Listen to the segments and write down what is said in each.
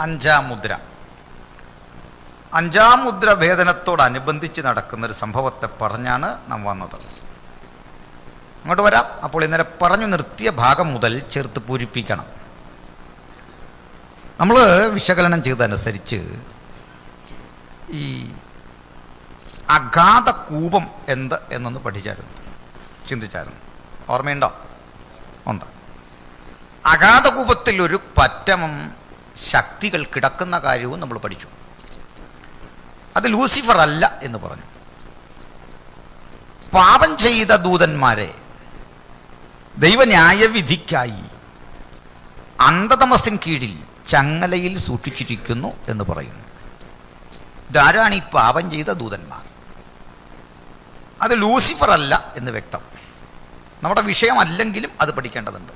അഞ്ചാം മുദ്ര. അഞ്ചാം മുദ്ര ഭേദനത്തോടനുബന്ധിച്ച് നടക്കുന്നൊരു സംഭവത്തെ പറഞ്ഞാണ് നാം വന്നത്. അങ്ങോട്ട് വരാം. അപ്പോൾ ഇന്നലെ പറഞ്ഞു നിർത്തിയ ഭാഗം മുതൽ ചേർത്ത് പൂരിപ്പിക്കണം. നമ്മൾ വിശകലനം ചെയ്തതനുസരിച്ച് ഈ അഗാധ കൂപം എന്ത് എന്നൊന്ന് പഠിച്ചായിരുന്നു, ചിന്തിച്ചായിരുന്നു. ഓർമ്മയുണ്ടോ? ഉണ്ട്. അഗാധ കൂപത്തിൽ ഒരു പറ്റം ശക്തികൾ കിടക്കുന്ന കാര്യവും നമ്മൾ പഠിച്ചു. അത് ലൂസിഫർ അല്ല എന്ന് പറഞ്ഞു. പാപം ചെയ്ത ദൂതന്മാരെ ദൈവന്യായവിധിക്കായി അന്ധതമസിൻ കീഴിൽ ചങ്ങലയിൽ സൂക്ഷിച്ചിരിക്കുന്നു എന്ന് പറയുന്നു. ഇതാരാണ് ഈ പാപം ചെയ്ത ദൂതന്മാർ? അത് ലൂസിഫർ അല്ല എന്ന് വ്യക്തം. നമ്മുടെ വിഷയമല്ലെങ്കിലും അത് പഠിക്കേണ്ടതുണ്ട്.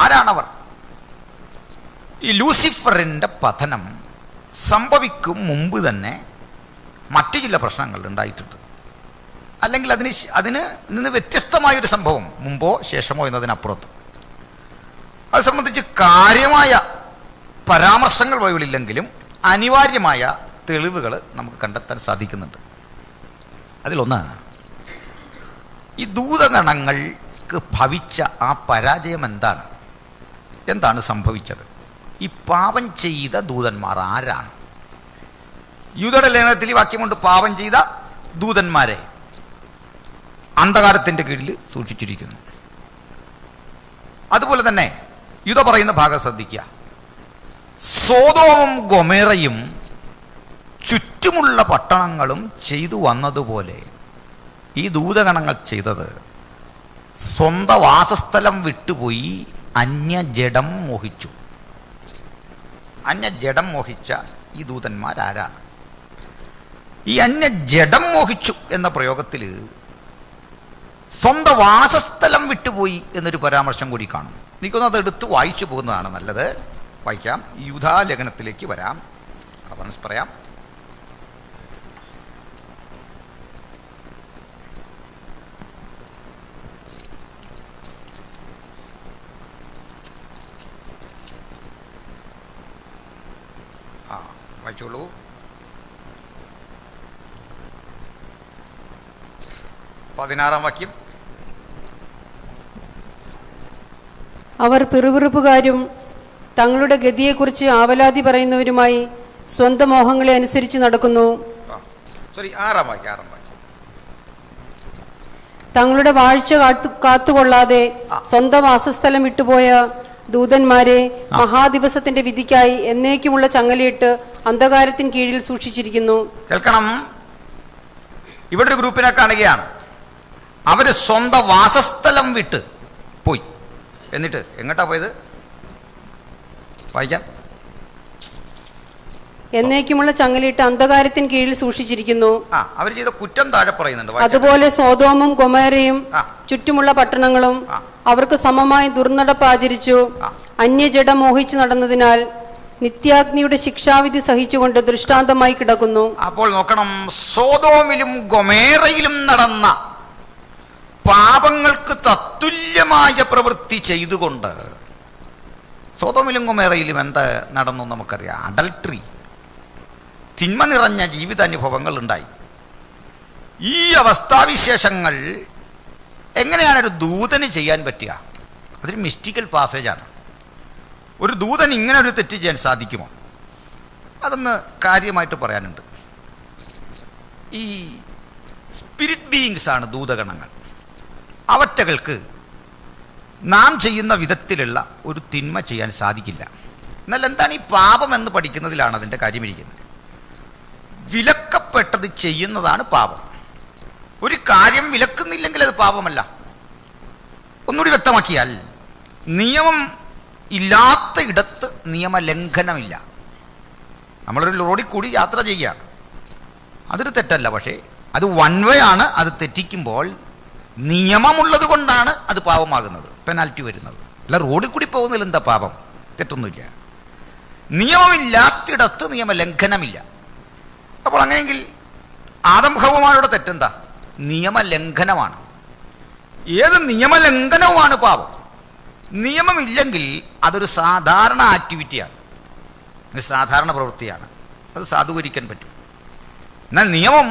ആരാണവർ? ഈ ലൂസിഫറിൻ്റെ പതനം സംഭവിക്കും മുമ്പ് തന്നെ മറ്റു ചില പ്രശ്നങ്ങൾ ഉണ്ടായിട്ടുണ്ട്. അല്ലെങ്കിൽ അതിന് നിന്ന് വ്യത്യസ്തമായൊരു സംഭവം മുമ്പോ ശേഷമോ എന്നതിനപ്പുറത്ത്. അത് സംബന്ധിച്ച് കാര്യമായ പരാമർശങ്ങൾ ബൈബിളില്ലെങ്കിലും അനിവാര്യമായ തെളിവുകൾ നമുക്ക് കണ്ടെത്താൻ സാധിക്കുന്നുണ്ട്. അതിലൊന്ന്, ഈ ദൂതഗണങ്ങൾക്ക് ഭവിച്ച ആ പരാജയം എന്താണ് സംഭവിച്ചത്? ഈ പാപം ചെയ്ത ദൂതന്മാർ ആരാണ്? യൂദയുടെ ലേഖനത്തിൽ ഈ വാക്യമുണ്ട്, പാപം ചെയ്ത ദൂതന്മാരെ അന്ധകാരത്തിൻ്റെ കീഴിൽ സൂക്ഷിച്ചിരിക്കുന്നു. അതുപോലെ തന്നെ യൂദ പറയുന്ന ഭാഗം ശ്രദ്ധിക്കുക. സോദോമും ഗൊമേറയും ചുറ്റുമുള്ള പട്ടണങ്ങളും ചെയ്തു വന്നതുപോലെ ഈ ദൂതഗണങ്ങൾ ചെയ്തത് സ്വന്തം വാസസ്ഥലം വിട്ടുപോയി അന്യജഡം മോഹിച്ചു. അന്യജഡം മോഹിച്ച ഈ ദൂതന്മാരാരാണ്? ഈ അന്യജഡം മോഹിച്ചു എന്ന പ്രയോഗത്തിൽ സ്വന്തം വാസസ്ഥലം വിട്ടുപോയി എന്നൊരു പരാമർശം കൂടി കാണും. എനിക്കൊന്നും അത് എടുത്ത് വായിച്ചു പോകുന്നതാണ് നല്ലത്. വായിക്കാം. യൂദാ ലേഖനത്തിലേക്ക് വരാം. റഫറൻസ് പറയാം. വായിച്ചോളൂ. പതിനാറാം വാക്യം. അവർ പിറുപിറുപ്പുകാരും തങ്ങളുടെ ഗതിയെക്കുറിച്ച് ആവലാതി പറയുന്നവരുമായി സ്വന്തം മോഹങ്ങളെ അനുസരിച്ച് നടക്കുന്നു. ആറാം വാക്യം. തങ്ങളുടെ വാഴ്ച കാത്തുകൊള്ളാതെ സ്വന്തം വാസസ്ഥലം വിട്ടുപോയ ദൂതന്മാരെ മഹാദിവസത്തിന്റെ വിധിക്കായി എന്നേക്കുമുള്ള ചങ്ങലയിട്ട് അന്ധകാരത്തിന് കീഴിൽ സൂക്ഷിച്ചിരിക്കുന്നു. കേൾക്കണം. ഇവിടെ ഒരു ഗ്രൂപ്പിനെ കാണുകയാണ്. അവര് സ്വന്തം വാസസ്ഥലം വിട്ട് പോയി. എന്നിട്ട് എങ്ങോട്ടാ പോയത്? വായിക്കാം. എന്നേക്കുമുള്ള ചങ്ങലയിട്ട് അന്ധകാരത്തിന് കീഴിൽ സൂക്ഷിച്ചിരിക്കുന്നു. അവർ ചെയ്ത കുറ്റം താഴെ പറയുന്നുണ്ട്. അതുപോലെ സോദോമും ഗൊമേറയും ചുറ്റുമുള്ള പട്ടണങ്ങളും അവർക്ക് സമമായി ദുർനടപ്പ് ആചരിച്ചു. അന്യജഡം മോഹിച്ചു നടന്നതിനാൽ നിത്യാഗ്നിയുടെ ശിക്ഷാവിധി സഹിച്ചുകൊണ്ട് ദൃഷ്ടാന്തമായി കിടക്കുന്നു. അപ്പോൾ നോക്കണം, സോദോമിലും ഗൊമേറയിലും നടന്ന പാപങ്ങൾക്ക് തത്തുല്യമായ പ്രവൃത്തി ചെയ്തുകൊണ്ട് സോദോമിലും ഗൊമേറയിലും എന്ത് നടന്നു നമുക്കറിയാം. അഡൽട്ടറി, തിന്മ നിറഞ്ഞ ജീവിതാനുഭവങ്ങൾ ഉണ്ടായി. ഈ അവസ്ഥാവിശേഷങ്ങൾ എങ്ങനെയാണ് ഒരു ദൂതന് ചെയ്യാൻ പറ്റുക? അതൊരു മിസ്റ്റിക്കൽ പാസേജാണ്. ഒരു ദൂതൻ ഇങ്ങനെ ഒരു തെറ്റ് ചെയ്യാൻ സാധിക്കുമോ? അതൊന്ന് കാര്യമായിട്ട് പറയാനുണ്ട്. ഈ സ്പിരിറ്റ് ബീയിങ്സ് ആണ് ദൂതഗണങ്ങൾ. അവറ്റകൾക്ക് നാം ചെയ്യുന്ന വിധത്തിലുള്ള ഒരു തിന്മ ചെയ്യാൻ സാധിക്കില്ല. എന്നാൽ എന്താണ് ഈ പാപം എന്ന് പഠിക്കുന്നതിലാണ് അതിൻ്റെ കാര്യമിരിക്കുന്നത്. വിലക്കപ്പെട്ടത് ചെയ്യുന്നതാണ് പാപം. ഒരു കാര്യം വിലക്കുന്നില്ലെങ്കിൽ അത് പാപമല്ല. ഒന്നുകൂടി വ്യക്തമാക്കിയാൽ, നിയമം ഇല്ലാത്ത ഇടത്ത് നിയമലംഘനമില്ല. നമ്മളൊരു റോഡിൽ കൂടി യാത്ര ചെയ്യുകയാണ്, അതൊരു തെറ്റല്ല. പക്ഷേ അത് വൺ വേ ആണ്. അത് തെറ്റിക്കുമ്പോൾ നിയമമുള്ളത് കൊണ്ടാണ് അത് പാപമാകുന്നത്, പെനാൽറ്റി വരുന്നത്. അല്ല റോഡിൽ കൂടി പോകുന്നതിൽ എന്താ പാപം? തെറ്റൊന്നുമില്ല. നിയമമില്ലാത്തിടത്ത് നിയമലംഘനമില്ല. അപ്പോൾ അങ്ങനെയെങ്കിൽ ആദം ഹവ്വയുടെ തെറ്റെന്താ? നിയമലംഘനമാണ്. ഏത് നിയമലംഘനവുമാണ് പാപം. നിയമമില്ലെങ്കിൽ അതൊരു സാധാരണ ആക്ടിവിറ്റിയാണ്. ഇത് സാധാരണ പ്രവൃത്തിയാണ്, അത് സാധൂകരിക്കാൻ പറ്റും. എന്നാൽ നിയമം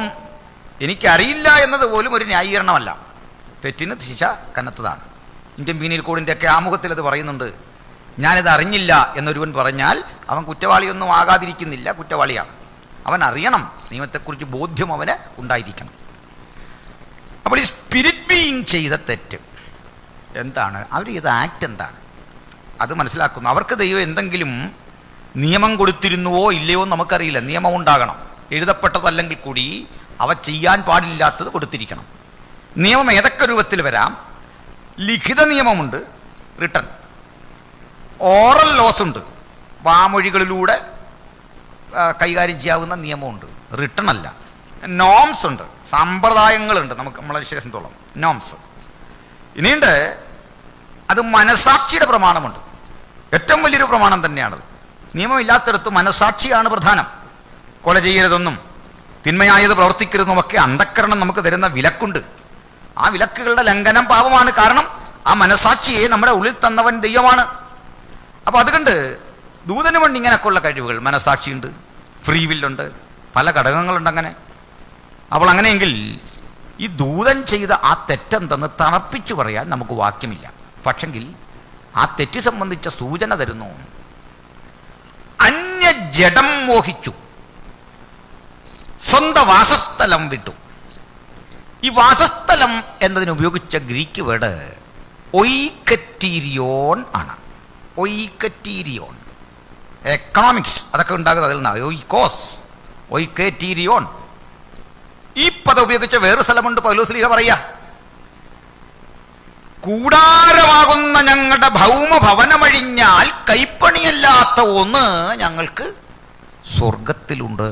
എനിക്കറിയില്ല എന്നത് പോലും ഒരു ന്യായീകരണമല്ല. തെറ്റിന് ശിക്ഷ കനത്തതാണ്. ഇന്ത്യൻ പീനൽ കോഡിൻ്റെയൊക്കെ ആമുഖത്തിൽ അത് പറയുന്നുണ്ട്. ഞാനിത് അറിഞ്ഞില്ല എന്നൊരുവൻ പറഞ്ഞാൽ അവൻ കുറ്റവാളിയൊന്നും ആകാതിരിക്കുന്നില്ല, കുറ്റവാളിയാണ്. അവൻ അറിയണം, നിയമത്തെക്കുറിച്ച് ബോധ്യം അവന് ഉണ്ടായിരിക്കണം. അപ്പോൾ ഈ സ്പിരിറ്റ് ബീയിങ് ചെയ്ത തെറ്റ് എന്താണ്, അവർ ചെയ്ത ആക്ട് എന്താണ്, അത് മനസ്സിലാക്കുന്നു. അവർക്ക് ദൈവം എന്തെങ്കിലും നിയമം കൊടുത്തിരുന്നുവോ ഇല്ലയോ നമുക്കറിയില്ല. നിയമം ഉണ്ടാകണം, എഴുതപ്പെട്ടതല്ലെങ്കിൽ കൂടി അവ ചെയ്യാൻ പാടില്ലാത്തത് കൊടുത്തിരിക്കണം. നിയമം ഏതൊക്കെ രൂപത്തിൽ വരാം. ലിഖിത നിയമമുണ്ട്, റിട്ടൺ. ഓറൽ ലോസ് ഉണ്ട്, വാമൊഴികളിലൂടെ കൈകാര്യം ചെയ്യാവുന്ന നിയമമുണ്ട്, റിട്ടൺ അല്ല. നോംസ് ഉണ്ട്, സമ്പ്രദായങ്ങളുണ്ട്, നമ്മളെ വിശ്വാസത്തോളം നോംസ്. ഇനിയുണ്ട് അത് മനസാക്ഷിയുടെ പ്രമാണമുണ്ട്. ഏറ്റവും വലിയൊരു പ്രമാണം തന്നെയാണത്. നിയമമില്ലാത്തടത്ത് മനസാക്ഷിയാണ് പ്രധാനം. കൊല ചെയ്യരുതെന്നും തിന്മയായത് പ്രവർത്തിക്കരുതെന്നുമൊക്കെ അന്ധക്കരണം നമുക്ക് തരുന്ന വിലക്കുണ്ട്. ആ വിലക്കുകളുടെ ലംഘനം പാപമാണ്. കാരണം ആ മനസാക്ഷിയെ നമ്മുടെ ഉള്ളിൽ തന്നവൻ ദൈവമാണ്. അപ്പോൾ അതുകൊണ്ട് ദൂതന് വേണ്ടി ഇങ്ങനെയൊക്കെയുള്ള കഴിവുകൾ, മനസാക്ഷിയുണ്ട്, ഫ്രീ വില്ലുണ്ട്, പല ഘടകങ്ങളുണ്ട്. അങ്ങനെ അപ്പോൾ അങ്ങനെയെങ്കിൽ ഈ ദൂതൻ ചെയ്ത ആ തെറ്റെന്തെന്ന് തറപ്പിച്ചു പറയാൻ നമുക്ക് വാക്യമില്ല. പക്ഷെങ്കിൽ ആ തെറ്റ് സംബന്ധിച്ച സൂചന തരുന്നു. അന്യജഡം മോഹിച്ചു, സ്വന്തം വാസസ്ഥലം വിട്ടു. ഈ വാസസ്ഥലം എന്നതിന് ഉപയോഗിച്ച ഗ്രീക്ക് വേർഡ് ഒയ്ക്കറ്റീരിയോൺ ആണ്. ഒയ്ക്കറ്റീരിയോൺ, എക്കണോമിക്സ് അതൊക്കെ ഉണ്ടാകുന്നത് അതിൽ നിന്നാണ്. ഒയ്ക്കോസ്, ഒയ്ക്കറ്റീരിയോൺ. ഈ പദം ഉപയോഗിച്ച വേറൊരു സ്ഥലമുണ്ട്. പൗലോസ് പറയാ, കൂടാരമാകുന്ന ഞങ്ങളുടെ ഭൗമഭവനമഴിഞ്ഞാൽ കൈപ്പണിയല്ലാത്ത ഒന്ന് ഞങ്ങൾക്ക് സ്വർഗത്തിലുണ്ട്.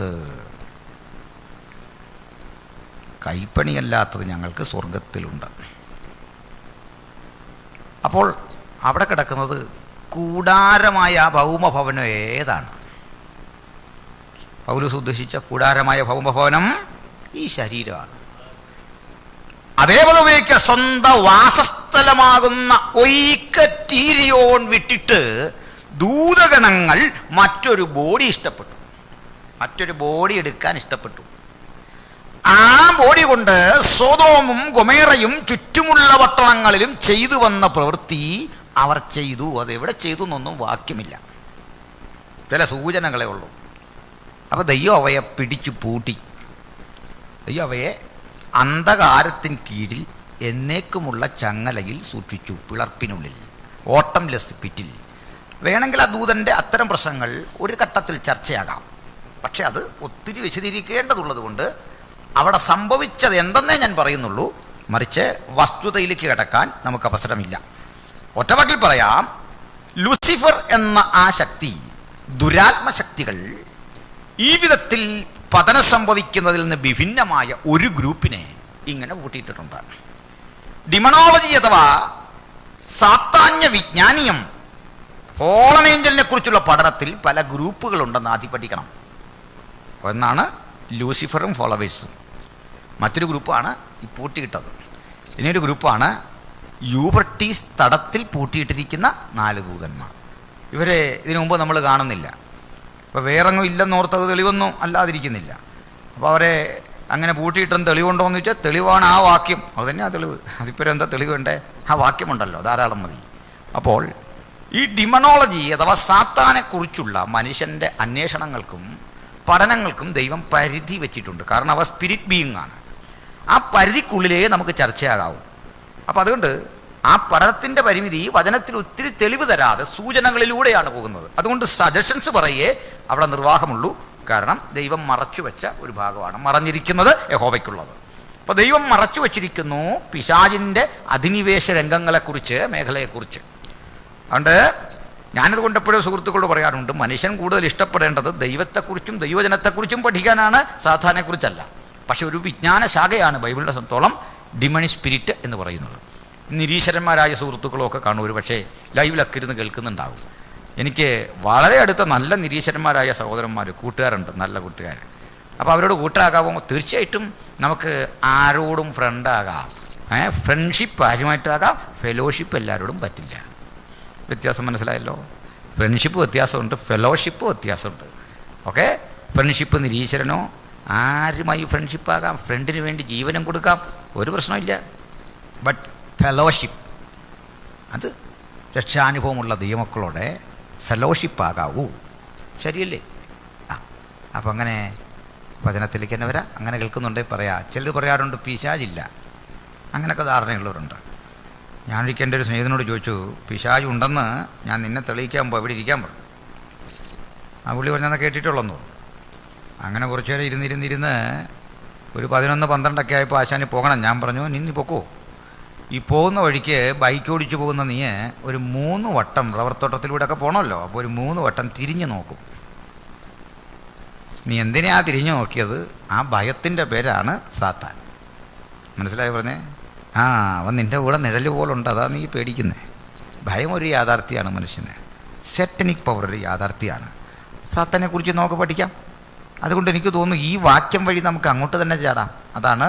കൈപ്പണിയല്ലാത്തത് ഞങ്ങൾക്ക് സ്വർഗത്തിലുണ്ട്. അപ്പോൾ അവിടെ കിടക്കുന്നത് കൂടാരമായ ഭൗമഭവനം ഏതാണ്? പൗലോസ് ഉദ്ദേശിച്ച കൂടാരമായ ഭൗമഭവനം ഈ ശരീരമാണ്. അതേപോലെ ഉപയോഗിക്കുക, സ്വന്തം വാസസ്ഥലമാകുന്ന ഒയ്ക്കറ്റീരിയോൺ വിട്ടിട്ട് ദൂതഗണങ്ങൾ മറ്റൊരു ബോഡി ഇഷ്ടപ്പെട്ടു, മറ്റൊരു ബോഡി എടുക്കാൻ ഇഷ്ടപ്പെട്ടു. ആ ബോഡി കൊണ്ട് സോദോമും ഗൊമേറയും ചുറ്റുമുള്ള പട്ടണങ്ങളിലും ചെയ്തു വന്ന പ്രവൃത്തി അവർ ചെയ്തു. അതെവിടെ ചെയ്തു എന്നൊന്നും വാക്യമില്ല, ചില സൂചനകളെ ഉള്ളൂ. അപ്പോൾ ദൈവം അവയെ പിടിച്ചു പൂട്ടി. ദൈവം അവയെ അന്ധകാരത്തിന് കീഴിൽ എന്നേക്കുമുള്ള ചങ്ങലയിൽ സൂക്ഷിച്ചു, പിളർപ്പിനുള്ളിൽ, ഓട്ടംലെസ് പിറ്റിൽ. വേണമെങ്കിൽ ആ ദൂതൻ്റെ അത്തരം പ്രശ്നങ്ങൾ ഒരു ഘട്ടത്തിൽ ചർച്ചയാകാം. പക്ഷെ അത് ഒത്തിരി വിശദീകരിക്കേണ്ടതുള്ളത് കൊണ്ട് അവിടെ സംഭവിച്ചത് എന്തെന്നേ ഞാൻ പറയുന്നുള്ളൂ. മറിച്ച് വസ്തുതയിലേക്ക് കിടക്കാൻ നമുക്ക് അവസരമില്ല. ഒറ്റവാക്കിൽ പറയാം, ലൂസിഫർ എന്ന ആ ശക്തി, ദുരാത്മശക്തികൾ ഈ വിധത്തിൽ പതനം സംഭവിക്കുന്നതിൽ നിന്ന് വിഭിന്നമായ ഒരു ഗ്രൂപ്പിനെ ഇങ്ങനെ കൂട്ടിയിട്ടിട്ടുണ്ട്. ഡിമണോളജി അഥവാ സാത്താന്യ വിജ്ഞാനീയം, ഫോളൻ ഏഞ്ചലിനെ കുറിച്ചുള്ള പഠനത്തിൽ പല ഗ്രൂപ്പുകളുണ്ടെന്ന് ആദ്യം പഠിക്കണം. ഒന്നാണ് ലൂസിഫറും ഫോളോവേഴ്സും. മറ്റൊരു ഗ്രൂപ്പാണ് ഈ പൂട്ടിയിട്ടത്. ഇനിയൊരു ഗ്രൂപ്പാണ് യൂഫ്രട്ടീസ് തടത്തിൽ പൂട്ടിയിട്ടിരിക്കുന്ന 4 ദൂതന്മാർ. ഇവരെ ഇതിനു മുമ്പ് നമ്മൾ കാണുന്നില്ല. അപ്പോൾ വേറെങ്ങും ഇല്ലെന്നോർത്തത് തെളിവൊന്നും അല്ലാതിരിക്കുന്നില്ല. അപ്പോൾ അവരെ അങ്ങനെ പൂട്ടിയിട്ടെന്ന് തെളിവുണ്ടോ എന്ന് ചോദിച്ചാൽ തെളിവാണ് ആ വാക്യം. അത് തന്നെയാണ് തെളിവ്. അതിപ്പോൾ എന്താ തെളിവ് വേണ്ടേ? ആ വാക്യമുണ്ടല്ലോ, ധാരാളം മതി. അപ്പോൾ ഈ ഡിമണോളജി അഥവാ സാത്താനെക്കുറിച്ചുള്ള മനുഷ്യൻ്റെ അന്വേഷണങ്ങൾക്കും പഠനങ്ങൾക്കും ദൈവം പരിധി വെച്ചിട്ടുണ്ട്. കാരണം അവ സ്പിരിറ്റ് ബീയിങ് ആണ്. ആ പരിധിക്കുള്ളിലേ നമുക്ക് ചർച്ചയാകാവൂ. അപ്പം അതുകൊണ്ട് ആ പഠനത്തിൻ്റെ പരിമിതി വചനത്തിൽ ഒത്തിരി തെളിവ് തരാതെ സൂചനകളിലൂടെയാണ് പോകുന്നത്. അതുകൊണ്ട് സജഷൻസ് പറയേ അവിടെ നിർവാഹമുള്ളൂ. കാരണം ദൈവം മറച്ചു വെച്ച ഒരു ഭാഗമാണ്, മറഞ്ഞിരിക്കുന്നത് യഹോവയ്ക്കുള്ളത്. അപ്പോൾ ദൈവം മറച്ചു വച്ചിരിക്കുന്നു പിശാചിൻ്റെ അധിനിവേശ രംഗങ്ങളെക്കുറിച്ച്, മേഖലയെക്കുറിച്ച്. അതുകൊണ്ട് ഞാനതുകൊണ്ട് എപ്പോഴും സുഹൃത്തുക്കളോട് പറയാറുണ്ട്, മനുഷ്യൻ കൂടുതൽ ഇഷ്ടപ്പെടേണ്ടത് ദൈവത്തെക്കുറിച്ചും ദൈവജനത്തെക്കുറിച്ചും പഠിക്കാനാണ്, സാധാരണയെക്കുറിച്ചല്ല. പക്ഷെ ഒരു വിജ്ഞാന ശാഖയാണ് ബൈബിളിനെ സംബന്ധിച്ചോളം ഡിമണി സ്പിരിറ്റ് എന്ന് പറയുന്നത്. നിരീശ്വരന്മാരായ സുഹൃത്തുക്കളൊക്കെ കാണും, ഒരു പക്ഷേ ലൈവിലൊക്കെ ഇരുന്ന് കേൾക്കുന്നുണ്ടാവും. എനിക്ക് വളരെ അടുത്ത നല്ല നിരീശ്വരന്മാരായ സഹോദരന്മാർ, കൂട്ടുകാരുണ്ട്, നല്ല കൂട്ടുകാർ. അപ്പോൾ അവരോട് കൂട്ടാകാമോ? തീർച്ചയായിട്ടും നമുക്ക് ആരോടും ഫ്രണ്ടാകാം. ഫ്രണ്ട്ഷിപ്പ് ആരുമായിട്ടാകാം, ഫെലോഷിപ്പ് എല്ലാവരോടും പറ്റില്ല. വ്യത്യാസം മനസ്സിലായല്ലോ? ഫ്രണ്ട്ഷിപ്പ് വ്യത്യാസമുണ്ട്, ഫെലോഷിപ്പ് വ്യത്യാസമുണ്ട്. ഓക്കെ, ഫ്രണ്ട്ഷിപ്പ് നിരീശ്വരനോ ആരുമായി ഫ്രണ്ട്ഷിപ്പ് ആകാം, ഫ്രണ്ടിന് വേണ്ടി ജീവനം കൊടുക്കാം, ഒരു പ്രശ്നമില്ല. ബട്ട് ഫെലോഷിപ്പ് അത് രക്ഷാനുഭവമുള്ള ദൈവമക്കളോടെ ഫെലോഷിപ്പ് ആകാവൂ. ശരിയല്ലേ? അപ്പം അങ്ങനെ വചനത്തിലേക്ക് തന്നെ വരാം. അങ്ങനെ കേൾക്കുന്നുണ്ടെങ്കിൽ പറയാം. ചിലർ പറയാറുണ്ട് പിശാചില്ല, അങ്ങനെയൊക്കെ ധാരണയുള്ളവരുണ്ട്. ഞാനൊരിക്കൽ എൻ്റെ ഒരു സ്നേഹിതനോട് ചോദിച്ചു, പിശാച് ഉണ്ടെന്ന് ഞാൻ നിന്നെ തെളിയിക്കാൻ പോകും, ഇവിടെ ഇരിക്കാൻ പറഞ്ഞു. ആ പുള്ളി പറഞ്ഞാൽ കേട്ടിട്ടുള്ളെന്നു. അങ്ങനെ കുറച്ചു നേരം ഇരുന്നിരുന്ന് ഒരു 11-12 ആയപ്പോൾ ആശാന് പോകണം. ഞാൻ പറഞ്ഞു, നീ പൊക്കോ. ഈ പോകുന്ന വഴിക്ക് ബൈക്ക് ഓടിച്ചു പോകുന്ന നീ ഒരു 3 വട്ടം റബ്ബർ തോട്ടത്തിലൂടെയൊക്കെ പോകണമല്ലോ, അപ്പോൾ ഒരു 3 വട്ടം തിരിഞ്ഞു നോക്കും. നീ എന്തിനാ തിരിഞ്ഞു നോക്കിയത്? ആ ഭയത്തിൻ്റെ പേരാണ് സാത്താൻ. മനസ്സിലായി പറഞ്ഞേ? അവൻ നിൻ്റെ കൂടെ നിഴല് പോലുണ്ട്, അതാ നീ പേടിക്കുന്നേ. ഭയം ഒരു യാഥാർത്ഥ്യമാണ് മനുഷ്യന്. സെറ്റനിക് പവർ ഒരു യാഥാർത്ഥ്യമാണ്. സാത്താനെക്കുറിച്ച് നമുക്ക് പഠിക്കാം. അതുകൊണ്ട് എനിക്ക് തോന്നുന്നു ഈ വാക്യം വഴി നമുക്ക് അങ്ങോട്ട് തന്നെ ചാടാം. അതാണ്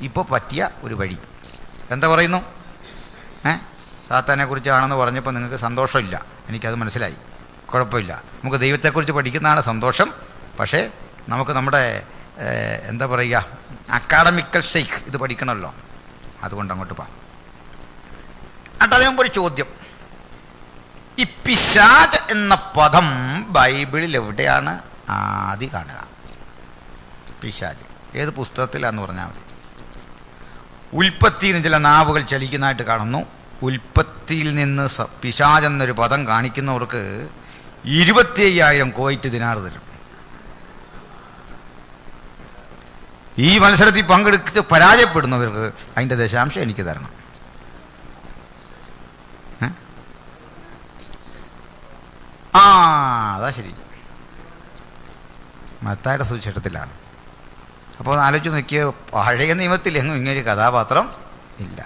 ഇപ്പോൾ പറ്റിയ ഒരു വഴി. എന്താ പറയുന്നു? സാത്താനെക്കുറിച്ചാണെന്ന് പറഞ്ഞപ്പോൾ നിങ്ങൾക്ക് സന്തോഷമില്ല, എനിക്കത് മനസ്സിലായി. കുഴപ്പമില്ല, നമുക്ക് ദൈവത്തെക്കുറിച്ച് പഠിക്കുന്നതാണ് സന്തോഷം. പക്ഷേ നമുക്ക് നമ്മുടെ എന്താ പറയുക, അക്കാഡമിക്കൽ ഷെയ്ക്ക് ഇത് പഠിക്കണമല്ലോ. അതുകൊണ്ട് അങ്ങോട്ട് പോകാം. അതിനു മുമ്പ് ഒരു ചോദ്യം. ഈ പിശാച് എന്ന പദം ബൈബിളിൽ എവിടെയാണ് ആദ്യം കാണുക? പിശാച് ഏത് പുസ്തകത്തിലാന്ന് പറഞ്ഞാൽ മതി. ഉൽപ്പത്തിയിൽ നിന്ന് ചില നാവുകൾ ചലിക്കുന്നതായിട്ട് കാണുന്നു. ഉൽപ്പത്തിയിൽ നിന്ന് പിശാച് എന്നൊരു പദം കാണിക്കുന്നവർക്ക് 25,000 കുവൈറ്റ് ദിനാർ തരും. ഈ മത്സരത്തിൽ പങ്കെടുത്ത് പരാജയപ്പെടുന്നവർക്ക് അതിൻ്റെ ദശാംശം എനിക്ക് തരണം. അതാ ശരി, മത്തായിയുടെ സുവിശേഷത്തിലാണ്. അപ്പോൾ ആലോചിച്ച് നോക്കിയ പഴയ നിയമത്തിൽ എങ്ങും ഇങ്ങനൊരു കഥാപാത്രം ഇല്ല.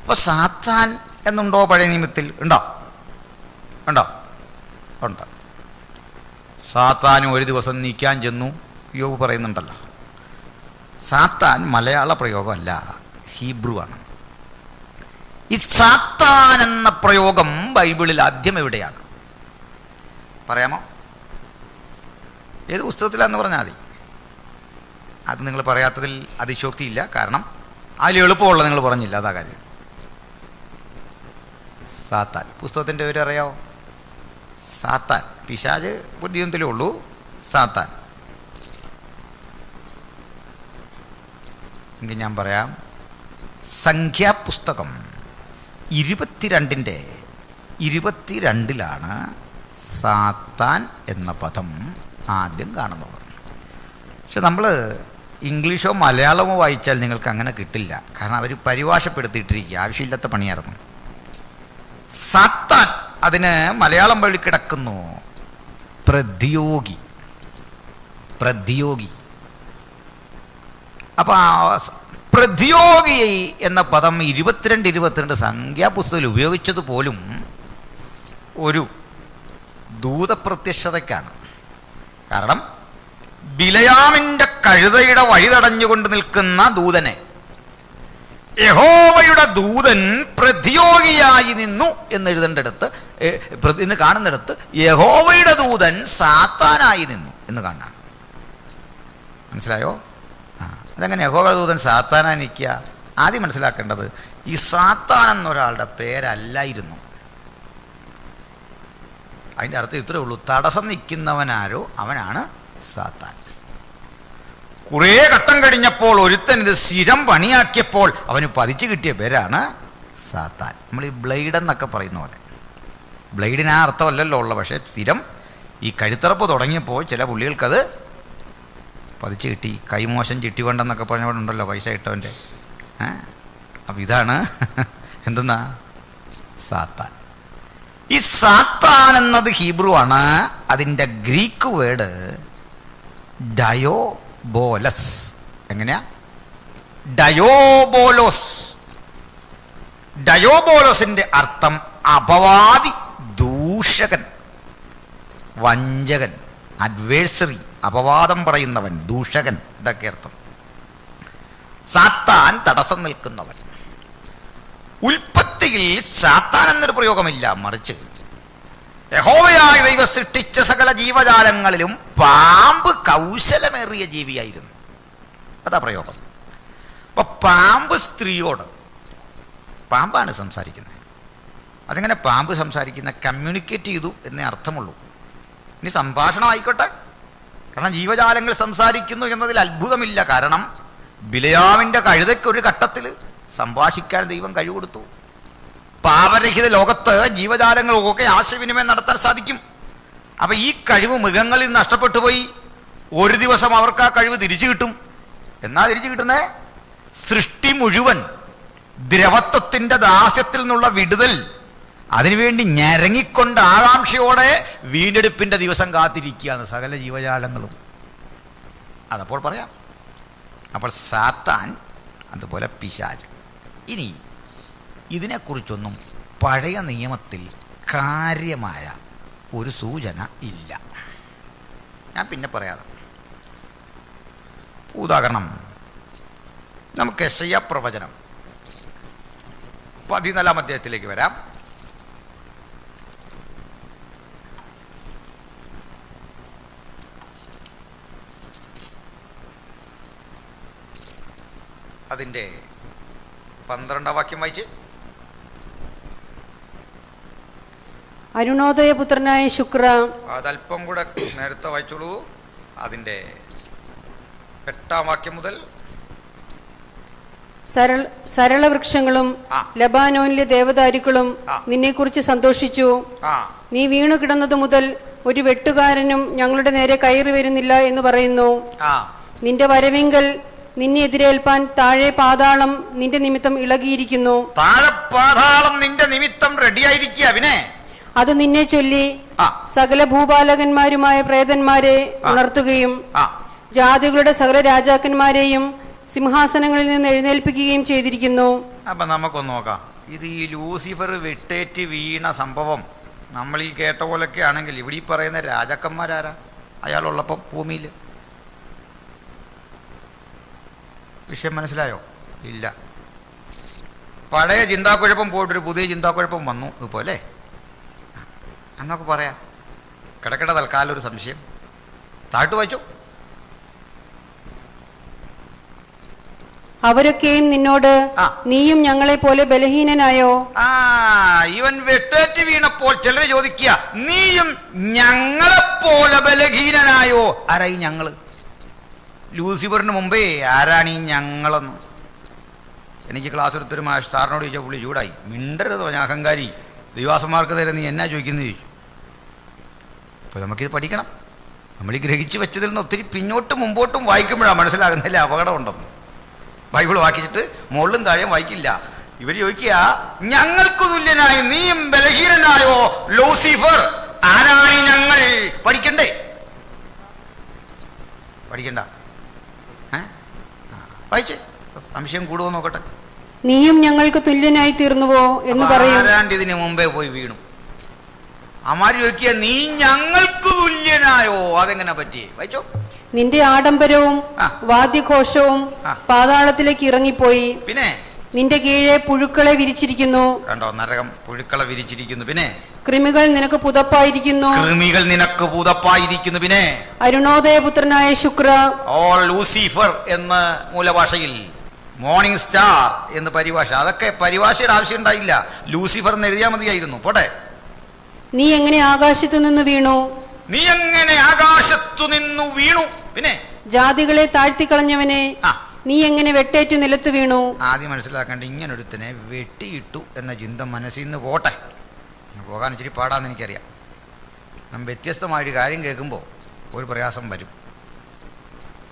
അപ്പോൾ സാത്താൻ എന്നുണ്ടോ പഴയ നിയമത്തിൽ? ഉണ്ടോ? ഉണ്ട്. സാത്താനും ഒരു ദിവസം നീക്കാൻ ചെന്നു യോബ് പറയുന്നുണ്ടല്ലോ. സാത്താൻ മലയാള പ്രയോഗമല്ല, ഹീബ്രു ആണ്. ഈ സാത്താൻ എന്ന പ്രയോഗം ബൈബിളിൽ ആദ്യം എവിടെയാണ് പറയാമോ? ഏത് പുസ്തകത്തിലാന്ന് പറഞ്ഞാൽ മതി. അത് നിങ്ങൾ പറയാത്തതിൽ അതിശോക്തിയില്ല, കാരണം അതിൽ എളുപ്പമുള്ള നിങ്ങൾ പറഞ്ഞില്ല, അതാ കാര്യം. സാത്താൻ പുസ്തകത്തിൻ്റെ പേര് അറിയാവോ? സാത്താൻ. പിശാച് ബുദ്ധിയത്തിലേ ഉള്ളൂ. സാത്താൻ എങ്കിൽ ഞാൻ പറയാം. സംഖ്യാപുസ്തകം 22-ലാണ് സാത്താൻ എന്ന പദം ആദ്യം കാണുന്നത്. പക്ഷെ നമ്മൾ ഇംഗ്ലീഷോ മലയാളമോ വായിച്ചാൽ നിങ്ങൾക്ക് അങ്ങനെ കിട്ടില്ല, കാരണം അവർ പരിഭാഷപ്പെടുത്തിയിട്ടിരിക്കുക. ആവശ്യമില്ലാത്ത പണിയായിരുന്നു. സാത്താൻ അതിന് മലയാളം വഴി കിടക്കുന്നു പ്രതിയോഗി. അപ്പം പ്രതിയോഗി എന്ന പദം 22 സംഖ്യാപുസ്തകത്തിൽ ഉപയോഗിച്ചത് പോലും ഒരു ദൂതപ്രത്യക്ഷതയ്ക്കാണ്. കാരണം ബിലയാമിൻ്റെ കഴുതയുടെ വഴി തടഞ്ഞുകൊണ്ട് നിൽക്കുന്ന ദൂതനെ യഹോവയുടെ ദൂതൻ പ്രതിയോഗിയായി നിന്നു എന്നെഴുതേണ്ടടുത്ത്, എന്ന് കാണുന്നിടത്ത് യഹോവയുടെ ദൂതൻ സാത്താനായി നിന്നു എന്ന് കാണാം. മനസ്സിലായോ? അതെങ്ങനെ യഹോവയുടെ ദൂതൻ സാത്താനായി നിൽക്കുക? ആദ്യം മനസ്സിലാക്കേണ്ടത് ഈ സാത്താൻ എന്നൊരാളുടെ പേരല്ലായിരുന്നു. അതിൻ്റെ അർത്ഥം ഇത്രയേ ഉള്ളൂ, തടസ്സം നിൽക്കുന്നവനാരോ അവനാണ് സാത്താൻ. കുറേ ഘട്ടം കഴിഞ്ഞപ്പോൾ ഒരുത്തൻ ഇത് സ്ഥിരം പണിയാക്കിയപ്പോൾ അവന് പതിച്ചു കിട്ടിയ പേരാണ് സാത്താൻ. നമ്മൾ ഈ ബ്ലേഡ് എന്നൊക്കെ പറയുന്ന പോലെ, ബ്ലേഡിന് ആ അർത്ഥമല്ലല്ലോ ഉള്ളത്, പക്ഷേ സ്ഥിരം ഈ കഴുത്തറപ്പ് തുടങ്ങിയപ്പോൾ ചില പുള്ളികൾക്കത് പതിച്ചു കിട്ടി. കൈമോശം ചിട്ടി വേണ്ടെന്നൊക്കെ പറഞ്ഞുകൊണ്ടുണ്ടല്ലോ പൈസ ഇട്ടവൻ്റെ. അപ്പം ഇതാണ് എന്തെന്നാ സാത്താൻ. ഈ സാത്താൻ എന്നത് ഹീബ്രു ആണ്. അതിൻ്റെ ഗ്രീക്ക് വേർഡ് ഡയോബോലസ്. എങ്ങനെയാ? ഡയോബോലോസിൻ്റെ അർത്ഥം അപവാദി, ദൂഷകൻ, വഞ്ചകൻ, അഡ്വേഴ്സറി, അപവാദം പറയുന്നവൻ, ദൂഷകൻ, ഇതൊക്കെ അർത്ഥം. സാത്താൻ തടസ്സം നിൽക്കുന്നവൻ. ഉൽപ്പത്തിയിൽ സാത്താൻ എന്നൊരു പ്രയോഗമില്ല, മറിച്ച് യഹോവയായ ദൈവം സൃഷ്ടിച്ച സകല ജീവജാലങ്ങളിലും പാമ്പ് കൗശലമേറിയ ജീവിയായിരുന്നു. അതാ പ്രയോഗം. അപ്പൊ പാമ്പ് സ്ത്രീയോട്, പാമ്പാണ് സംസാരിക്കുന്നത്. അതിങ്ങനെ പാമ്പ് സംസാരിക്കുന്ന കമ്മ്യൂണിക്കേറ്റ് ചെയ്തു എന്നേ അർത്ഥമുള്ളൂ. ഇനി സംഭാഷണം ആയിക്കോട്ടെ, കാരണം ജീവജാലങ്ങൾ സംസാരിക്കുന്നു എന്നതിൽ അത്ഭുതമില്ല. കാരണം ബിലയാമിൻ്റെ കഴുതയ്ക്കൊരു ഘട്ടത്തിൽ സംഭാഷിക്കാൻ ദൈവം കഴിവ് കൊടുത്തു. പാപരഹിത ലോകത്ത് ജീവജാലങ്ങൾക്കൊക്കെ ആശയവിനിമയം നടത്താൻ സാധിക്കും. അപ്പം ഈ കഴിവ് മൃഗങ്ങളിൽ നിന്ന് നഷ്ടപ്പെട്ടു പോയി. ഒരു ദിവസം അവർക്ക് ആ കഴിവ് തിരിച്ചു കിട്ടും. എന്നാ തിരിച്ചു കിട്ടുന്നേ? സൃഷ്ടി മുഴുവൻ ദ്രവത്വത്തിൻ്റെ ദാസ്യത്തിൽ നിന്നുള്ള വിടുതൽ, അതിനുവേണ്ടി ഞരങ്ങിക്കൊണ്ട് ആകാംക്ഷയോടെ വീണ്ടെടുപ്പിൻ്റെ ദിവസം കാത്തിരിക്കുകയാണ് സകല ജീവജാലങ്ങളും. അതപ്പോൾ പറയാം. അപ്പോൾ സാത്താൻ, അതുപോലെ പിശാച്. ഇനി ഇതിനെക്കുറിച്ചൊന്നും പഴയ നിയമത്തിൽ കാര്യമായ ഒരു സൂചന ഇല്ല. ഞാൻ പിന്നെ പറയാതെ. ഉദാഹരണം, നമുക്ക് യെശയ്യാ പ്രവചനം 14-ാം അധ്യായത്തിലേക്ക് വരാം. അതിൻ്റെ 12-ാം വാക്യം വായിച്ച്. അരുണോദയപുത്രനായ ശുക്ര. അതല്പം കൂടെ നേരത്തെ വായിച്ചോളൂ. അതിൻ്റെ 8-ാം വാക്യം മുതൽ. സരളവൃക്ഷങ്ങളും ലബാനോനിലെ ദേവദാരുക്കളും നിന്നെക്കുറിച്ച് സന്തോഷിച്ചു. നീ വീണു കിടന്നതു മുതൽ ഒരു വെട്ടുകാരനും ഞങ്ങളുടെ നേരെ കയറി വരുന്നില്ല എന്ന് പറയുന്നു. നിന്റെ വരവെങ്കിൽ നിന്നെ എതിരേൽപ്പാൻ താഴെ പാതാളം നിന്റെ നിമിത്തം ഇളകിയിരിക്കുന്നു. താഴെ പാതാളം നിന്റെ നിമിത്തം റെഡിയായിരിക്കുക. പിന്നെ അത് നിന്നെ ചൊല്ലി സകല ഭൂപാലകന്മാരുമായ പ്രേതന്മാരെ ഉണർത്തുകയും ജാതികളുടെ സകല രാജാക്കന്മാരെയും സിംഹാസനങ്ങളിൽ നിന്ന് എഴുന്നേൽപ്പിക്കുകയും ചെയ്തിരിക്കുന്നു. അപ്പൊ നമുക്കൊന്ന് നോക്കാം. ഇത് ഈ ലൂസിഫർ വെട്ടേറ്റ് വീണ സംഭവം നമ്മൾ ഈ കേട്ട പോലൊക്കെ ആണെങ്കിൽ ഇവിടെ ഈ പറയുന്ന രാജാക്കന്മാരാരാ? അയാളുള്ളപ്പോൾ ഭൂമിയിൽ. വിഷയം മനസ്സിലായോ? ഇല്ല. പഴയ ചിന്താക്കുഴപ്പം പോയിട്ടൊരു പുതിയ ചിന്താക്കുഴപ്പം വന്നു ഇതുപോലെ എന്നൊക്കെ പറയാം. കിടക്കട്ടെ തൽക്കാലം ഒരു സംശയം. താഴ്ത്തു വായിച്ചു. അവരൊക്കെയും നിന്നോട് നീയും ഞങ്ങളെ പോലെ ബലഹീനനായോ? ഇവൻ വെട്ടേറ്റ് വീണപ്പോൾ ചിലർ ചോദിക്കുക, നീയും ഞങ്ങളെപ്പോലെ ബലഹീനനായോ? ആരായി ഞങ്ങള്? ലൂസിഫറിന് മുമ്പേ ആരാണ് ഈ ഞങ്ങളെന്ന്? എനിക്ക് ക്ലാസ് എടുത്തൊരു സാറിനോട് ചോദിച്ചാൽ പുള്ളി ചൂടായി. മിണ്ടരുത് ഞാൻ അഹങ്കാരി, ദൈവാസന്മാർക്ക് തരാം, നീ എന്നാ ചോദിക്കുന്നത് ചോദിച്ചു. അപ്പോൾ നമുക്കിത് പഠിക്കണം. നമ്മൾ ഈ ഗ്രഹിച്ച് വെച്ചതിൽ നിന്ന് ഒത്തിരി പിന്നോട്ടും മുമ്പോട്ടും വായിക്കുമ്പോഴാണ് മനസ്സിലാകുന്നില്ല അപകടമുണ്ടെന്ന്. ബൈബിൾ വായിച്ചിട്ട് മുകളിലും താഴെയും വായിക്കില്ല. ഇവർ ചോദിക്കുക, ഞങ്ങൾക്ക് തുല്യനായി നീയും ബലഹീനനായോ ലൂസിഫർ? ആരാണ് ഞങ്ങൾ? പഠിക്കണ്ടേ? പഠിക്കണ്ട. വായിച്ചേ, സംശയം കൂടുവോ നോക്കട്ടെ. നീയും ഞങ്ങൾക്ക് തുല്യനായി തീർന്നുവോ എന്ന് പറയും. ആരാണ്ട് ഇതിന് മുമ്പേ പോയി വീണു. അമാര് ചോദിക്കുക, നീ ഞങ്ങൾക്ക് തുല്യനായോ? അതെങ്ങനെ പറ്റിയേ? വായിച്ചോ. നിന്റെ ആഡംബരവും വാദ്യഘോഷവും പാതാളത്തിലേക്ക് ഇറങ്ങിപ്പോയി. പിന്നെ നിന്റെ കീഴെ പുഴുക്കളെ വിരിച്ചിരിക്കുന്നു. കണ്ടോ, നരകം പുഴുക്കളെ വിരിച്ചിരിക്കുന്നു. പിന്നെ കൃമികൾ നിനക്ക് പുതപ്പായിരിക്കുന്നു. കൃമികൾ നിനക്ക് പുതപ്പായിരിക്കുന്നു. പിന്നെ അരുണോദയപുത്രനായ ശുക്ര. ലൂസിഫർ എന്ന മൂലഭാഷയിൽ മോർണിംഗ് സ്റ്റാർ എന്ന് പരിഭാഷ. അതൊക്കെ പരിഭാഷയുടെ ആവശ്യം ഉണ്ടായില്ല. ലൂസിഫർ എന്ന് എഴുതിയാൽ മതിയായിരുന്നു. പോട്ടെ. നീ എങ്ങനെ ആകാശത്തു നിന്ന് വീണു? നീ എങ്ങനെ ആകാശത്തു നിന്നു വീണു? പിന്നെ ജാതികളെ താഴ്ത്തിക്കളഞ്ഞവനെ, നീ എങ്ങനെ വെട്ടേറ്റു നിലത്ത് വീണു? ആദ്യം മനസ്സിലാക്കേണ്ട, ഇങ്ങനൊരുത്തനെ വെട്ടിയിട്ടു എന്ന ചിന്ത മനസ്സിൽ നിന്ന് പോട്ടെ. പോകാൻ ഇച്ചിരി പാടാന്ന് എനിക്കറിയാം. വ്യത്യസ്തമായൊരു കാര്യം കേൾക്കുമ്പോൾ ഒരു പ്രയാസം വരും.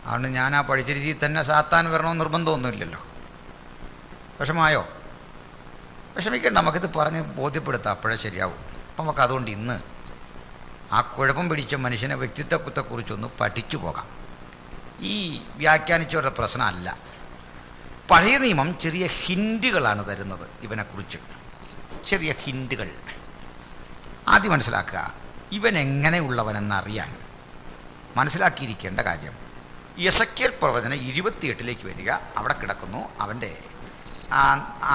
അതുകൊണ്ട് ഞാൻ ആ പഠിച്ച രീതിയിൽ തന്നെ സാത്താൻ വരണമെന്ന് നിർബന്ധമൊന്നുമില്ലല്ലോ. വിഷമായോ? വിഷമിക്കേണ്ട, നമുക്കിത് പറഞ്ഞ് ബോധ്യപ്പെടുത്താം, അപ്പോഴേ ശരിയാവും. അപ്പം നമുക്ക് അതുകൊണ്ട് ഇന്ന് ആ കുഴപ്പം പിടിച്ച മനുഷ്യനെ വ്യക്തിത്വത്തെക്കുറിച്ചൊന്ന് പഠിച്ചു പോകാം. ഈ വ്യാഖ്യാനിച്ചവരുടെ പ്രശ്നമല്ല. പഴയ നിയമം ചെറിയ ഹിൻറ്റുകളാണ് തരുന്നത് ഇവനെക്കുറിച്ച്. ചെറിയ ഹിൻറ്റുകൾ ആദ്യം മനസ്സിലാക്കുക. ഇവൻ എങ്ങനെയുള്ളവനെന്നറിയാൻ മനസ്സിലാക്കിയിരിക്കേണ്ട കാര്യം, യെസക്കേൽ പ്രവചനം 28 വരിക. അവിടെ കിടക്കുന്നു അവൻ്റെ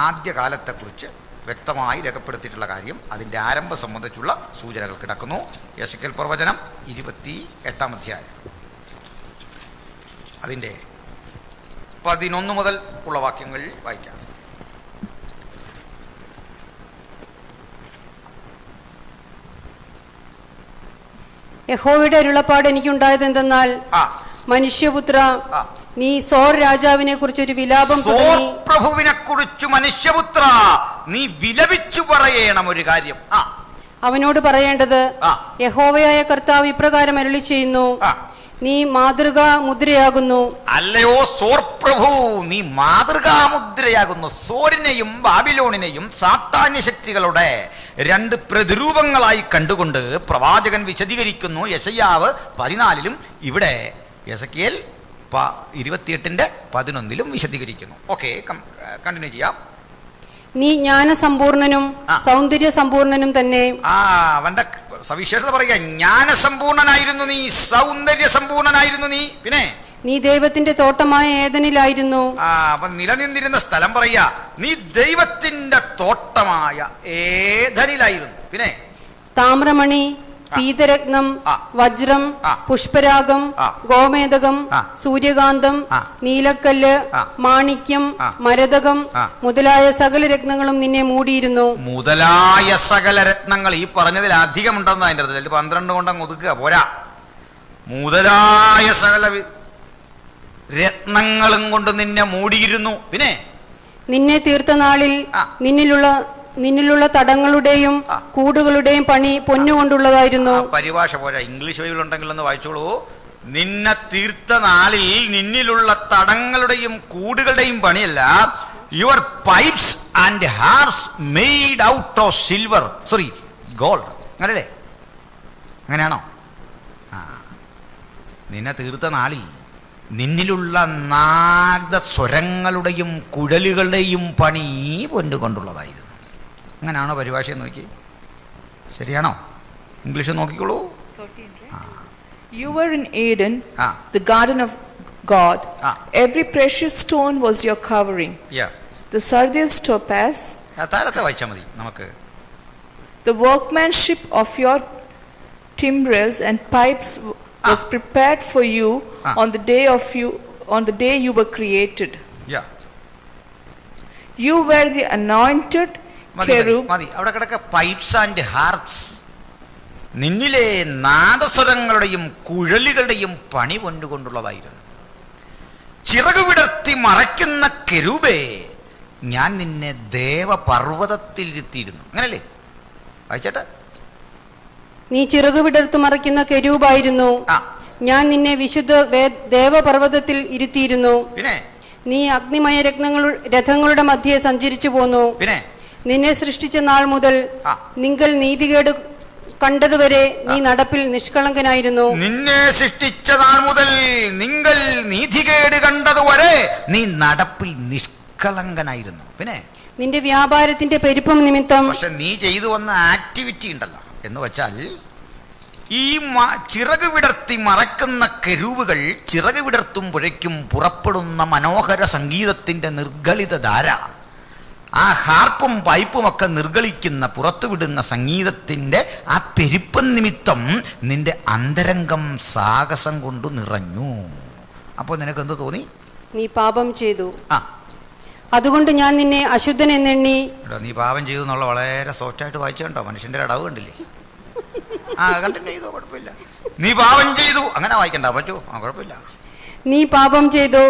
ആദ്യകാലത്തെക്കുറിച്ച് വ്യക്തമായി രേഖപ്പെടുത്തിയിട്ടുള്ള കാര്യം അതിൻ്റെ ആരംഭം സംബന്ധിച്ചുള്ള സൂചനകൾ കിടക്കുന്നു. യെശയ്ക്കേൽ പ്രവചനം 28-ാം അധ്യായം അതിൻ്റെ 11 മുതൽ ഉള്ള വാക്യങ്ങൾ വായിക്കാം. യഹോവയുടെ അരുളപ്പാട് എനിക്കുണ്ടായത് എന്തെന്നാൽ, മനുഷ്യപുത്ര, നീ സോർ രാജാവിനെ കുറിച്ച് ഒരു വിലാപം പ്രഭുവിനെ കുറിച്ച് മനുഷ്യപുത്ര നീ വിലപിച്ചു പറയണം ഒരു കാര്യം. അവനോട് പറയേണ്ടത്, യഹോവയായ കർത്താവ് ഇപ്രകാരം അരുളി ചെയ്യുന്നു, നീ മാതൃകാ മുദ്രയാകുന്നു. അല്ലയോ സോർ പ്രഭു, നീ മാതൃകാ മുദ്രയാകുന്നു. സോരിനെയും ബാബിലോണിനെയും സാത്താന്യ ശക്തികളുടെ 2 പ്രതിരൂപങ്ങളായി കണ്ടുകൊണ്ട് പ്രവാചകൻ വിശദീകരിക്കുന്നു. യെശയ്യാവ് 14-ലും ഇവിടെ യെശയ്ക്കേൽ 28-11 വിശദീകരിക്കുന്നു. ഓക്കെ, കണ്ടിന്യൂ ചെയ്യാം. നീ ജ്ഞാനസമ്പൂർണനും സൗന്ദര്യ സമ്പൂർണനും തന്നെ. അവന്റെ സവിശേഷത പറയുക, ജ്ഞാനസമ്പൂർണനായിരുന്നു നീ, സൗന്ദര്യ സമ്പൂർണനായിരുന്നു നീ. പിന്നെ നീ ദൈവത്തിന്റെ തോട്ടമായ ഏദനിലായിരുന്നു. അപ്പൊ നിലനിന്നിരുന്ന സ്ഥലം പറയുക, നീ ദൈവത്തിന്റെ തോട്ടമായ ഏദനിലായിരുന്നു. പിന്നെ താമ്രമണി, പീതരത്നം, വജ്രം, പുഷ്പരാഗം, ഗോമേതകം, സൂര്യകാന്തം, നീലക്കല്ല്, മാണിക്യം, മരതകം മുതലായ സകല രത്നങ്ങളും നിന്നെ മൂടിയിരുന്നു. മുതലായ സകല രത്നങ്ങൾ ഈ പറഞ്ഞതിൽ അധികമുണ്ടെന്ന് അതിൻ്റെ അർത്ഥം. 12 കൊണ്ടങ്ങ് ഒതുക്കുക പോരാ. മുതലായ സകല രത്നങ്ങളും കൊണ്ട് നിന്നെ മൂടിയിരുന്നു. പിന്നെ നിന്നെ തീർത്ത നാളിൽ നിന്നിലുള്ള തടങ്ങളുടെയും കൂടുകളുടെയും പണി പൊന്നുകൊണ്ടുള്ളതായിരുന്നു. പരിഭാഷ പോരാ, ഇംഗ്ലീഷ് ബൈബിൾ ഉണ്ടെങ്കിൽ ഒന്ന് വായിച്ചോളൂ. നിന്നെ തീർത്ത നാളിൽ നിന്നിലുള്ള തടങ്ങളുടെയും കൂടുകളുടെയും പണിയല്ല, your pipes and harps made out of silver, sorry gold. അങ്ങനല്ലേ? അങ്ങനെയാണോ? നിന്നെ തീർത്ത നാളിൽ നിന്നിലുള്ള നാദസ്വരങ്ങളുടെയും കുഴലുകളുടെയും പണി പൊന്നുകൊണ്ടുള്ളതായിരുന്നു. അങ്ങനെയാണോ പരിഭാഷ? നോക്കി, ശരിയാണോ? ഇംഗ്ലീഷ് നോക്കിക്കോളൂ. You were in Eden, the garden of God. Every precious stone was your covering. The sardius topaz. താഴത്തെ വായിച്ചാൽ മതി നമുക്ക്. The workmanship of your timbrels and pipes was prepared for you on the day you were created. You were the anointed cherub. മതി അവിടെ കിടക്ക. Pipes and ഹാർപ്സ്, നിന്നിലെ നാദസ്വരങ്ങളുടെയും കുഴലുകളുടെയും പണി കൊണ്ടുള്ളതായിരുന്നു. ചിറകു വിടർത്തി മറയ്ക്കുന്ന കെരൂബേ, ഞാൻ നിന്നെ ദേവപർവ്വതത്തിൽ ഇരുത്തിയിരുന്നു. അങ്ങനല്ലേ? വായിച്ചേട്ടെ. നീ ചിറകു വിടർത്തി മറയ്ക്കുന്ന കെരൂബായിരുന്നു. ഞാൻ നിന്നെ വിശുദ്ധ ദേവപർവ്വതത്തിൽ ഇരുത്തിയിരുന്നു. പിന്നെ നീ അഗ്നിമയ രഥങ്ങളുടെ മധ്യേ സഞ്ചരിച്ചു പോന്നു. പിന്നെ നിന്നെ സൃഷ്ടിച്ച നാൾ മുതൽ നിങ്ങൾ നീതികേട് കണ്ടതുവരെ നീ നടപ്പിൽ നിഷ്കളങ്കനായിരുന്നു. നിന്നെ സൃഷ്ടിച്ച നാൾ മുതൽ നിങ്ങൾ നീതികേട് കണ്ടതുവരെ നീ നടപ്പിൽ നിഷ്കളങ്കനായിരുന്നു. പിന്നെ നിന്റെ വ്യാപാരത്തിന്റെ പെരുപ്പം നിമിത്തം. പക്ഷെ നീ ചെയ്തു വന്ന ആക്ടിവിറ്റി ഉണ്ടല്ലോ, എന്ന് വെച്ചാൽ ഈ ചിറക് വിടർത്തി മറക്കുന്ന കെരൂബുകൾ ചിറക് വിടർത്തുമ്പോഴേക്കും പുറപ്പെടുന്ന മനോഹര സംഗീതത്തിന്റെ നിർഗളിത ധാര, ആ ഹാർപ്പും പൈപ്പുമൊക്കെ നിർഗളിക്കുന്ന പുറത്തുവിടുന്ന സംഗീതത്തിന്റെ ആ പെരുപ്പം നിമിത്തം നിന്റെ അന്തരംഗം സാഹസം കൊണ്ട് നിറഞ്ഞു. അപ്പോൾ നിനക്ക് എന്ത് തോന്നി? നീ പാപം ചെയ്തു, അതുകൊണ്ട് ഞാൻ നിന്നെ അശുദ്ധൻ എന്നെണ്ണി. നീ പാപം ചെയ്തു എന്നുള്ള വളരെ സോഫ്റ്റായിട്ട് വായിച്ചോ, മനുഷ്യന്റെ അടവ് കണ്ടില്ലേ? കണ്ടിന്യൂ ചെയ്തോ, കുഴപ്പമില്ല. നീ പാപം ചെയ്തു, അങ്ങനെ വായിക്കണ്ട, പറ്റൂ, കുഴപ്പമില്ല. നീ പാപം ചെയ്തു,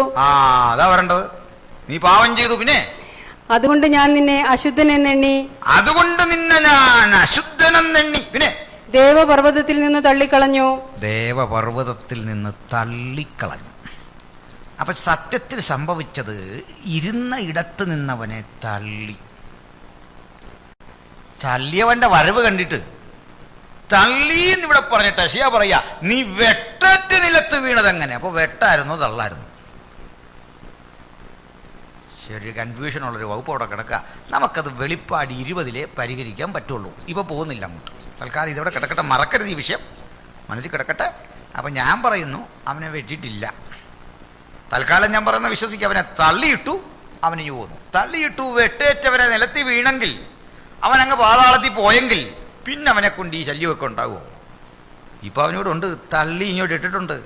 അതാ വരേണ്ടത്. നീ പാപം ചെയ്തു, പിന്നെ അതുകൊണ്ട് ഞാൻ നിന്നെ അശുദ്ധൻ എന്നെണ്ണി. അതുകൊണ്ട് നിന്നെ ഞാൻ അശുദ്ധനെന്നെണ്ണി. പിന്നെ ദേവപർവ്വതത്തിൽ നിന്ന് തള്ളിക്കളഞ്ഞു. ദേവപർവ്വതത്തിൽ നിന്ന് തള്ളിക്കളഞ്ഞു. അപ്പൊ സത്യത്തിൽ സംഭവിച്ചത് ഇരുന്ന ഇടത്ത് നിന്നവനെ തള്ളിയവന്റെ വരവ് കണ്ടിട്ട് തള്ളി എന്നിവിടെ പറഞ്ഞിട്ട് യെശയ്യാ പറയാ, നീ വെട്ടറ്റ് നിലത്ത് വീണത് എങ്ങനെ? അപ്പൊ വെട്ടായിരുന്നു തള്ളായിരുന്നു? ശരി, കൺഫ്യൂഷനുള്ളൊരു വകുപ്പ് അവിടെ കിടക്കുക. നമുക്കത് വെളിപ്പാട് 20 പരിഹരിക്കാൻ പറ്റുള്ളൂ. ഇപ്പൊ പോകുന്നില്ല അങ്ങോട്ട്. തൽക്കാലം ഇതവിടെ കിടക്കട്ടെ, മറക്കരുത്, ഈ വിഷയം മനസ്സിൽ കിടക്കട്ടെ. അപ്പം ഞാൻ പറയുന്നു, അവനെ വെട്ടിയിട്ടില്ല. തൽക്കാലം ഞാൻ പറയുന്ന വിശ്വസിക്കുക, അവനെ തള്ളിയിട്ടു, അവന് പോന്നു. തള്ളിയിട്ടു, വെട്ടേറ്റവനെ നിലത്തി വീണെങ്കിൽ അവനങ്ങ് പാതാളത്തിൽ പോയെങ്കിൽ പിന്നെ അവനെ കൊണ്ട് ഈ ശല്യമൊക്കെ ഉണ്ടാകുമോ? ഇപ്പം അവനോടുണ്ട്, തള്ളി ഇങ്ങോട്ട് ഇട്ടിട്ടുണ്ട്.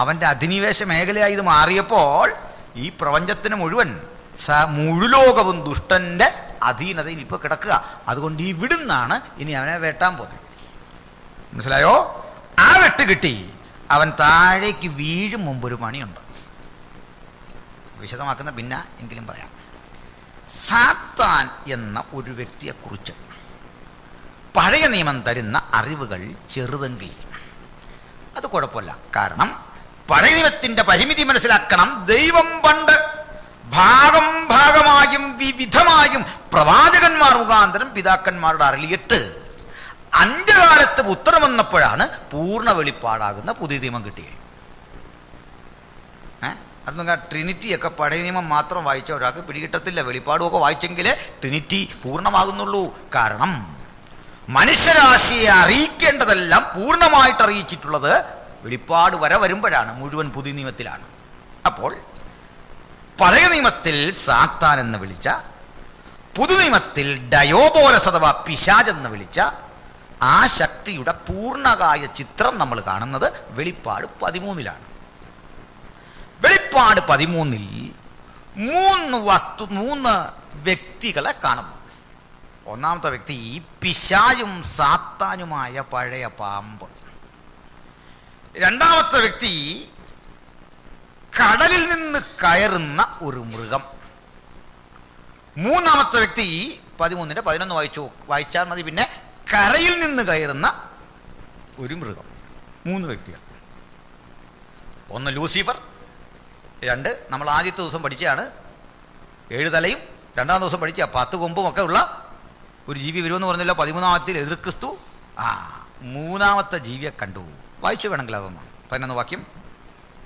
അവൻ്റെ അധിനിവേശ മേഖലയായി ഇത് മാറിയപ്പോൾ ഈ പ്രപഞ്ചത്തിന് മുഴുവൻ മുഴുലോകവും ദുഷ്ടൻ്റെ അധീനതയിൽ ഇപ്പോൾ കിടക്കുക. അതുകൊണ്ട് ഇവിടുന്നാണ് ഇനി അവനെ വെട്ടാൻ പോകുന്നത്. മനസ്സിലായോ? ആ വെട്ട് കിട്ടി അവൻ താഴേക്ക് വീഴും മുമ്പ് ഒരു പണിയുണ്ട്. വിശദമാക്കുന്ന പിന്നെ എങ്കിലും പറയാം. സാത്താൻ എന്ന ഒരു വ്യക്തിയെക്കുറിച്ച് പഴയ നിയമം തരുന്ന അറിവുകൾ ചെറുതെങ്കിൽ അത് കുഴപ്പമില്ല. കാരണം പഴയ നിയമത്തിൻ്റെ പരിമിതി മനസ്സിലാക്കണം. ദൈവം പണ്ട് ഭാഗമായും വിവിധമായും പ്രവാചകന്മാർ മുഖാന്തരം പിതാക്കന്മാരുടെ അരളിയിട്ട് അന്ത്യകാലത്ത് ഉത്തരം വന്നപ്പോഴാണ് പൂർണ്ണ വെളിപ്പാടാകുന്ന പുതിയ നിയമം കിട്ടിയത്. അതൊന്നും ട്രിനിറ്റിയൊക്കെ പഴയ നിയമം മാത്രം വായിച്ച ഒരാൾക്ക് പിടികിട്ടത്തില്ല. വെളിപ്പാടുമൊക്കെ വായിച്ചെങ്കിലേ ട്രിനിറ്റി പൂർണ്ണമാകുന്നുള്ളൂ. കാരണം മനുഷ്യരാശിയെ അറിയിക്കേണ്ടതെല്ലാം പൂർണ്ണമായിട്ട് അറിയിച്ചിട്ടുള്ളത് വെളിപ്പാട് വരുമ്പോഴാണ്, മുഴുവൻ പുതിയ നിയമത്തിലാണ്. അപ്പോൾ പഴയ നിയമത്തിൽ സാത്താൻ എന്ന് വിളിച്ച, പുതു നിയമത്തിൽ ഡയോബോലസ് അഥവാ പിശാച് എന്ന് വിളിച്ച ആ ശക്തിയുടെ പൂർണ്ണകായ ചിത്രം നമ്മൾ കാണുന്നത് വെളിപ്പാട് 13-ലാണ്. വെളിപ്പാട് 13-ൽ 3 വ്യക്തികളെ കാണുന്നു. ഒന്നാമത്തെ വ്യക്തി പിശാചും സാത്താനുമായ പഴയ പാമ്പ്. രണ്ടാമത്തെ വ്യക്തി കടലിൽ നിന്ന് കയറുന്ന ഒരു മൃഗം. മൂന്നാമത്തെ വ്യക്തി 13-ന്റെ 11 വായിച്ചാൽ മതി. പിന്നെ കരയിൽ നിന്ന് കയറുന്ന ഒരു മൃഗം. 3 വ്യക്തികൾ. ഒന്ന് ലൂസിഫർ, 2 നമ്മൾ ആദ്യത്തെ ദിവസം പഠിച്ചതാണ് 7 തലയും, 2-ാം ദിവസം പഠിച്ച 10 കൊമ്പും ഒക്കെ ഉള്ള ഒരു ജീവി വരുമെന്ന് പറഞ്ഞല്ലോ 13-ാമത്തിൽ എതിർ ക്രിസ്തു. 3-ാമത്തെ ജീവിയെ കണ്ടു. വായിച്ചു വേണമെങ്കിൽ അതൊന്ന് 11 വാക്യം.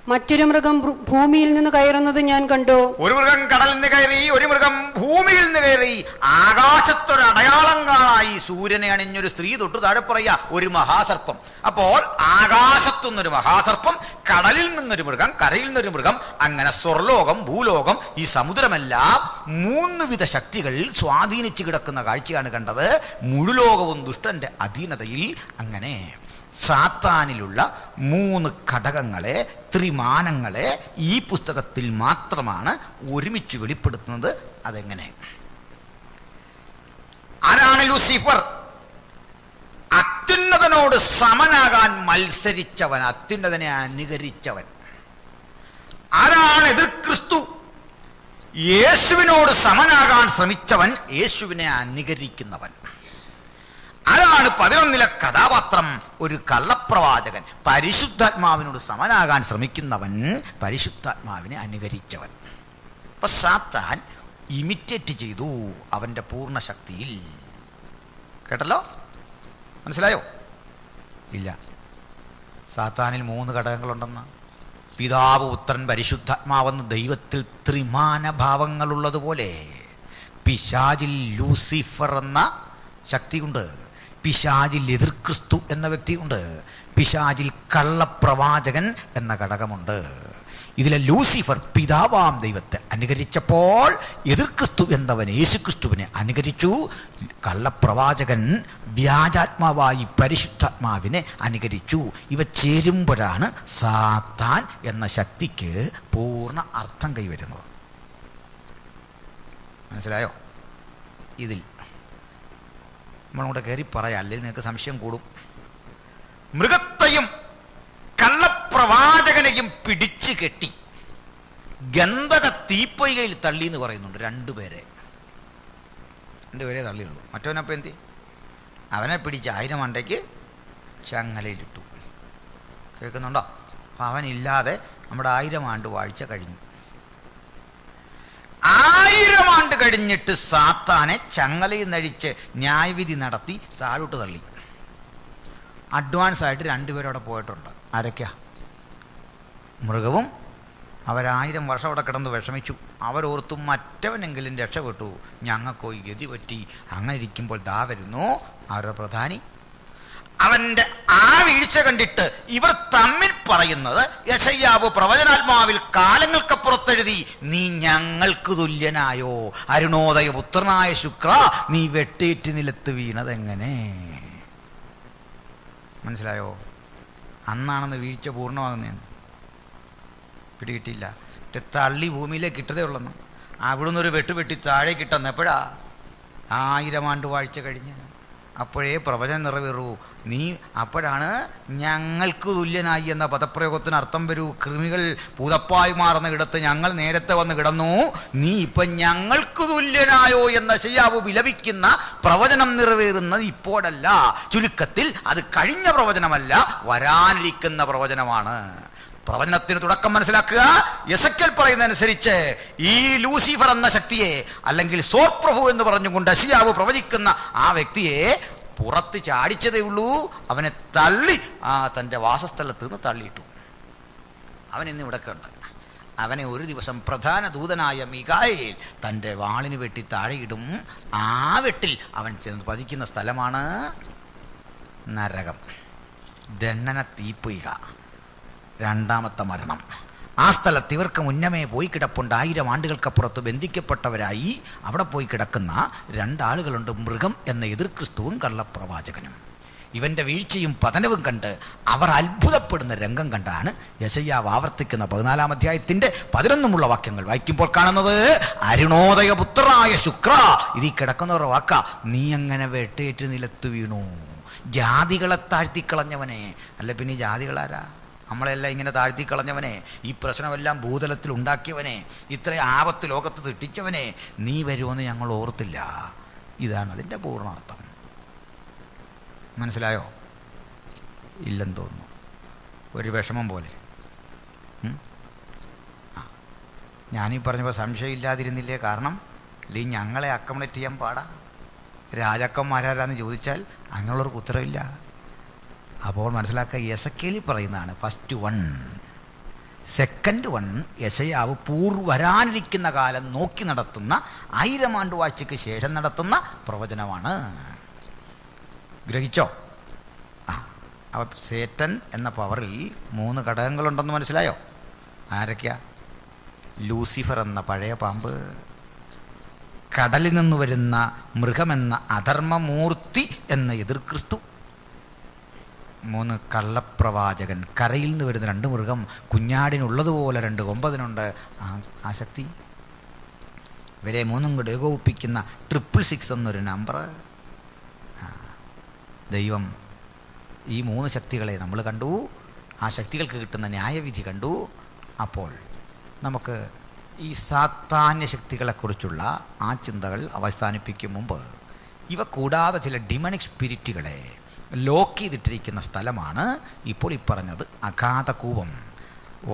മറ്റൊരു മൃഗം ഭൂമിയിൽ നിന്ന് കയറുന്നത് ഞാൻ കണ്ടു. ഒരു മൃഗം കടലിൽ നിന്ന് കയറി, ഒരു മൃഗം ഭൂമിയിൽ നിന്ന് കയറി. ആകാശത്തൊരു അടയാളം കാണായി. സൂര്യനെ അണിഞ്ഞൊരു സ്ത്രീ തൊട്ട് താഴെ പറയാ ഒരു മഹാസർപ്പം. അപ്പോൾ ആകാശത്തുനിന്നൊരു മഹാസർപ്പം, കടലിൽ നിന്നൊരു മൃഗം, കരയിൽ നിന്നൊരു മൃഗം, അങ്ങനെ സ്വർലോകം, ഭൂലോകം, ഈ സമുദ്രമെല്ലാം 3 വിധ ശക്തികൾ സ്വാധീനിച്ചു കിടക്കുന്ന കാഴ്ചയാണ് കണ്ടത്. മുഴുലോകവും ദുഷ്ടന്റെ അധീനതയിൽ. അങ്ങനെ സാത്താനിലുള്ള 3 ഘടകങ്ങളെ, ത്രിമാനങ്ങളെ ഈ പുസ്തകത്തിൽ മാത്രമാണ് ഒരുമിച്ച് വെളിപ്പെടുത്തുന്നത്. അതെങ്ങനെ? ആരാണ് ലൂസിഫർ? അത്യുന്നതനോട് സമനാകാൻ മത്സരിച്ചവൻ, അത്യുന്നതനെ അനുകരിച്ചവൻ. ആരാണ് എതിർ ക്രിസ്തു? യേശുവിനോട് സമനാകാൻ ശ്രമിച്ചവൻ, യേശുവിനെ അനുകരിക്കുന്നവൻ. ആരാണ് 11-ലെ കഥാപാത്രം? ഒരു കള്ളപ്രവാചകൻ. പരിശുദ്ധാത്മാവിനോട് സമനാകാൻ ശ്രമിക്കുന്നവൻ, പരിശുദ്ധാത്മാവിനെ അനുകരിച്ചവൻ. അപ്പൊ സാത്താൻ ഇമിറ്റേറ്റ് ചെയ്തു അവന്റെ പൂർണ്ണ ശക്തിയിൽ. കേട്ടല്ലോ? മനസ്സിലായോ? ഇല്ല. സാത്താനിൽ 3 ഘടകങ്ങളുണ്ടെന്ന്. പിതാവ്, പുത്രൻ, പരിശുദ്ധാത്മാവെന്ന് ദൈവത്തിൽ ത്രിമാന ഭാവങ്ങളുള്ളതുപോലെ പിശാചിൽ ലൂസിഫർ എന്ന ശക്തിയുണ്ട്. പിശാചിൽ എതിർ ക്രിസ്തു എന്ന വ്യക്തിയുണ്ട്. പിശാചിൽ കള്ളപ്രവാചകൻ എന്ന ഘടകമുണ്ട്. ഇതിലെ ലൂസിഫർ പിതാവാം ദൈവത്തെ അനുകരിച്ചപ്പോൾ എതിർ ക്രിസ്തു എന്നവൻ യേശുക്രിസ്തുവിനെ അനുകരിച്ചു. കള്ളപ്രവാചകൻ വ്യാജാത്മാവായി പരിശുദ്ധാത്മാവിനെ അനുകരിച്ചു. ഇവ ചേരുമ്പോഴാണ് സാത്താൻ എന്ന ശക്തിക്ക് പൂർണ്ണ അർത്ഥം കൈവരുന്നത്. മനസ്സിലായോ? ഇതിൽ നമ്മളിവിടെ കയറി പറയാം, അല്ലെങ്കിൽ നിങ്ങൾക്ക് സംശയം കൂടും. മൃഗത്തെയും കള്ളപ്രവാചകനെയും പിടിച്ചു കെട്ടി ഗന്ധക തീപ്പൊയ്കയിൽ തള്ളി എന്ന് പറയുന്നുണ്ട്. 2 പേരെ തള്ളിയുള്ളൂ. മറ്റവനപ്പം എന്തി? അവനെ പിടിച്ച് 1000 മണ്ടയ്ക്ക് ചങ്ങലയിലിട്ടു. കേൾക്കുന്നുണ്ടോ? അപ്പം അവനില്ലാതെ നമ്മുടെ 1000 ആണ്ട് വാഴ്ച കഴിഞ്ഞു. 1000 ആണ്ട് കഴിഞ്ഞിട്ട് സാത്താനെ ചങ്ങലയിൽ നഴിച്ച് ന്യായവിധി നടത്തി താഴോട്ട് തള്ളി. അഡ്വാൻസ് ആയിട്ട് 2 പേരവിടെ പോയിട്ടുണ്ട്. ആരൊക്കെയാ? മൃഗവും. 1000 വർഷം അവിടെ കിടന്ന് വിഷമിച്ചു. അവരോർത്തും മറ്റവനെങ്കിലും രക്ഷപ്പെട്ടു, ഞങ്ങൾക്കോ ഈ ഗതി പറ്റി. അങ്ങനെ ഇരിക്കുമ്പോൾ ദാ വരുന്നു അവരുടെ പ്രധാനി. അവന്റെ ആ വീഴ്ച കണ്ടിട്ട് ഇവർ തമ്മിൽ പറയുന്നത്, യെശയ്യാവ് പ്രവചനാത്മാവിൽ കാലങ്ങൾക്കപ്പുറത്തെഴുതി, നീ ഞങ്ങൾക്ക് തുല്യനായോ, അരുണോദയ പുത്രനായ ശുക്ര, നീ വെട്ടേറ്റ് നിലത്ത് വീണതെങ്ങനെ? മനസ്സിലായോ? അന്നാണെന്ന് വീഴ്ച പൂർണ്ണമാകുന്നതെന്ന് പിടികിട്ടില്ല. തള്ളി ഭൂമിയിലേക്ക് ഇട്ടതേ ഉള്ളെന്ന്. അവിടുന്ന് ഒരു വെട്ടി താഴേക്ക് ഇട്ടെന്ന് എപ്പോഴാ? 1000 ആണ്ട് വാഴ്ച കഴിഞ്ഞ്. അപ്പോഴേ പ്രവചനം നിറവേറൂ. നീ അപ്പോഴാണ് ഞങ്ങൾക്ക് തുല്യനായി എന്ന പദപ്രയോഗത്തിന് അർത്ഥം വരൂ. കൃമികൾ പൂതപ്പായി മാറുന്ന ഇടത്ത് ഞങ്ങൾ നേരത്തെ വന്ന് കിടന്നു, നീ ഇപ്പം ഞങ്ങൾക്ക് തുല്യനായോ എന്ന യെശയ്യാവ് വിലപിക്കുന്ന പ്രവചനം നിറവേറുന്നത് ഇപ്പോഴല്ല. ചുരുക്കത്തിൽ അത് കഴിഞ്ഞ പ്രവചനമല്ല, വരാനിരിക്കുന്ന പ്രവചനമാണ്. പ്രവചനത്തിന് തുടക്കം മനസ്സിലാക്കുക. യെസക്കേൽ പറയുന്നതനുസരിച്ച് ഈ ലൂസിഫർ എന്ന ശക്തിയെ, അല്ലെങ്കിൽ സോർപ്രഭു എന്ന് പറഞ്ഞുകൊണ്ട് യെശയ്യാവ് പ്രവചിക്കുന്ന ആ വ്യക്തിയെ പുറത്ത് ചാടിച്ചതേ ഉള്ളൂ. അവനെ തള്ളി തൻ്റെ വാസസ്ഥലത്ത് നിന്ന് തള്ളിയിട്ടു. അവൻ ഇന്ന് ഇവിടെയൊക്കെ ഉണ്ട്. അവനെ ഒരു ദിവസം പ്രധാന ദൂതനായ മിഖായേൽ തൻ്റെ വാളിന് വെട്ടി താഴെയിടും. ആ വെട്ടിൽ അവൻ ചെന്ന് പതിക്കുന്ന സ്ഥലമാണ് നരകം, ദണ്ഡന തീപ്പൊയ്ക, രണ്ടാമത്തെ മരണം. ആ സ്ഥലത്ത് ഇവർക്ക് മുന്നമേ പോയി കിടപ്പുണ്ട്. 1000 ആണ്ടുകൾക്കപ്പുറത്ത് ബന്ധിക്കപ്പെട്ടവരായി അവിടെ പോയി കിടക്കുന്ന 2 ആളുകളുണ്ട്, മൃഗം എന്ന എതിർ ക്രിസ്തുവും കള്ളപ്രവാചകനും. ഇവൻ്റെ വീഴ്ചയും പതനവും കണ്ട് അവർ അത്ഭുതപ്പെടുന്ന രംഗം കണ്ടാണ് യെശയ്യാവ് ആവർത്തിക്കുന്ന 14-ാം അധ്യായത്തിൻ്റെ 11 വാക്യങ്ങൾ വായിക്കുമ്പോൾ കാണുന്നത്, അരുണോദയ പുത്രനായ ശുക്ര, ഇതിൽ കിടക്കുന്നവരുടെ വാക്ക, നീ അങ്ങനെ വെട്ടേറ്റ് നിലത്ത് വീണു. ജാതികളെ താഴ്ത്തിക്കളഞ്ഞവനെ. അല്ല പിന്നെ ജാതികളാരാ? നമ്മളെല്ലാം ഇങ്ങനെ താഴ്ത്തിക്കളഞ്ഞവനെ, ഈ പ്രശ്നമെല്ലാം ഭൂതലത്തിൽ ഉണ്ടാക്കിയവനെ, ഇത്ര ആപത്ത് ലോകത്ത് തെറ്റിച്ചവനെ, നീ വരുമെന്ന് ഞങ്ങൾ ഓർത്തില്ല. ഇതാണ് അതിൻ്റെ പൂർണ്ണാർത്ഥം. മനസ്സിലായോ? ഇല്ലെന്ന് തോന്നുന്നു. ഒരു വിഷമം പോലെ. ഞാനീ പറഞ്ഞപ്പോൾ സംശയം ഇല്ലാതിരുന്നില്ലേ? കാരണം അല്ലെങ്കിൽ ഞങ്ങളെ അക്കോമഡേറ്റ് ചെയ്യാൻ പാടാ. രാജാക്കന്മാരാരാന്ന് ചോദിച്ചാൽ അങ്ങനെയുള്ളവർക്ക് ഉത്തരവില്ല. അപ്പോൾ മനസ്സിലാക്കുക, യെസക്കേൽ പറയുന്നതാണ് ഫസ്റ്റ് വൺ. സെക്കൻഡ് വൺ യെശയ്യാവ് വരാനിരിക്കുന്ന കാലം നോക്കി നടത്തുന്ന 1000 ആണ്ട് വാഴ്ചയ്ക്ക് ശേഷം നടത്തുന്ന പ്രവചനമാണ്. ഗ്രഹിച്ചോ? അപ്പോൾ സേറ്റൻ എന്ന പവറിൽ 3 ഘടകങ്ങളുണ്ടെന്ന് മനസ്സിലായോ? ആരൊക്കെയാ? ലൂസിഫർ എന്ന പഴയ പാമ്പ്, കടലിൽ നിന്ന് വരുന്ന മൃഗമെന്ന അധർമ്മമൂർത്തി എന്ന എതിർ ക്രിസ്തു, 3 കള്ളപ്രവാചകൻ, കരയിൽ നിന്ന് വരുന്ന 2 മൃഗം, കുഞ്ഞാടിനുള്ളതുപോലെ 2 കൊമ്പതിനുണ്ട് ആ ശക്തി. ഇവരെ 3 കൂടെ ഏകോപിപ്പിക്കുന്ന 666 എന്നൊരു നമ്പർ. ദൈവം ഈ 3 ശക്തികളെ നമ്മൾ കണ്ടു. ആ ശക്തികൾക്ക് കിട്ടുന്ന ന്യായവിധി കണ്ടു. അപ്പോൾ നമുക്ക് ഈ സാത്താന്യ ശക്തികളെക്കുറിച്ചുള്ള ആ ചിന്തകൾ അവസാനിപ്പിക്കും മുമ്പ്, ഇവ കൂടാതെ ചില ഡിമണിക് സ്പിരിറ്റുകളെ ലോക്ക് ചെയ്തിട്ടിരിക്കുന്ന സ്ഥലമാണ് ഇപ്പോൾ ഈ പറഞ്ഞത് അഗാധകൂപം,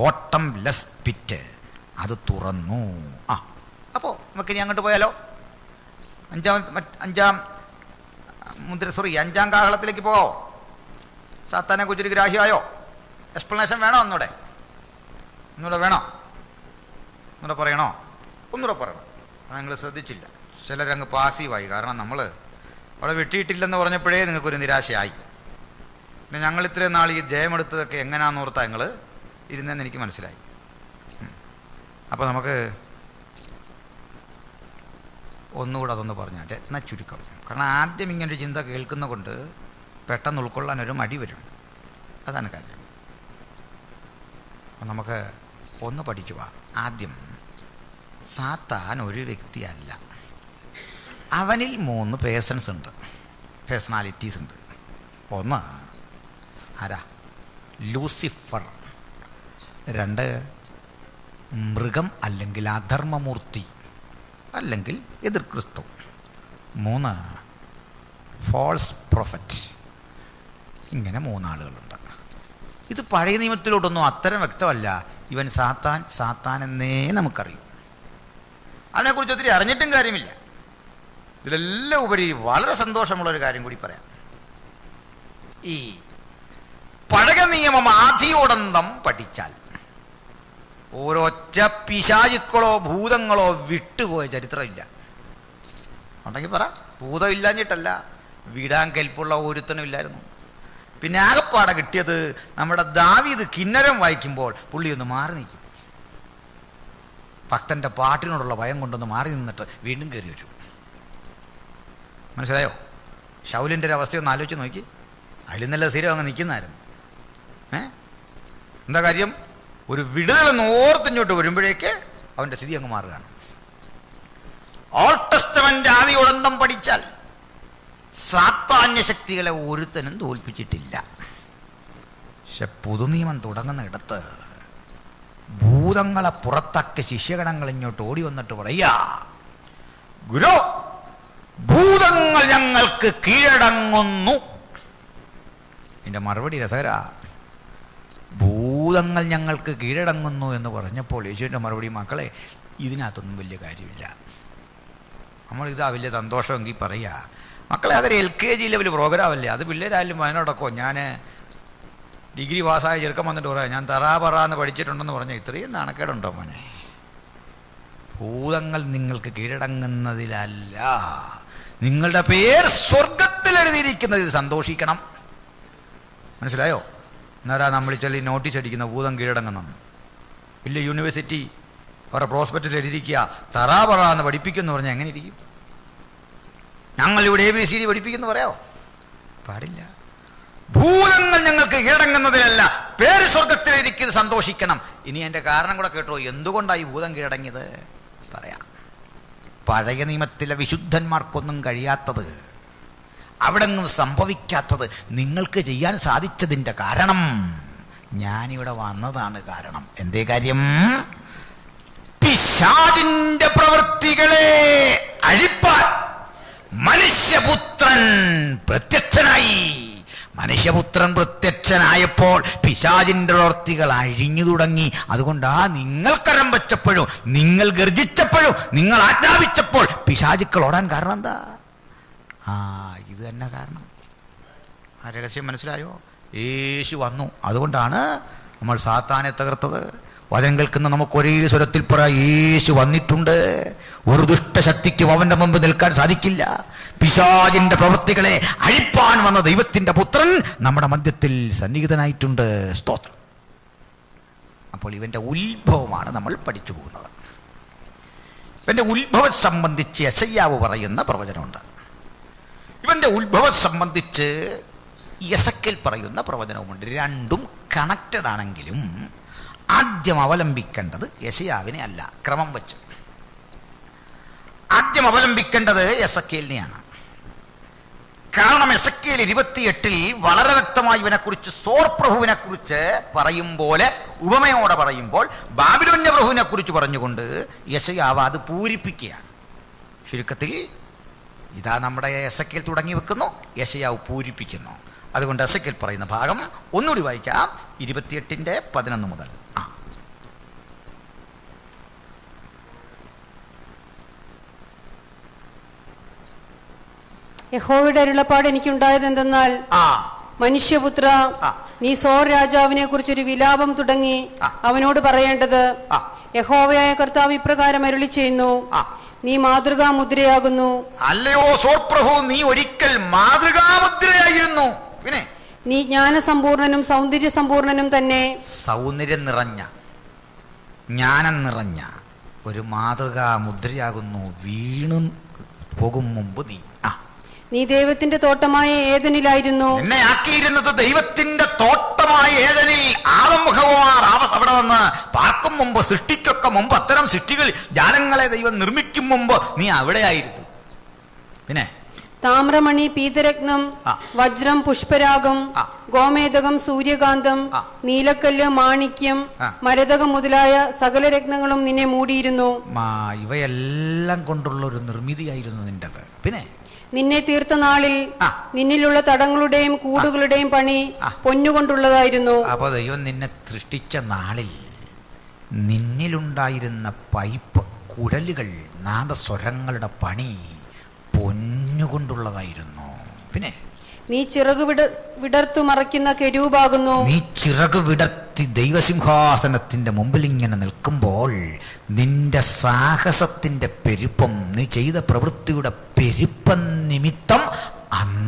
ഓട്ടം ലെസ് പിറ്റ്. അത് തുറന്നു. അപ്പോൾ നമുക്കിനി അങ്ങോട്ട് പോയാലോ? അഞ്ചാം കാഹളത്തിലേക്ക് പോകോ? സാത്താനെ കുറിച്ചൊരു ഗ്രാഹ്യമായോ? എക്സ്പ്ലനേഷൻ വേണോ? ഒന്നുകൂടെ വേണോ? ഒന്നുകൂടെ പറയണോ? ഒന്നുകൂടെ പറയണം. നിങ്ങൾ ശ്രദ്ധിച്ചില്ല. ചിലരങ്ങ് പാസീവായി. കാരണം നമ്മൾ അവിടെ വെട്ടിയിട്ടില്ലെന്ന് പറഞ്ഞപ്പോഴേ നിങ്ങൾക്കൊരു നിരാശയായി. പിന്നെ ഞങ്ങൾ ഇത്രയും നാൾ ഈ ജയമെടുത്തതൊക്കെ എങ്ങനെയാണെന്ന് ഓർത്താ നിങ്ങൾ ഇരുന്നെന്ന് എനിക്ക് മനസ്സിലായി. അപ്പോൾ നമുക്ക് ഒന്നുകൂടെ അതൊന്ന് പറഞ്ഞാൽ എന്നാൽ ചുരുക്കം. കാരണം ആദ്യം ഇങ്ങനൊരു ചിന്ത കേൾക്കുന്ന കൊണ്ട് പെട്ടെന്ന് ഉൾക്കൊള്ളാനൊരു മടി വരും. അതാണ് കാര്യം. അപ്പം നമുക്ക് ഒന്ന് പഠിച്ചു പോവാം. ആദ്യം, സാത്താൻ ഒരു വ്യക്തിയല്ല. അവനിൽ 3 പേഴ്സൺസ് ഉണ്ട്, പേഴ്സണാലിറ്റീസ് ഉണ്ട്. ഒന്ന് ആരാ? ലൂസിഫർ. 2 മൃഗം അല്ലെങ്കിൽ അധർമ്മമൂർത്തി അല്ലെങ്കിൽ എതിർ ക്രിസ്തു. 3 ഫോൾസ് പ്രൊഫറ്റ്. ഇങ്ങനെ 3 ആളുകളുണ്ട്. ഇത് പഴയ നിയമത്തിലോട്ടൊന്നും അത്തരം വ്യക്തമല്ല. ഇവൻ സാത്താൻ എന്നേ നമുക്കറിയും. അതിനെക്കുറിച്ച് ഒത്തിരി അറിഞ്ഞിട്ടും കാര്യമില്ല. ഇതിലെല്ലാം ഉപരി വളരെ സന്തോഷമുള്ളൊരു കാര്യം കൂടി പറയാം. ഈ പഴയ നിയമം ആദിയോടന്തം പഠിച്ചാൽ ഒരൊറ്റ പിശാചുക്കളോ ഭൂതങ്ങളോ വിട്ടുപോയ ചരിത്രമില്ല. ഉണ്ടെങ്കിൽ പറ. ഭൂതം ഇല്ലാഞ്ഞിട്ടല്ല, വിടാൻ കെൽപ്പുള്ള ഒരുത്തനും ഇല്ലായിരുന്നു. പിന്നെ ആകപ്പാടെ കിട്ടിയത് നമ്മുടെ ദാവീദ് കിന്നരം വായിക്കുമ്പോൾ പുള്ളി ഒന്ന് മാറി നിൽക്കും. ഭക്തന്റെ പാട്ടിനോടുള്ള ഭയം കൊണ്ടൊന്ന് മാറി നിന്നിട്ട് വീണ്ടും കയറി വരും. മനസ്സിലായോ? ശൗലിൻ്റെ ഒരു അവസ്ഥയൊന്ന് ആലോചിച്ച് നോക്കി. അതിൽ നല്ല സ്ഥിരം അങ്ങ് നിൽക്കുന്നതായിരുന്നു. എന്താ കാര്യം? ഒരു വിടുതലെന്ന് ഓർത്തിങ്ങോട്ട് വരുമ്പോഴേക്ക് അവൻ്റെ സ്ഥിതി അങ്ങ് മാറുകയാണ്. ഓൾഡ് ടെസ്റ്റമെന്റ് ആദിയോടന്തം പഠിച്ചാൽ സാത്താന്യ ശക്തികളെ ഒരുത്തനും തോൽപ്പിച്ചിട്ടില്ല. പക്ഷെ പുതുനിയമം തുടങ്ങുന്ന ഇടത്ത് ഭൂതങ്ങളെ പുറത്താക്കിയ ശിഷ്യഗണങ്ങൾ ഇങ്ങോട്ട് ഓടി വന്നിട്ട് പറയാ, ഗുരു, ഭൂതങ്ങൾ ഞങ്ങൾക്ക് കീഴടങ്ങുന്നു. ഇതിൻ്റെ മറുപടി രസകരാ. ഭൂതങ്ങൾ ഞങ്ങൾക്ക് കീഴടങ്ങുന്നു എന്ന് പറഞ്ഞപ്പോൾ യേശുവിൻ്റെ മറുപടി, മക്കളെ, ഇതിനകത്തൊന്നും വലിയ കാര്യമില്ല. നമ്മളിതാ വലിയ സന്തോഷമെങ്കിൽ പറയുക, മക്കളെ, അതൊരു LKG ലെവൽ പ്രോഗ്രാമല്ലേ, അത് പിള്ളേരായാലും അതിനോടൊക്കെ. ഞാൻ ഡിഗ്രി പാസ്സായ ചെറുക്കം വന്നിട്ട് പറയാം, ഞാൻ തറാപറാന്ന് പഠിച്ചിട്ടുണ്ടെന്ന് പറഞ്ഞാൽ ഇത്രയും നാണക്കേടുണ്ടോ മോനെ? ഭൂതങ്ങൾ നിങ്ങൾക്ക് കീഴടങ്ങുന്നതിലല്ല, നിങ്ങളുടെ പേര് സ്വർഗത്തിൽ എഴുതിയിരിക്കുന്നതിൽ സന്തോഷിക്കണം. മനസ്സിലായോ? എന്നാരാ നമ്മൾ ചെല്ലി നോട്ടീസ് അടിക്കുന്ന ഭൂതം കീഴടങ്ങുന്നു? വലിയ യൂണിവേഴ്സിറ്റി അവരുടെ പ്രോസ്പെക്റ്റിൽ എഴുതിയിരിക്കുക തറാപറ എന്ന് പഠിപ്പിക്കുമെന്ന് പറഞ്ഞാൽ എങ്ങനെ ഇരിക്കും? ഞങ്ങളിവിടെ ABCD പഠിപ്പിക്കുന്നു പറയാമോ? പാടില്ല. ഭൂതങ്ങൾ ഞങ്ങൾക്ക് കീഴടങ്ങുന്നതിലല്ല, പേര് സ്വർഗത്തിൽ എഴുതിക്കുന്നത് സന്തോഷിക്കണം. ഇനി എൻ്റെ കാരണം കൂടെ കേട്ടോ, എന്തുകൊണ്ടാണ് ഈ ഭൂതം കീഴടങ്ങിയത് പറയാം. പഴയ നിയമത്തിലെ വിശുദ്ധന്മാർക്കൊന്നും കഴിയാത്തത്, അവിടെ ഒന്നും സംഭവിക്കാത്തത് നിങ്ങൾക്ക് ചെയ്യാൻ സാധിച്ചതിൻ്റെ കാരണം ഞാനിവിടെ വന്നതാണ് കാരണം. എന്തേ കാര്യം? പിശാചിന്റെ പ്രവൃത്തികളെ അഴിപ്പാൻ മനുഷ്യപുത്രൻ പ്രത്യക്ഷനായി. മനുഷ്യപുത്രൻ പ്രത്യക്ഷനായപ്പോൾ പിശാചിന്റെ പ്രവൃത്തികൾ അഴിഞ്ഞു തുടങ്ങി. അതുകൊണ്ടാ നിങ്ങൾ കരം വെച്ചപ്പോഴും, നിങ്ങൾ ഗർജിച്ചപ്പോഴും, നിങ്ങൾ ആജ്ഞാപിച്ചപ്പോൾ പിശാചുക്കൾ ഓടാൻ കാരണം എന്താ? ഇത് തന്നെ കാരണം. ആ രഹസ്യം മനസ്സിലായോ? യേശു വന്നു. അതുകൊണ്ടാണ് നമ്മൾ സാത്താനെ തകർത്തത്. വചനം കേൾക്കുന്ന നമുക്ക് ഒരേ സ്വരത്തിൽ പറയാം, യേശു വന്നിട്ടുണ്ട്. ഒരു ദുഷ്ടശക്തിക്കും അവന്റെ മുമ്പ് നിൽക്കാൻ സാധിക്കില്ല. പിശാചിന്റെ പ്രവൃത്തികളെ അഴിപ്പാൻ വന്ന ദൈവത്തിന്റെ പുത്രൻ നമ്മുടെ മധ്യത്തിൽ സന്നിഹിതനായിട്ടുണ്ട്. സ്തോത്രം. അപ്പോൾ ഇവന്റെ ഉത്ഭവമാണ് നമ്മൾ പഠിച്ചു പോകുന്നത്. ഇവന്റെ ഉത്ഭവം സംബന്ധിച്ച് യെശയ്യാവ് പറയുന്ന പ്രവചനമുണ്ട്. ഇവന്റെ ഉത്ഭവം സംബന്ധിച്ച് യെസക്കേൽ പറയുന്ന പ്രവചനവുമുണ്ട്. രണ്ടും കണക്റ്റഡ് ആണെങ്കിലും ആദ്യം അവലംബിക്കേണ്ടത് യെശയ്യാവിനെ അല്ല, ക്രമം വെച്ച്. ആദ്യം അവലംബിക്കേണ്ടത് യെസക്കേലിനെയാണ്. കാരണം യെസക്കേൽ 28 വളരെ വ്യക്തമായി ഇവനെക്കുറിച്ച്, സോർ പ്രഭുവിനെ കുറിച്ച് പറയും പോലെ, ഉപമയോടെ പറയുമ്പോൾ ബാബിലോന്യ പ്രഭുവിനെ കുറിച്ച് പറഞ്ഞുകൊണ്ട് യെശയ്യാവ് അത് പൂരിപ്പിക്കുകയാണ്. ചുരുക്കത്തിൽ ഇതാ നമ്മുടെ യെസക്കേൽ തുടങ്ങി വെക്കുന്നു, യെശയ്യാവ് പൂരിപ്പിക്കുന്നു. അതുകൊണ്ട് യെസക്കേൽ പറയുന്ന ഭാഗം ഒന്നുകൂടി വായിക്കാം, 28:11 മുതൽ. യഹോവയുടെ അരുളപ്പാട് എനിക്കുണ്ടായത് എന്തെന്നാൽ, മനുഷ്യപുത്ര, നീ സോർ രാജാവിനെ കുറിച്ചൊരു വിലാപം തുടങ്ങി അവനോട് പറയേണ്ടത്, യഹോവയായ കർത്താവ് ഇപ്രകാരം അരുളി ചെയ്യുന്നു, നീ മാതൃകാ മുദ്രയാകുന്നു. അല്ലയോ സോർ പ്രഭു, നീ ഒരിക്കൽ മാതൃകാ മുദ്രയായിരുന്നു. പിന്നെ നീ ജ്ഞാനസമ്പൂർണനും സൗന്ദര്യ സമ്പൂർണനും തന്നെ. സൗന്ദര്യം നിറഞ്ഞ, ജ്ഞാനം നിറഞ്ഞ ഒരു മാതൃകാ മുദ്രയാകുന്നു. വീണു പോകും മുമ്പ് നീ ദൈവത്തിന്റെ തോട്ടമായ ഏദനിലായിരുന്നു. എന്നെ ആക്കിയിരുന്നത് ദൈവത്തിന്റെ തോട്ടമായ ഏദനിൽ. ആളമുഖമാർ അവിടെ വന്ന് പാർക്കും മുമ്പ്, സൃഷ്ടിക്കൊക്കെ മുമ്പ്, അത്തരം സൃഷ്ടികൾ, ജാലങ്ങളെ ദൈവം നിർമ്മിക്കും മുമ്പ് നീ അവിടെയായിരുന്നു. പിന്നെ താമ്രമണി, പീതരത്നം, വജ്രം, പുഷ്പരാഗം, ഗോമേതകം, സൂര്യകാന്തം, നീലക്കല്ല്, മാണിക്യം, മരതകം മുതലായ സകല രത്നങ്ങളും നിന്നെ മൂടിയിരുന്നു. ഇവയെല്ലാം കൊണ്ടുള്ള ഒരു നിർമ്മിതിയായിരുന്നു നിന്റേത്. പിന്നെ നിന്നെ തീർത്ത നാളിൽ നിന്നിലുള്ള തടങ്ങളുടെയും കൂടുകളുടെയും പണി പൊന്നുകൊണ്ടുള്ളതായിരുന്നു. അപ്പൊ ദൈവം നിന്നെ സൃഷ്ടിച്ച നാളിൽ നിന്നിലുണ്ടായിരുന്ന പൈപ്പ്, കുഴലുകൾ, നാദസ്വരങ്ങളുടെ പണി പൊന്നുകൊണ്ടുള്ളതായിരുന്നു. പിന്നെ നീ ചിറകു വിടർത്തു മറയ്ക്കുന്ന കെരൂബാകുന്നു. നീ ചിറകു വിടർത്തി ദൈവസിംഹാസനത്തിന്റെ മുമ്പിൽ ഇങ്ങനെ നിൽക്കുമ്പോൾ നിന്റെ സാഹസത്തിന്റെ പെരുപ്പം, നീ ചെയ്ത പ്രവൃത്തിയുടെ പെരുപ്പം നിമിത്തം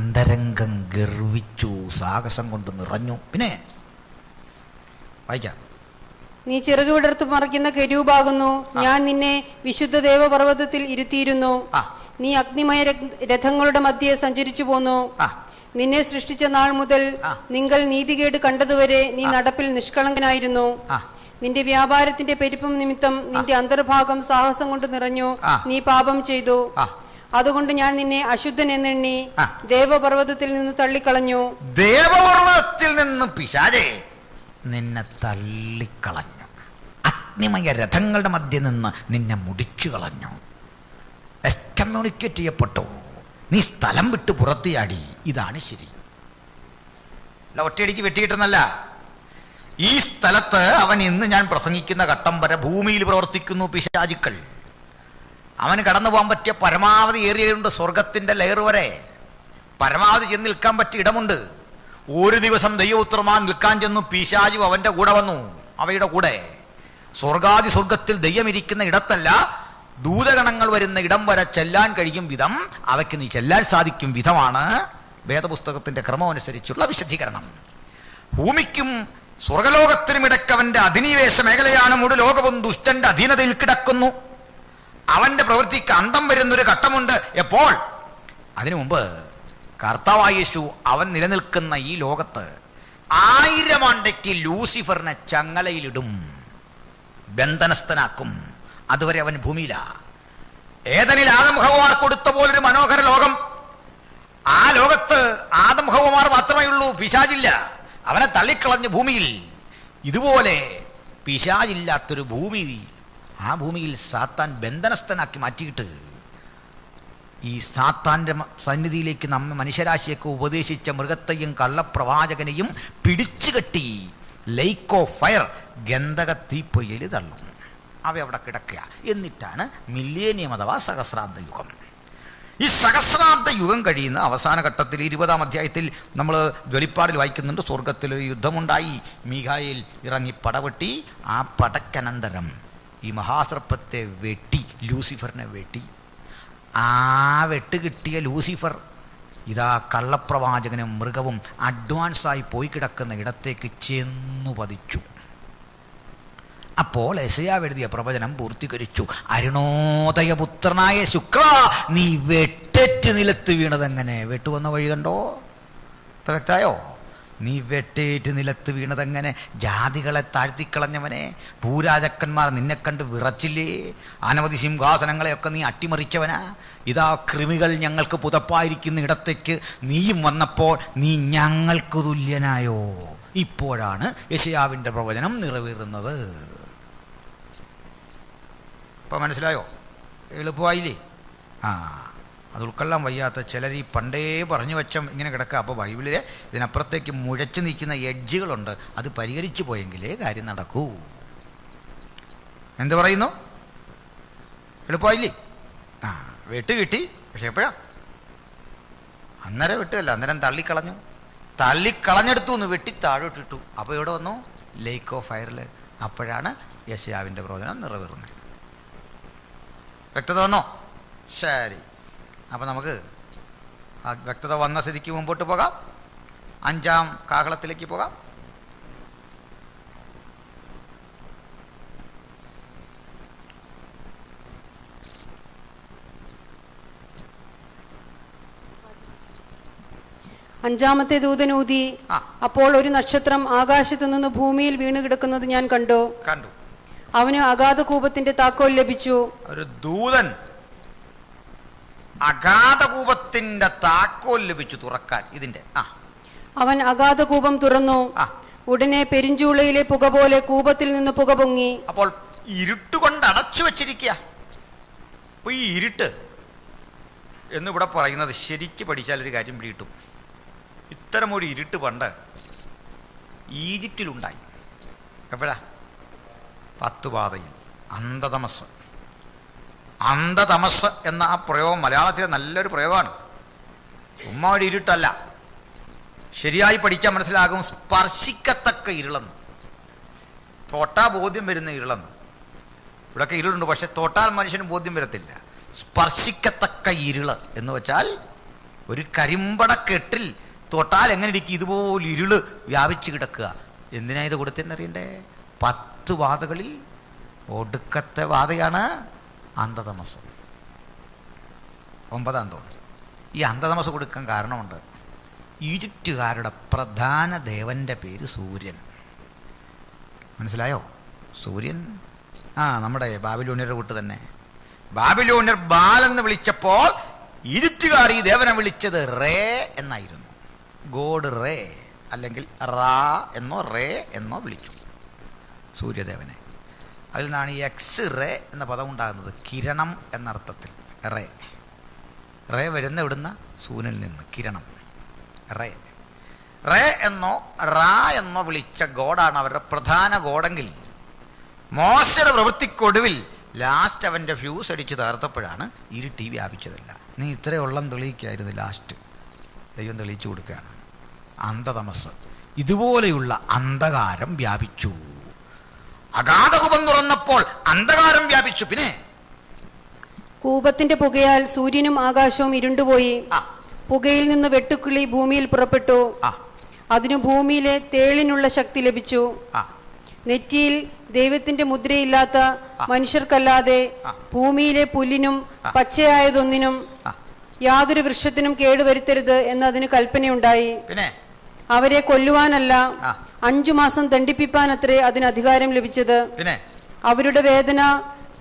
അന്തരംഗം ഗർവിച്ചു, സാഹസം കൊണ്ട് നിറഞ്ഞു. പിന്നെ വായിക്കാം. നീ ചിറക് വിടർത്ത് മറയ്ക്കുന്ന കെരൂബാകുന്നു. ഞാൻ നിന്നെ വിശുദ്ധ ദേവപർവ്വതത്തിൽ ഇരുത്തിയിരുന്നു. നീ അഗ്നിമയ രഥങ്ങളുടെ മധ്യേ സഞ്ചരിച്ചു പോന്നു. നിന്നെ സൃഷ്ടിച്ച നാൾ മുതൽ നിങ്ങൾ നീതികേട് കണ്ടതുവരെ നീ നടപ്പിൽ നിഷ്കളങ്കനായിരുന്നു. നിന്റെ വ്യാപാരത്തിന്റെ പെരുപ്പം നിമിത്തം നിന്റെ അന്തർഭാഗം സാഹസം കൊണ്ട് നിറഞ്ഞു. നീ പാപം ചെയ്തു. അതുകൊണ്ട് ഞാൻ നിന്നെ അശുദ്ധൻ എന്നെണ്ണി ദേവപർവ്വതത്തിൽ നിന്ന് തള്ളിക്കളഞ്ഞു. ദേവപർവ്വതത്തിൽ നിന്ന് പിശാചേ നിന്നെ തള്ളിക്കളഞ്ഞു. അഗ്നിമയ രഥങ്ങളുടെ മധ്യ നിന്ന് നിന്നെ മുടിച്ചു കളഞ്ഞു. എക്സ്കമ്മ്യൂണിക്കേറ്റ് ചെയ്യപ്പെട്ടു. നീ സ്ഥലം വിട്ട് പുറത്തിയാടി. ഇതാണ് ശരി. അല്ല, ഒറ്റയടിക്ക് വെട്ടിയിട്ടെന്നല്ല. ഈ സ്ഥലത്ത് അവൻ ഇന്ന് ഞാൻ പ്രസംഗിക്കുന്ന ഘട്ടം വരെ ഭൂമിയിൽ പ്രവർത്തിക്കുന്നു പിശാചുക്കൾ. അവന് കടന്നു പോകാൻ പറ്റിയ പരമാവധി ഏറിയുണ്ട്. സ്വർഗത്തിൻ്റെ ലെയർ വരെ പരമാവധി ചെന്ന് നിൽക്കാൻ പറ്റിയ ഇടമുണ്ട്. ഒരു ദിവസം ദൈവപുത്രമാൻ നിൽക്കാൻ ചെന്നു. പിശാചു അവൻ്റെ കൂടെ വന്നു, അവയുടെ കൂടെ. സ്വർഗാദി സ്വർഗത്തിൽ ദൈവമിരിക്കുന്ന ഇടത്തല്ല, ദൂതഗണങ്ങൾ വരുന്ന ഇടം വരെ ചെല്ലാൻ കഴിയും വിധം അവയ്ക്ക് നീ ചെല്ലാൻ സാധിക്കും വിധമാണ് വേദപുസ്തകത്തിൻ്റെ ക്രമമനുസരിച്ചുള്ള വിശദീകരണം. ഭൂമിക്കും സ്വർഗലോകത്തിനും ഇടക്കവൻ്റെ അധിനിവേശ മേഖലയാണ്. മുഴു ലോകവും ദുഷ്ടന്റെ അധീനതയിൽ കിടക്കുന്നു. അവൻ്റെ പ്രവൃത്തിക്ക് അന്തം വരുന്നൊരു ഘട്ടമുണ്ട്. എപ്പോൾ? അതിനു മുമ്പ് കർത്താവായ യേശു അവൻ നിലനിൽക്കുന്ന ഈ ലോകത്ത് 1000 ആണ്ടയ്ക്ക് ലൂസിഫറിനെ ചങ്ങലയിലിടും, ബന്ധനസ്ഥനാക്കും. അതുവരെ അവൻ ഭൂമിയിലാ. ഏദനിൽ ആദം ഹവ്വാർ കൊടുത്ത പോലൊരു മനോഹര ലോകം. ആ ലോകത്ത് ആദം ഹവ്വാർ മാത്രമേ ഉള്ളൂ, പിശാചില്ല. അവനെ തള്ളിക്കളഞ്ഞ് ഭൂമിയിൽ. ഇതുപോലെ പിശാചില്ലാത്തൊരു ഭൂമി, ആ ഭൂമിയിൽ സാത്താൻ ബന്ധനസ്ഥനാക്കി മാറ്റിയിട്ട് ഈ സാത്താൻ്റെ സന്നിധിയിലേക്ക് നമ്മെ മനുഷ്യരാശിയൊക്കെ ഉപദേശിച്ച മൃഗത്തെയും കള്ളപ്രവാചകനെയും പിടിച്ചു കെട്ടി ലേക്ക് ഓഫ് ഫയർ, ഗന്ധക തീപ്പൊയ്യിൽ തള്ളും. അവ അവിടെ കിടക്കുക. എന്നിട്ടാണ് മില്ലേനിയം അഥവാ സഹസ്രാബ്ദ യുഗം. ഈ സഹസ്രാബ്ദ യുഗം കഴിയുന്ന അവസാന ഘട്ടത്തിൽ 20-ാം അധ്യായത്തിൽ നമ്മൾ വെളിപ്പാടിൽ വായിക്കുന്നുണ്ട്. സ്വർഗത്തിലൊരു യുദ്ധമുണ്ടായി. മീഖായേൽ ഇറങ്ങി പടവെട്ടി. ആ പടക്കനന്തരം ഈ മഹാസർപ്പത്തെ വെട്ടി, ലൂസിഫറിനെ വെട്ടി. ആ വെട്ട് കിട്ടിയ ലൂസിഫർ ഇതാ കള്ളപ്രവാചകനും മൃഗവും അഡ്വാൻസായി പോയി കിടക്കുന്ന ഇടത്തേക്ക് ചെന്നു പതിച്ചു. അപ്പോൾ യെശയ്യാവ് എഴുതിയ പ്രവചനം പൂർത്തീകരിച്ചു. അരുണോദയപുത്രനായ ശുക്ര, നീ വെട്ടേറ്റ് നിലത്ത് വീണതെങ്ങനെ? വെട്ടുവന്ന വഴി കണ്ടോ? വ്യക്തമായോ? നീ വെട്ടേറ്റ് നിലത്ത് വീണതെങ്ങനെ? ജാതികളെ താഴ്ത്തിക്കളഞ്ഞവനെ, ഭൂരാജക്കന്മാർ നിന്നെ കണ്ട് വിറച്ചില്ലേ? അനവധി സിംഹാസനങ്ങളെയൊക്കെ നീ അട്ടിമറിച്ചവനാ. ഇതാ കൃമികൾ ഞങ്ങൾക്ക് പുതപ്പായിരിക്കുന്ന ഇടത്തേക്ക് നീയും വന്നപ്പോൾ നീ ഞങ്ങൾക്ക് തുല്യനായോ? ഇപ്പോഴാണ് യെശയ്യാവിൻ്റെ പ്രവചനം നിറവേറുന്നത്. ഇപ്പം മനസ്സിലായോ? എളുപ്പമായില്ലേ? അത് ഉൾക്കൊള്ളാൻ വയ്യാത്ത ചിലർ ഈ പണ്ടേ പറഞ്ഞു വെച്ച ഇങ്ങനെ കിടക്കുക. അപ്പോൾ ബൈബിളിലെ ഇതിനപ്പുറത്തേക്ക് മുഴച്ചു നിൽക്കുന്ന എഡ്ജുകളുണ്ട്. അത് പരിഹരിച്ചു പോയെങ്കിലേ കാര്യം നടക്കൂ. എന്ത് പറയുന്നു? എളുപ്പമായില്ലേ? വെട്ട് കിട്ടി. പക്ഷെ എപ്പോഴാ? അന്നേരം വെട്ടുകല്ല, അന്നേരം തള്ളിക്കളഞ്ഞു. തള്ളിക്കളഞ്ഞെടുത്തു എന്ന് വെട്ടി താഴോട്ടിട്ടു. അപ്പോൾ ഇവിടെ വന്നു ലേക്ക് ഓഫ് ഫയറിൽ. അപ്പോഴാണ് യെശയ്യാവിൻ്റെ പ്രവചനം നിറവേറുന്നത്. വ്യക്തത വന്നോ? ശരി. അപ്പോൾ നമുക്ക് ആ വ്യക്തത വന്ന സ്ഥിതിക്ക് മുമ്പോട്ട് പോകാം. 5-ാം കാഹളത്തിലേക്ക് പോകാം. അഞ്ചാമത്തെ ദൂതൻ ഊതി. അപ്പോൾ ഒരു നക്ഷത്രം ആകാശത്തു നിന്ന് ഭൂമിയിൽ വീണ് കിടക്കുന്നത് ഞാൻ കണ്ടു. അവന് അഗാധകൂപത്തിന്റെ താക്കോൽ ലഭിച്ചു. ഒരു ദൂതൻ അഗാധകൂപത്തിന്റെ താക്കോൽ ലഭിച്ചു തുറക്കാൻ. ഇതിന്റെ അവൻ അഗാധകൂപം തുറന്നു. ഉടനെ പെരിഞ്ചൂളയിലെ പുക പോലെ കൂപത്തിൽ നിന്ന് പുക പൊങ്ങി. അപ്പോൾ ഇരുട്ടുകൊണ്ട് അടച്ചു വെച്ചിരിക്കുക. അപ്പൊ ഈ ഇരുട്ട് എന്നിവിടെ പറയുന്നത് ശരിക്ക് പഠിച്ചാൽ ഒരു കാര്യം പിടികിട്ടും. ഇത്തരമൊരു ഇരുട്ട് പണ്ട് ഈജിപ്തിലുണ്ടായി. എപ്പോഴാ? 10 പാതയിൽ. അന്ധതമസ്. അന്ധതമസ് എന്ന ആ പ്രയോഗം മലയാളത്തിലെ നല്ലൊരു പ്രയോഗമാണ്. ചുമ്മാ ഒരു ഇരുട്ടല്ല. ശരിയായി പഠിച്ചാൽ മനസ്സിലാകും. സ്പർശിക്കത്തക്ക ഇരുളെന്ന്, തൊട്ടാ ബോധ്യം വരുന്ന ഇരുളെന്ന്. ഇവിടെയൊക്കെ ഇരുളുണ്ട്, പക്ഷെ തൊട്ടാൽ മനുഷ്യന് ബോധ്യം വരത്തില്ല. സ്പർശിക്കത്തക്ക ഇരുള് എന്ന് വെച്ചാൽ ഒരു കരിമ്പടക്കെട്ടിൽ തൊട്ടാൽ എങ്ങനെ ഇരിക്കും? ഇതുപോലെ ഇരുള് വ്യാപിച്ചു കിടക്കുക. എന്തിനാ ഇത് കൊടുത്തെന്നറിയണ്ടേ? 10 ബാധകളിൽ ഒടുക്കത്തെ ബാധയാണ് അന്ധതമസ്. 9 തോന്നുന്നു. ഈ അന്ധതമസ് കൊടുക്കാൻ കാരണമുണ്ട്. ഈജിപ്തുകാരുടെ പ്രധാന ദേവന്റെ പേര് സൂര്യൻ. മനസ്സിലായോ? സൂര്യൻ നമ്മുടെ ബാബിലോണിയരുടെ കൂട്ട് തന്നെ. ബാബിലോണിയർ ബാലെന്ന് വിളിച്ചപ്പോൾ ഈജിപ്തുകാർ ഈ ദേവനെ വിളിച്ചത് റേ എന്നായിരുന്നു. ഗോഡ് റേ, അല്ലെങ്കിൽ റാ എന്നോ റേ എന്നോ വിളിച്ചു സൂര്യദേവനെ. അതിൽ നിന്നാണ് ഈ എക്സ് റേ എന്ന പദം ഉണ്ടാകുന്നത്. കിരണം എന്നർത്ഥത്തിൽ റേ. റേ വരുന്ന ഇവിടുന്ന് സൂര്യനിൽ നിന്ന്, കിരണം. റേ റേ എന്നോ റാ എന്നോ വിളിച്ച ഗോഡാണ് അവരുടെ പ്രധാന ഗോഡെങ്കിൽ മോശയുടെ പ്രവൃത്തിക്കൊടുവിൽ ലാസ്റ്റ് അവൻ്റെ ഫ്യൂസ് അടിച്ച് തകർത്തപ്പോഴാണ് ഇരുട്ടി വ്യാപിച്ചതല്ല. നീ ഇത്രയുള്ളം തെളിയിക്കായിരുന്നു, ലാസ്റ്റ് ദൈവം തെളിയിച്ചു കൊടുക്കുകയാണ്. അന്ധതമസ്, ഇതുപോലെയുള്ള അന്ധകാരം വ്യാപിച്ചു. അഗാധകൂപം തുറന്നപ്പോൾ അന്ധകാരം വ്യാപിച്ചു. പിന്നെ കൂപത്തിന്റെ പുകയാൽ സൂര്യനും ആകാശവും ഇരുണ്ടുപോയി. പുകയിൽ നിന്ന് വെട്ടുക്കിളി ഭൂമിയിൽ പുറപ്പെട്ടു. അതിനു ഭൂമിയിലെ തേളിനുള്ള ശക്തി ലഭിച്ചു. നെറ്റിയിൽ ദൈവത്തിന്റെ മുദ്രയില്ലാത്ത മനുഷ്യർക്കല്ലാതെ ഭൂമിയിലെ പുല്ലിനും പച്ചയായതൊന്നിനും യാതൊരു വൃക്ഷത്തിനും കേടുവരുത്തരുത് എന്ന് അതിന് കൽപ്പനയുണ്ടായി. അവരെ കൊല്ലുവാനല്ല, 5 മാസം ദണ്ഡിപ്പിപ്പാനത്രേ അതിന് അധികാരം ലഭിച്ചത്. അവരുടെ വേദന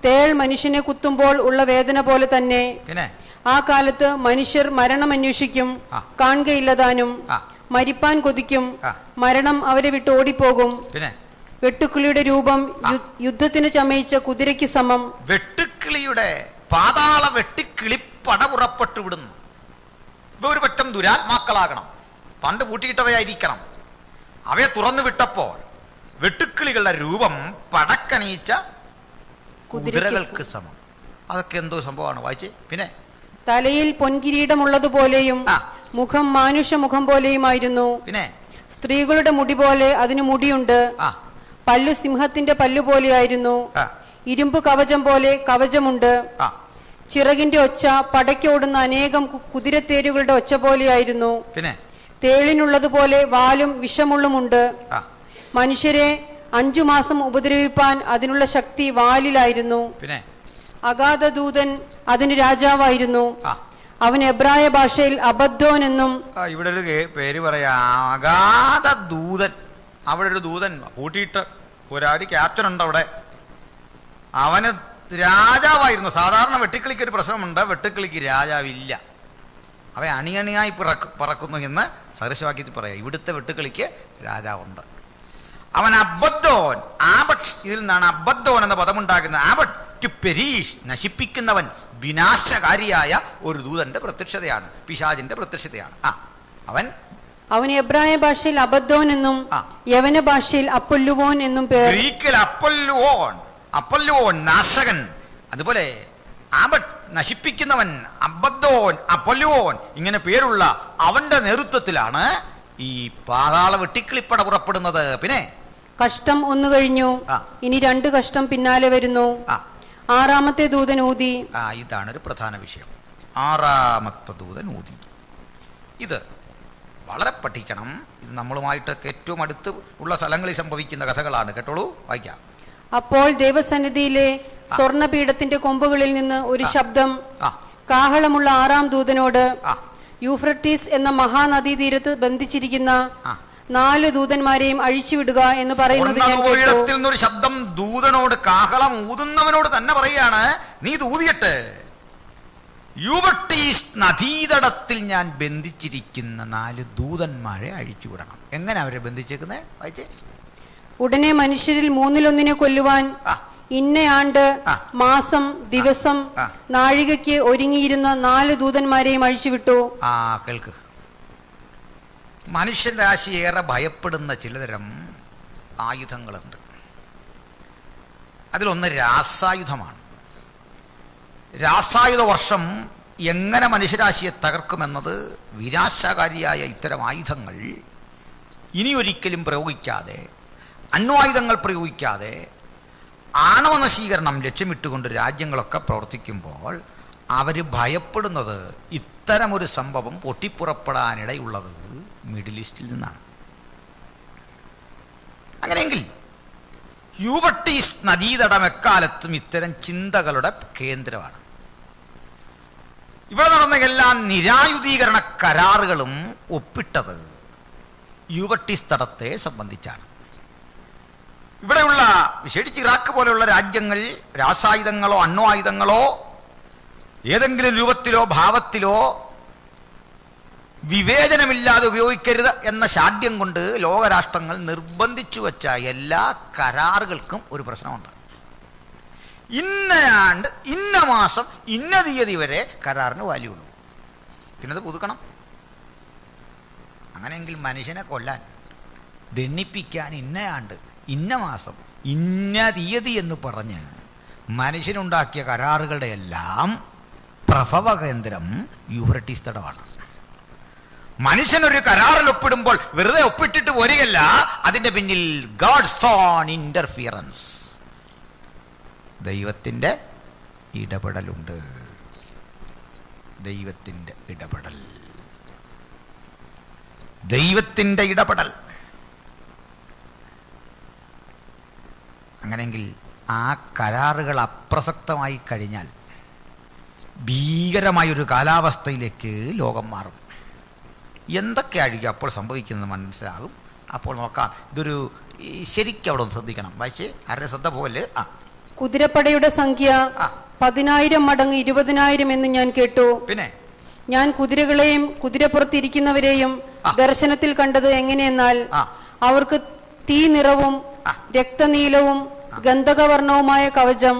തേൾ മനുഷ്യനെ കുത്തുമ്പോൾ ഉള്ള വേദന പോലെ തന്നെ. ആ കാലത്ത് മനുഷ്യർ മരണം അന്വേഷിക്കും, കാണുകയില്ലതാനും. മരിപ്പാൻ കൊതിക്കും, മരണം അവരെ വിട്ട് ഓടിപ്പോകും. വെട്ടുക്കിളിയുടെ രൂപം യുദ്ധത്തിന് ചമയിച്ച കുതിരയ്ക്ക് സമം. വെട്ടുക്കിളിയുടെ പാതാള വെട്ടുക്കിളി പട പുറപ്പെട്ടു വിടുന്നു. ഒരു പറ്റം ദുരാത്മാക്കളാകണം, പണ്ട് പൂട്ടിയിട്ടവയായിരിക്കണം. അവയെ തുറന്നു വിട്ടപ്പോൾ വെട്ടുക്കിളികളുടെ രൂപം പടക്കണീച്ച കുതിരകൾക്ക് സമം. അതൊക്കെ എന്തോ സംഭവമാണ്, വായിച്ചേ. പിന്നെ തലയിൽ പൊൻകിരീടമുള്ളതുപോലെയും മുഖം മാനുഷ മുഖം പോലെയുമായിരുന്നു. പിന്നെ സ്ത്രീകളുടെ മുടി പോലെ അതിന് മുടിയുണ്ട്. പല്ലു സിംഹത്തിന്റെ പല്ലുപോലെയായിരുന്നു. ഇരുമ്പ് കവചം പോലെ കവചമുണ്ട്. ചിറകിന്റെ ഒച്ച പടയ്ക്കോടുന്ന അനേകം കുതിരത്തേരുകളുടെ ഒച്ച പോലെയായിരുന്നു. പിന്നെ തേളിനുള്ളതുപോലെ വാലും വിഷമുള്ളുമുണ്ട്. മനുഷ്യരെ 5 മാസം ഉപദ്രവിപ്പാൻ അതിനുള്ള ശക്തി വാലിലായിരുന്നു. പിന്നെ അഗാധദൂതൻ അതിന് രാജാവായിരുന്നു. അവൻ എബ്രായ ഭാഷയിൽ അബദ്ദോൻ എന്നും. ഇവിടെ ഒരു പേര് പറയാ, അഗാധദൂതൻ. അവിടെ ഒരു ദൂതൻ കൂട്ടിയിട്ട് ഒരാടി ക്യാപ്റ്റൻ ഉണ്ട് അവിടെ. അവന് രാജാവായിരുന്നു. സാധാരണ വെട്ടുക്കിളിക്ക് ഒരു പ്രശ്നമുണ്ട്, വെട്ടുക്കിളിക്ക് രാജാവില്ല. അവ അണിയണിയായി പറക്കുന്നു എന്ന് സദൃശവാക്യത്തിൽ പറയാം. ഇവിടുത്തെ വെട്ടുക്കിളിക്ക് രാജാവുണ്ട്. അവൻ അബദ്ദോൻ, ആബട്ട്, ഇതിൽ നിന്നാണ് അബദ്ദോൻ എന്ന പദമുണ്ടാകുന്നത്. ആബട്ട്, ടു പെരീഷ്, നശിപ്പിക്കുന്നവൻ, വിനാശകാരിയായ ഒരു ദൂതന്റെ പ്രത്യക്ഷതയാണ്, പിശാചിന്റെ പ്രത്യക്ഷതയാണ്. അവൻ എബ്രായ ഭാഷയിൽ അബദ്ദോൻ എന്നും യവന ഭാഷയിൽ അപ്പൊല്ലുവോൻ എന്നും പേർ. ഗ്രീക്കിൽ അപ്പൊല്ലുവോൻ നാശകൻ, അതുപോലെ ആബട്ട് നശിപ്പിക്കുന്നവൻ, അബദ്ദോൻ, അപ്പൊല്ലുവോൻ, ഇങ്ങനെ പേരുള്ള അവന്റെ നേതൃത്വത്തിലാണ് ഈ പാതാള വെട്ടിക്കിളിപ്പട പുറപ്പെടുന്നത്. പിന്നെ കഷ്ടം 1 കഴിഞ്ഞു, ഇനി 2 കഷ്ടം പിന്നാലെ വരുന്നു. 6ാമത്തെ ദൂതൻ ഊതി. ഇതാണ് ഒരു പ്രധാന വിഷയം. 6ാമത്തെ ദൂതൻ ഊതി. ഇത് വളരെ പഠിക്കണം. ഇത് നമ്മളുമായിട്ടൊക്കെ ഏറ്റവും അടുത്ത് ഉള്ള സ്ഥലങ്ങളിൽ സംഭവിക്കുന്ന കഥകളാണ്. കേട്ടോളൂ, വായിക്കാം. അപ്പോൾ ദേവസന്നിധിയിലെ സ്വർണപീഠത്തിന്റെ കൊമ്പുകളിൽ നിന്ന് ഒരു ശബ്ദം കാഹളമുള്ള 6ാം ദൂതനോട്, യൂഫ്രട്ടീസ് എന്ന മഹാനദീ തീരത്ത് ബന്ധിച്ചിരിക്കുന്ന 4 ദൂതന്മാരെയും അഴിച്ചുവിടുക എന്ന് പറയുന്നത് ഞാൻ കേട്ടു. ഒരു ശബ്ദം ദൂതനോട്, കാഹളം ഊതുന്നവനോട് തന്നെ പറയാണ്, നീ ഊതിയിട്ട് യൂഫ്രട്ടീസ് നദീതടത്തിൽ ഞാൻ ബന്ധിച്ചിരിക്കുന്ന 4 ദൂതന്മാരെ അഴിച്ചുവിടണം. എങ്ങനെ അവരെ ബന്ധിച്ചേക്കുന്നേ? വായിച്ചേ. ഉടനെ മനുഷ്യരിൽ 1/3 കൊല്ലുവാൻ ഇന്ന ആണ്ട്, മാസം, ദിവസം, നാഴികയ്ക്ക് ഒരുങ്ങിയിരുന്ന 4 ദൂതന്മാരെയും അഴിച്ചുവിട്ടു. കേൾക്ക്. മനുഷ്യരാശി ഏറെ ഭയപ്പെടുന്ന ചിലതരം ആയുധങ്ങളുണ്ട്. അതിലൊന്ന് രാസായുധമാണ്. രാസായുധ വർഷം എങ്ങനെ മനുഷ്യരാശിയെ തകർക്കുമെന്നത് വിനാശകാരിയായ ഇത്തരം ആയുധങ്ങൾ ഇനിയൊരിക്കലും പ്രയോഗിക്കാതെ, അണ്വായുധങ്ങൾ പ്രയോഗിക്കാതെ ആണവ നശീകരണം ലക്ഷ്യമിട്ടുകൊണ്ട് രാജ്യങ്ങളൊക്കെ പ്രവർത്തിക്കുമ്പോൾ അവർ ഭയപ്പെടുന്നത് ഇത്തരമൊരു സംഭവം പൊട്ടിപ്പുറപ്പെടാനിടയുള്ളത് മിഡിൽ ഈസ്റ്റിൽ നിന്നാണ്. അങ്ങനെയെങ്കിൽ യൂഫ്രട്ടീസ് നദീതടം എക്കാലത്തും ഇത്തരം ചിന്തകളുടെ കേന്ദ്രമാണ്. ഇവിടെ നടന്ന എല്ലാ നിരായുധീകരണ കരാറുകളും ഒപ്പിട്ടത് യൂഫ്രട്ടീസ് തടത്തെ സംബന്ധിച്ചാണ്. ഇവിടെയുള്ള വിശേഷിച്ച് ഇറാഖ് പോലെയുള്ള രാജ്യങ്ങൾ രാസായുധങ്ങളോ അണ്വായുധങ്ങളോ ഏതെങ്കിലും രൂപത്തിലോ ഭാവത്തിലോ വിവേചനമില്ലാതെ ഉപയോഗിക്കരുത് എന്ന ശാഠ്യം കൊണ്ട് ലോകരാഷ്ട്രങ്ങൾ നിർബന്ധിച്ചു വച്ച എല്ലാ കരാറുകൾക്കും ഒരു പ്രശ്നമുണ്ട്. ഇന്ന ആണ്ട് ഇന്ന മാസം ഇന്ന തീയതി വരെ കരാറിന് വാല്യൂ ഉള്ളൂ, പിന്നത് പുതുക്കണം. അങ്ങനെയെങ്കിൽ മനുഷ്യനെ കൊല്ലാൻ, ദണ്ണിപ്പിക്കാൻ ഇന്ന ആണ്ട് ഇന്ന മാസം ഇന്ന തീയതി എന്ന് പറഞ്ഞ് മനുഷ്യനുണ്ടാക്കിയ കരാറുകളുടെ എല്ലാം പ്രഭവ കേന്ദ്രം യൂഫ്രട്ടീസ് തടമാണ്. മനുഷ്യനൊരു കരാറിൽ ഒപ്പിടുമ്പോൾ വെറുതെ ഒപ്പിട്ടിട്ട് പോരുകയല്ല, അതിൻ്റെ പിന്നിൽ ഗോഡ്സ് ഓൺ ഇന്റർഫിയറൻസ്, ദൈവത്തിൻ്റെ ഇടപെടലുണ്ട്. ദൈവത്തിൻ്റെ ഇടപെടൽ, ദൈവത്തിൻ്റെ ഇടപെടൽ. അങ്ങനെയെങ്കിൽ ആ കരാറുകൾ അപ്രസക്തമായി കഴിഞ്ഞാൽ ഭീകരമായൊരു കാലാവസ്ഥയിലേക്ക് ലോകം മാറും. എന്തൊക്കെയായിരിക്കും അപ്പോൾ സംഭവിക്കുന്നത് മനസ്സിലാകും. അപ്പോൾ നോക്കാം. ഇതൊരു ശരിക്കും അവിടെ ഒന്ന് ശ്രദ്ധിക്കണം. വായിച്ച് ആരുടെ ശ്രദ്ധ പോലെ. കുതിരപ്പടയുടെ സംഖ്യ 10,000 മടങ്ങ് 20,000 എന്ന് ഞാൻ കേട്ടു. പിന്നെ ഞാൻ കുതിരകളെയും കുതിരപ്പുറത്തിരിക്കുന്നവരെയും ദർശനത്തിൽ കണ്ടത് എങ്ങനെയെന്നാൽ അവർക്ക് തീ നിറവും രക്തനീലവും ഗന്ധകവർണവുമായ കവചം.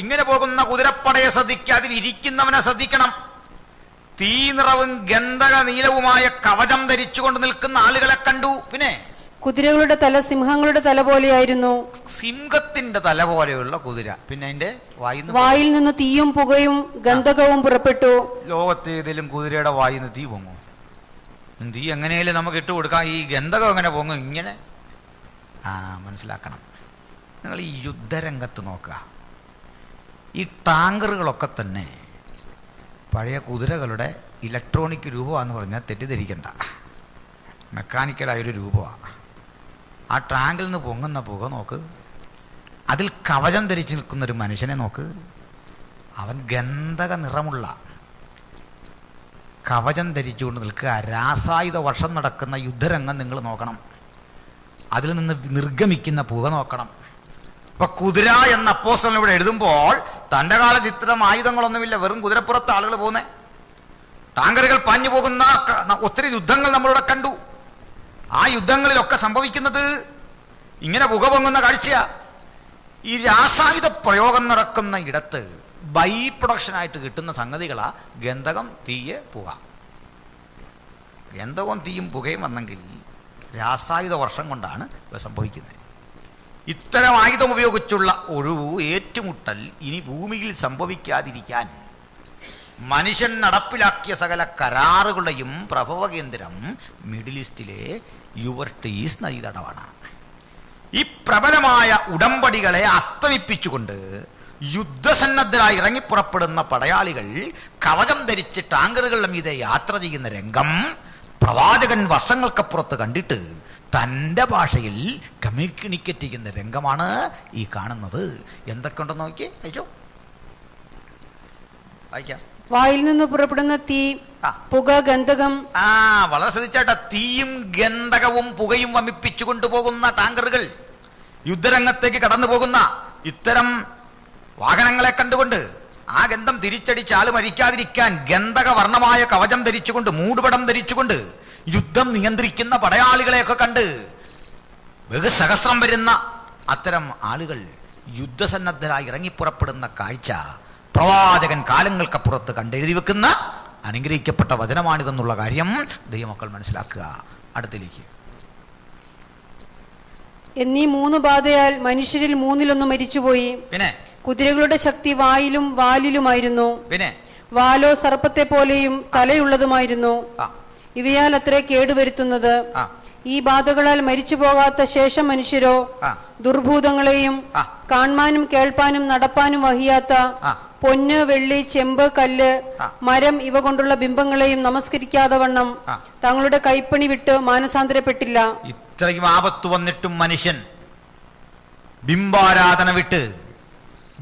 ഇങ്ങനെ പോകുന്ന കുതിരപ്പടയെ ശ്രദ്ധിക്കുക, അതിൽ ഇരിക്കുന്നവനെ ശ്രദ്ധിക്കണം. തീ നിറവും ഗന്ധക നീലവുമായ കവചം ധരിച്ചുകൊണ്ട് നിൽക്കുന്ന ആളുകളെ കണ്ടു. പിന്നെ കുതിരകളുടെ തല സിംഹങ്ങളുടെ തല പോലെയായിരുന്നു. സിംഹത്തിന്റെ തല പോലെയുള്ള കുതിര. പിന്നെ അതിന്റെ വായിൽ നിന്ന് തീയും പുകയും ഗന്ധകവും പുറപ്പെട്ടു. ലോകത്ത് ഏതെങ്കിലും കുതിരയുടെ വായിൽ നിന്ന് തീ പൊങ്ങും? തീ എങ്ങനെയാലും നമുക്ക് ഇട്ട് കൊടുക്കാം. ഈ ഗന്ധകം എങ്ങനെ പൊങ്ങും? ഇങ്ങനെ മനസ്സിലാക്കണം. നിങ്ങൾ ഈ യുദ്ധരംഗത്ത് നോക്കുക. ഈ ടാങ്കറുകളൊക്കെ തന്നെ പഴയ കുതിരകളുടെ ഇലക്ട്രോണിക് രൂപമാണെന്ന് പറഞ്ഞാൽ തെറ്റിദ്ധരിക്കണ്ട, മെക്കാനിക്കലായൊരു രൂപമാണ്. ആ ടാങ്കിൽ നിന്ന് പൊങ്ങുന്ന പുക നോക്ക്, അതിൽ കവചം ധരിച്ച് നിൽക്കുന്നൊരു മനുഷ്യനെ നോക്ക്. അവൻ ഗന്ധക നിറമുള്ള കവചം ധരിച്ചുകൊണ്ട് നിൽക്കുക. രാസായുധ വർഷം നടക്കുന്ന യുദ്ധരംഗം നിങ്ങൾ നോക്കണം, അതിൽ നിന്ന് നിർഗമിക്കുന്ന പുക നോക്കണം. അപ്പൊ കുതിര എന്ന അപ്പോസ്തലൻ ഇവിടെ എഴുതുമ്പോൾ തൻ്റെ കാലത്ത് ഇത്തരം ആയുധങ്ങളൊന്നുമില്ല, വെറും കുതിരപ്പുറത്ത് ആളുകൾ പോകുന്നേ. ടാങ്കറുകൾ പാഞ്ഞു പോകുന്ന ഒത്തിരി യുദ്ധങ്ങൾ നമ്മളിവിടെ കണ്ടു. ആ യുദ്ധങ്ങളിലൊക്കെ സംഭവിക്കുന്നത് ഇങ്ങനെ പുക പൊങ്ങുന്ന കാഴ്ചയാ. ഈ രാസായുധ പ്രയോഗം നടക്കുന്ന ഇടത്ത് ബൈ പ്രൊഡക്ഷനായിട്ട് കിട്ടുന്ന സംഗതികളാ ഗന്ധകം, തീയ്, പുക. ഗന്ധകവും തീയും പുകയും വന്നെങ്കിൽ രാസായുധ വർഷം കൊണ്ടാണ് ഇവ സംഭവിക്കുന്നത്. ഇത്തരം ആയുധം ഉപയോഗിച്ചുള്ള ഒരു ഏറ്റുമുട്ടൽ ഇനി ഭൂമിയിൽ സംഭവിക്കാതിരിക്കാൻ മനുഷ്യൻ നടപ്പിലാക്കിയ സകല കരാറുകളുടെയും പ്രഭവ കേന്ദ്രം മിഡിൽ ഈസ്റ്റിലെ യൂഫ്രട്ടീസ് നദീതടമാണ്. ഈ പ്രബലമായ ഉടമ്പടികളെ അസ്തമിപ്പിച്ചുകൊണ്ട് യുദ്ധസന്നദ്ധരായി ഇറങ്ങിപ്പുറപ്പെടുന്ന പടയാളികൾ കവചം ധരിച്ച് ടാങ്കറുകളുടെ മീതെ യാത്ര ചെയ്യുന്ന രംഗം പ്രവാചകൻ വർഷങ്ങൾക്കപ്പുറത്ത് കണ്ടിട്ട് തൻ്റെ ഭാഷയിൽ കമ്മ്യൂണിക്കേറ്റ് ചെയ്യുന്ന രംഗമാണ് ഈ കാണുന്നത്. എന്തൊക്കെ ഉണ്ടെന്ന് നോക്കി അയച്ചോ, വായിക്കാം. വായിൽ നിന്ന് പുറപ്പെടുന്ന തീ, പുക, ഗന്ധകം. വളരെ ശ്രദ്ധിച്ചാട്ട. തീയും ഗന്ധകവും പുകയും വമിപ്പിച്ചു കൊണ്ടുപോകുന്ന ടാങ്കറുകൾ, യുദ്ധരംഗത്തേക്ക് കടന്നു പോകുന്ന ഇത്തരം വാഹനങ്ങളെ കണ്ടുകൊണ്ട് ആ ഗന്ധം തിരിച്ചടിച്ച് ആള് മരിക്കാതിരിക്കാൻ ഗന്ധക വർണ്ണമായ കവചം ധരിച്ചുകൊണ്ട്, മൂടുപടം ധരിച്ചുകൊണ്ട് യുദ്ധം നിയന്ത്രിക്കുന്ന പടയാളികളെയൊക്കെ കണ്ട് ബഹുസഹസ്രം വരുന്ന അത്തരം ആളുകൾ യുദ്ധസന്നദ്ധരായി ഇറങ്ങിപ്പുറപ്പെടുന്ന കാഴ്ച പ്രവാചകൻ കാലങ്ങൾക്കപ്പുറത്ത് കണ്ടെഴുതി വെക്കുന്ന അനുഗ്രഹിക്കപ്പെട്ട വചനമാണിതെന്നുള്ള കാര്യം ദൈവമക്കൾ മനസ്സിലാക്കുക. അടുത്തിലേക്ക്. എന്നീ 3 ബാധയാൽ മനുഷ്യരിൽ 1/3 മരിച്ചുപോയി. പിന്നെ കുതിരകളുടെ ശക്തി വായിലും വാലിലുമായിരുന്നു. പിന്നെ വാലോ സർപ്പത്തെ പോലെയും തലയുള്ളതുമായിരുന്നു. ഇവയാൽ അത്രേ കേടുവരുത്തുന്നത്. ഈ ബാധകളാൽ മരിച്ചു പോകാത്ത ശേഷം മനുഷ്യരോ ദുർഭൂതങ്ങളെയും കാൺമാനും കേൾപ്പാനും നടപ്പാനും വഹിയാത്ത പൊന്ന്, വെള്ളി, ചെമ്പ്, കല്ല്, മരം ഇവ കൊണ്ടുള്ള ബിംബങ്ങളെയും നമസ്കരിക്കാതെ വണ്ണം തങ്ങളുടെ കൈപ്പണി വിട്ട് മാനസാന്തരപ്പെട്ടില്ല. ഇത്രയും ആപത്ത് വന്നിട്ടും മനുഷ്യൻ ബിംബാരാധന വിട്ട്,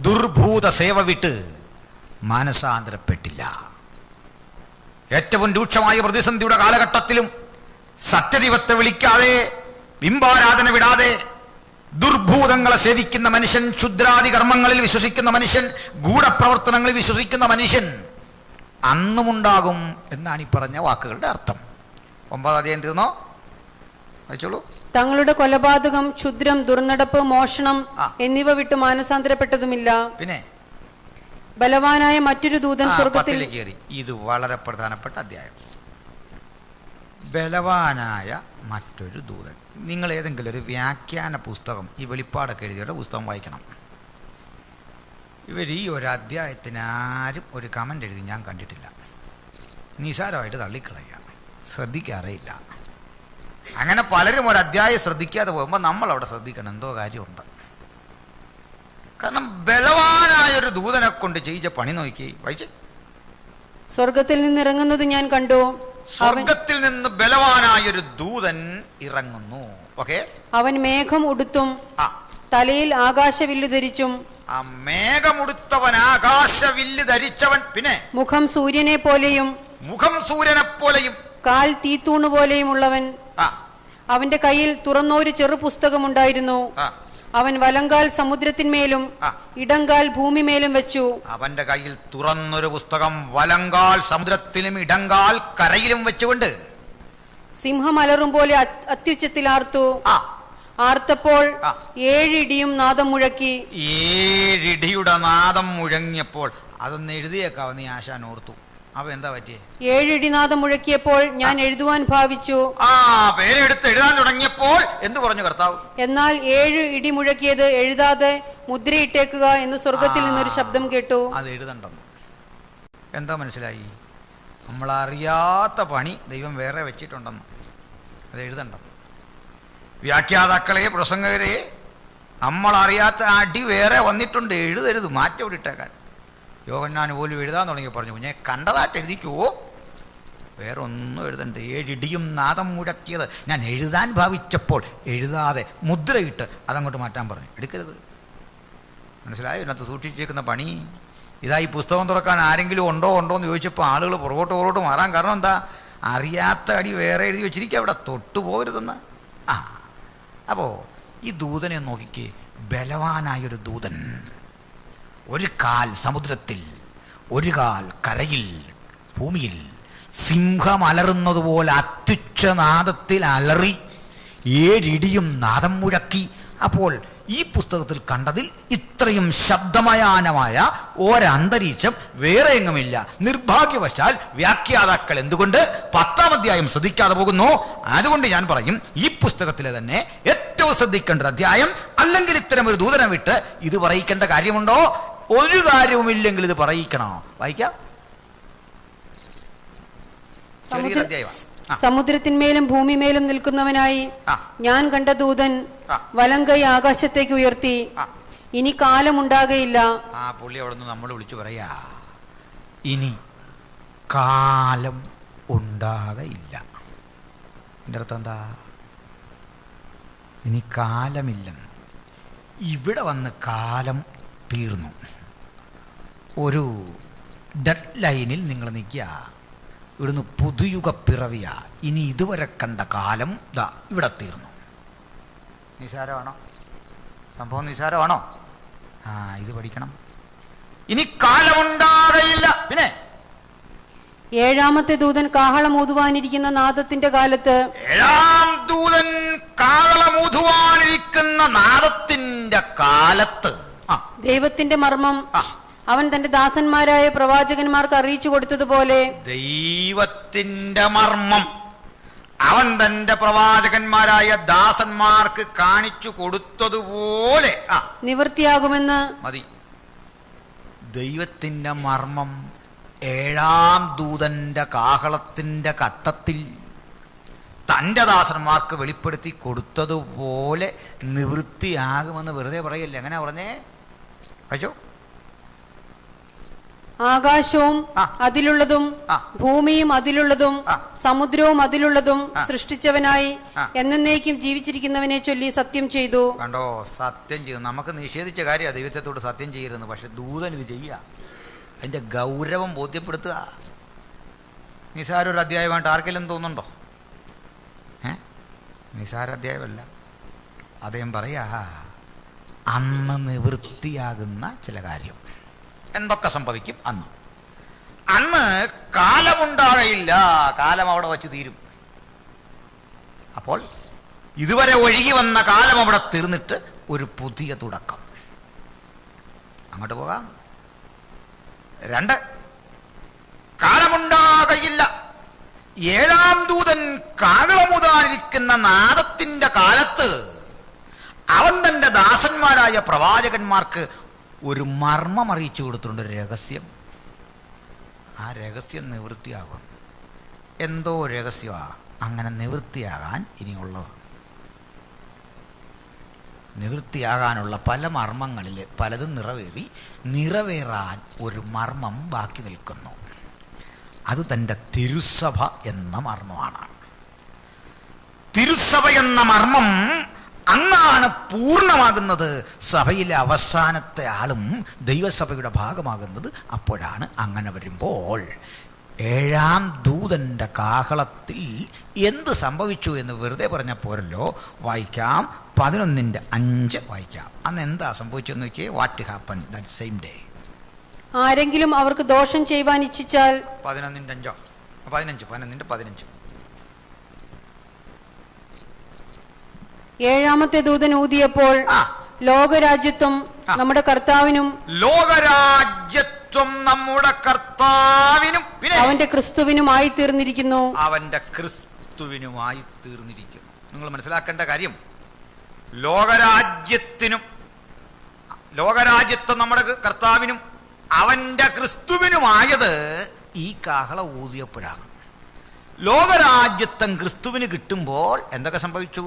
ദുർഭൂത സേവ വിട്ട് മാനസാന്തരപ്പെട്ടില്ല. ഏറ്റവും രൂക്ഷമായ പ്രതിസന്ധിയുടെ കാലഘട്ടത്തിലും സത്യദൈവത്തെ വിളിക്കാതെ, ബിംബാരാധന വിടാതെ, ദുർഭൂതങ്ങളെ സേവിക്കുന്ന മനുഷ്യൻ, ക്ഷുദ്രാദി കർമ്മങ്ങളിൽ വിശ്വസിക്കുന്ന മനുഷ്യൻ, ഗൂഢപ്രവർത്തനങ്ങളിൽ വിശ്വസിക്കുന്ന മനുഷ്യൻ അന്നുമുണ്ടാകും എന്നാണ് ഈ പറഞ്ഞ വാക്കുകളുടെ അർത്ഥം. 9 അധ്യായം തീർന്നോ? വായിച്ചോളൂ. തങ്ങളുടെ കൊലപാതകം, ക്ഷുദ്രം, ദുർനടപ്പ്, മോഷണം എന്നിവ വിട്ട് മാനസാന്തരപ്പെട്ടതുമില്ല. പിന്നെ ബലവാനായ മറ്റൊരു ദൂതൻ സ്വർഗത്തിൽ കയറി. ഇത് വളരെ പ്രധാനപ്പെട്ട അധ്യായം. ബലവാനായ മറ്റൊരു ദൂതൻ. നിങ്ങൾ ഏതെങ്കിലും ഒരു വ്യാഖ്യാന പുസ്തകം, ഈ വെളിപ്പാടൊക്കെ എഴുതിയുടെ പുസ്തകം വായിക്കണം. ഇവർ ഈ ഒരു അധ്യായത്തിന് ആരും ഒരു കമൻ്റ് എഴുതി ഞാൻ കണ്ടിട്ടില്ല. നിസാരമായിട്ട് തള്ളിക്കളയുക, ശ്രദ്ധിക്കാറേയില്ല. അങ്ങനെ പലരും ഒരു അധ്യായം ശ്രദ്ധിക്കാതെ പോകുമ്പോൾ നമ്മൾ അവിടെ ശ്രദ്ധിക്കണം, എന്തോ കാര്യമുണ്ട്. കാരണം ബലവാനായൊരു ദൂതനെ കൊണ്ട് ചെയ്യിച്ച പണി നോക്കി വായിച്ച്. സ്വർഗത്തിൽ നിന്ന് ഇറങ്ങുന്നത് ഞാൻ കണ്ടു. സ്വർഗത്തിൽ നിന്ന് ബലവാനായൊരു ദൂതൻ ഇറങ്ങുന്നു. ഓക്കെ. അവൻ മേഘം ഉടുത്തും തലയിൽ ആകാശവില്ല് ധരിച്ചും. ആ മേഘമുടുത്തവൻ, ആകാശവില്ല് ധരിച്ചവൻ. പിന്നെ മുഖം സൂര്യനെ പോലെയും കാൽ തീത്തൂണ് പോലെയും ഉള്ളവൻ. അവന്റെ കയ്യിൽ തുറന്നൊരു ചെറു പുസ്തകമുണ്ടായിരുന്നു. അവൻ വലങ്കാൽ സമുദ്രത്തിന്മേലും ഇടങ്കാൽ ഭൂമിമേലും വെച്ചു. അവന്റെ കയ്യിൽ തുറന്നൊരു പുസ്തകം വലങ്കാൽ സമുദ്രത്തിലും ഇടങ്കാൽ കരയിലും വെച്ചുകൊണ്ട് സിംഹം അലറും പോലെ അത്യുച്ചത്തിൽ ആർത്തു. ആർത്തപ്പോൾ 7 ഇടിയും നാദം മുഴക്കി. 7 ഇടിയുടെ നാദം മുഴങ്ങിയപ്പോൾ, അതൊന്ന് എഴുതിയേക്കാവ നീ ആശാൻ ഓർത്തു. അവ എന്താ പറ്റിയേ? 7 ഇടിനാദം മുഴക്കിയപ്പോൾ ഞാൻ എഴുതുവാൻ ഭാവിച്ചു. പേരെടുത്ത് എഴുതാൻ തുടങ്ങിയപ്പോൾ എന്ത് പറഞ്ഞു കർത്താവ്? എന്നാൽ 7 ഇടി മുഴക്കിയത് എഴുതാതെ മുദ്രയിട്ടേക്കുക എന്ന് സ്വർഗത്തിൽ നിന്നൊരു ശബ്ദം കേട്ടു. അത് എഴുതണ്ടെന്ന്. എന്താ മനസ്സിലായി? നമ്മളറിയാത്ത പണി ദൈവം വേറെ വെച്ചിട്ടുണ്ടെന്ന്. അത് എഴുതണ്ടെന്ന്. വ്യാഖ്യാതാക്കളെ, പ്രസംഗകരെ, നമ്മളറിയാത്ത അടി വേറെ വന്നിട്ടുണ്ട്, എഴുതരുത്, മാറ്റം ഇട്ടേക്കാൻ. യോഹന്നാൻ പോലും എഴുതാൻ തുടങ്ങി പറഞ്ഞു, ഞാൻ കണ്ടതായിട്ട് എഴുതിക്കുവോ, വേറെ ഒന്നും എഴുതണ്ട. 7 ഇടിയും നാദം മുഴക്കിയത് ഞാൻ എഴുതാൻ ഭാവിച്ചപ്പോൾ എഴുതാതെ മുദ്രയിട്ട് അതങ്ങോട്ട് മാറ്റാൻ പറഞ്ഞു. എടുക്കരുത്. മനസ്സിലായോ? ഇതിനകത്ത് സൂക്ഷിച്ചേക്കുന്ന പണി ഇതാ. ഈ പുസ്തകം തുറക്കാൻ ആരെങ്കിലും ഉണ്ടോ എന്ന് ചോദിച്ചപ്പോൾ ആളുകൾ പുറകോട്ട് മാറാൻ കാരണം എന്താ? അറിയാത്ത അടി വേറെ എഴുതി വെച്ചിരിക്കുക, അവിടെ തൊട്ടു പോകരുതെന്ന്. അപ്പോൾ ഈ ദൂതനെ നോക്കിക്കേ. ബലവാനായൊരു ദൂതൻ, ഒരു കാൽ സമുദ്രത്തിൽ, ഒരു കാൽ കരയിൽ, ഭൂമിയിൽ. സിംഹം അലറുന്നത് പോലെ അത്യുച്ചനാദത്തിൽ അലറി 7 ഇടിയും നാദം മുഴക്കി. അപ്പോൾ ഈ പുസ്തകത്തിൽ കണ്ടതിൽ ഇത്രയും ശബ്ദമയാനമായ ഒരന്തരീക്ഷം വേറെ എങ്ങുമില്ല. നിർഭാഗ്യവശാൽ വ്യാഖ്യാതാക്കൾ എന്തുകൊണ്ട് 10-ാം അധ്യായം ശ്രദ്ധിക്കാതെ പോകുന്നു? അതുകൊണ്ട് ഞാൻ പറയും, ഈ പുസ്തകത്തിലെ തന്നെ ഏറ്റവും ശ്രദ്ധിക്കേണ്ട അധ്യായം. അല്ലെങ്കിൽ ഇത്തരം ഒരു ദൂതനെ വിട്ട് ഇത് പറയിക്കേണ്ട കാര്യമുണ്ടോ? ഒരു കാര്യവുമില്ലെങ്കിൽ ഇത് പറയിക്കണോ? വായിക്കാം. സമുദ്രത്തിന്മേലും ഭൂമിമേലും നിൽക്കുന്നവനായി ഞാൻ കണ്ട ദൂതൻ വലങ്കൈ ആകാശത്തേക്ക് ഉയർത്തി. ഇനി കാലമുണ്ടാകയില്ല. പുള്ളി അവിടെ നിന്ന് നമ്മൾ വിളിച്ചു പറയാ, ഇനി കാലം ഉണ്ടാകയില്ല. എൻ്റെ അർത്ഥം എന്താ? ഇനി കാലമില്ലെന്ന്. ഇവിടെ വന്ന് കാലം തീർന്നു. ഒരു ഡെഡ് ലൈനിൽ നിങ്ങൾ നിൽക്കുക. ഇവിടുന്ന് പുതുയുഗ പിറവിയ. ഇനി ഇതുവരെ കണ്ട കാലം ദാ ഇവിടെ തീർന്നു. നിസാരമാണോ സംഭവം? നിസാരമാണോ? ഇത് പഠിക്കണം. ഇനി കാലമുണ്ടാകയില്ല. പിന്നെ 7-ാമത്തെ ദൂതൻ കാഹളമൂതുവാനിരിക്കുന്ന നാദത്തിന്റെ കാലത്ത്, 7-ാം ദൂതൻ കാഹളമൂതുവാനിരിക്കുന്ന നാദത്തിന്റെ കാലത്ത് ദൈവത്തിന്റെ മർമ്മം അവൻ തന്റെ ദാസന്മാരായ പ്രവാചകന്മാർക്ക് അറിയിച്ചു കൊടുത്തതുപോലെ, ദൈവത്തിന്റെ മർമ്മം അവൻ തന്റെ പ്രവാചകന്മാരായ ദാസന്മാർക്ക് കാണിച്ചു കൊടുത്തതുപോലെ നിവൃത്തിയാകുമെന്ന്. മതി. ദൈവത്തിന്റെ മർമ്മം 7-ാം ദൂതന്റെ കാഹളത്തിന്റെ ഘട്ടത്തിൽ തന്റെ ദാസന്മാർക്ക് വെളിപ്പെടുത്തി കൊടുത്തതുപോലെ നിവൃത്തിയാകുമെന്ന് വെറുതെ പറയല്ലേ. എങ്ങനെ പറഞ്ഞേ? അയ്യോ, ആകാശവും അതിലുള്ളതും ഭൂമിയും അതിലുള്ളതും സമുദ്രവും അതിലുള്ളതും സൃഷ്ടിച്ചവനായി എന്നേക്കും ജീവിച്ചിരിക്കുന്നവനെ ചൊല്ലി സത്യം ചെയ്തു. കണ്ടോ, സത്യം ചെയ്തു. നമുക്ക് നിഷേധിച്ച കാര്യം ദൈവത്തോട് സത്യം ചെയ്യരുന്നു, പക്ഷെ ദൂതൻ ഇത് ചെയ്യുക, അതിൻ്റെ ഗൗരവം ബോധ്യപ്പെടുത്തുക. നിസാര ഒരു അധ്യായമായിട്ട് ആർക്കെങ്കിലും തോന്നുന്നുണ്ടോ? നിസാര അധ്യായമല്ല. അദ്ദേഹം പറയാ അന്ന് നിവൃത്തിയാകുന്ന ചില കാര്യം. എന്തൊക്കെ സംഭവിക്കും അന്ന് കാലമുണ്ടാകയില്ല, കാലം അവിടെ വച്ച് തീരും. അപ്പോൾ ഇതുവരെ ഒഴുകി വന്ന കാലം അവിടെ തീർന്നിട്ട് ഒരു പുതിയ തുടക്കം. അങ്ങോട്ട് പോകാം. 2, കാലമുണ്ടാകയില്ല. 7-ാം ദൂതൻ കാകളമുതാനിരിക്കുന്ന നാദത്തിന്റെ കാലത്ത് അവൻ തന്റെ ദാസന്മാരായ പ്രവാചകന്മാർക്ക് ഒരു മർമ്മം അറിയിച്ചു കൊടുത്തിട്ടുണ്ട്, ഒരു രഹസ്യം. ആ രഹസ്യം നിവൃത്തിയാകും. എന്തോ രഹസ്യമാണ് അങ്ങനെ നിവൃത്തിയാകാൻ ഇനിയുള്ളത്. നിവൃത്തിയാകാനുള്ള പല മർമ്മങ്ങളിൽ പലതും നിറവേറാൻ ഒരു മർമ്മം ബാക്കി നിൽക്കുന്നു. അത് തൻ്റെ തിരുസഭ എന്ന മർമ്മമാണ്. തിരുസഭ എന്ന മർമ്മം അന്നാണ് പൂർണ്ണമാകുന്നത്. സഭയിലെ അവസാനത്തെ ആളും ദൈവസഭയുടെ ഭാഗമാകുന്നത് അപ്പോഴാണ്. അങ്ങനെ വരുമ്പോൾ 7-ാം ദൂതന്റെ കാഹളത്തിൽ എന്ത് സംഭവിച്ചു എന്ന് വെറുതെ പറഞ്ഞ പോരല്ലോ. വായിക്കാം, 11:5 വായിക്കാം. അന്ന് എന്താ സംഭവിച്ചെന്ന് നോക്കിയേ. What happen that same day. ആരെങ്കിലും അവർക്ക് ദോഷം ചെയ്യുവാൻ ഇച്ഛിച്ചാൽ 11:5 11:15 7-ാമത്തെ ദൂതൻ ഊതിയപ്പോൾ ലോകരാജ്യത്വം നമ്മുടെ കർത്താവിനും പിന്നെ അവന്റെ ക്രിസ്തുവിനുമായി തീർന്നിരിക്കുന്നു. നിങ്ങൾ മനസ്സിലാക്കേണ്ട കാര്യം, ലോകരാജ്യത്വം നമ്മുടെ കർത്താവിനും അവന്റെ ക്രിസ്തുവിനുമായത് ഈ കാഹള ഊതിയപ്പോഴാണ്. ലോകരാജ്യത്വം ക്രിസ്തുവിന് കിട്ടുമ്പോൾ എന്തൊക്കെ സംഭവിച്ചു?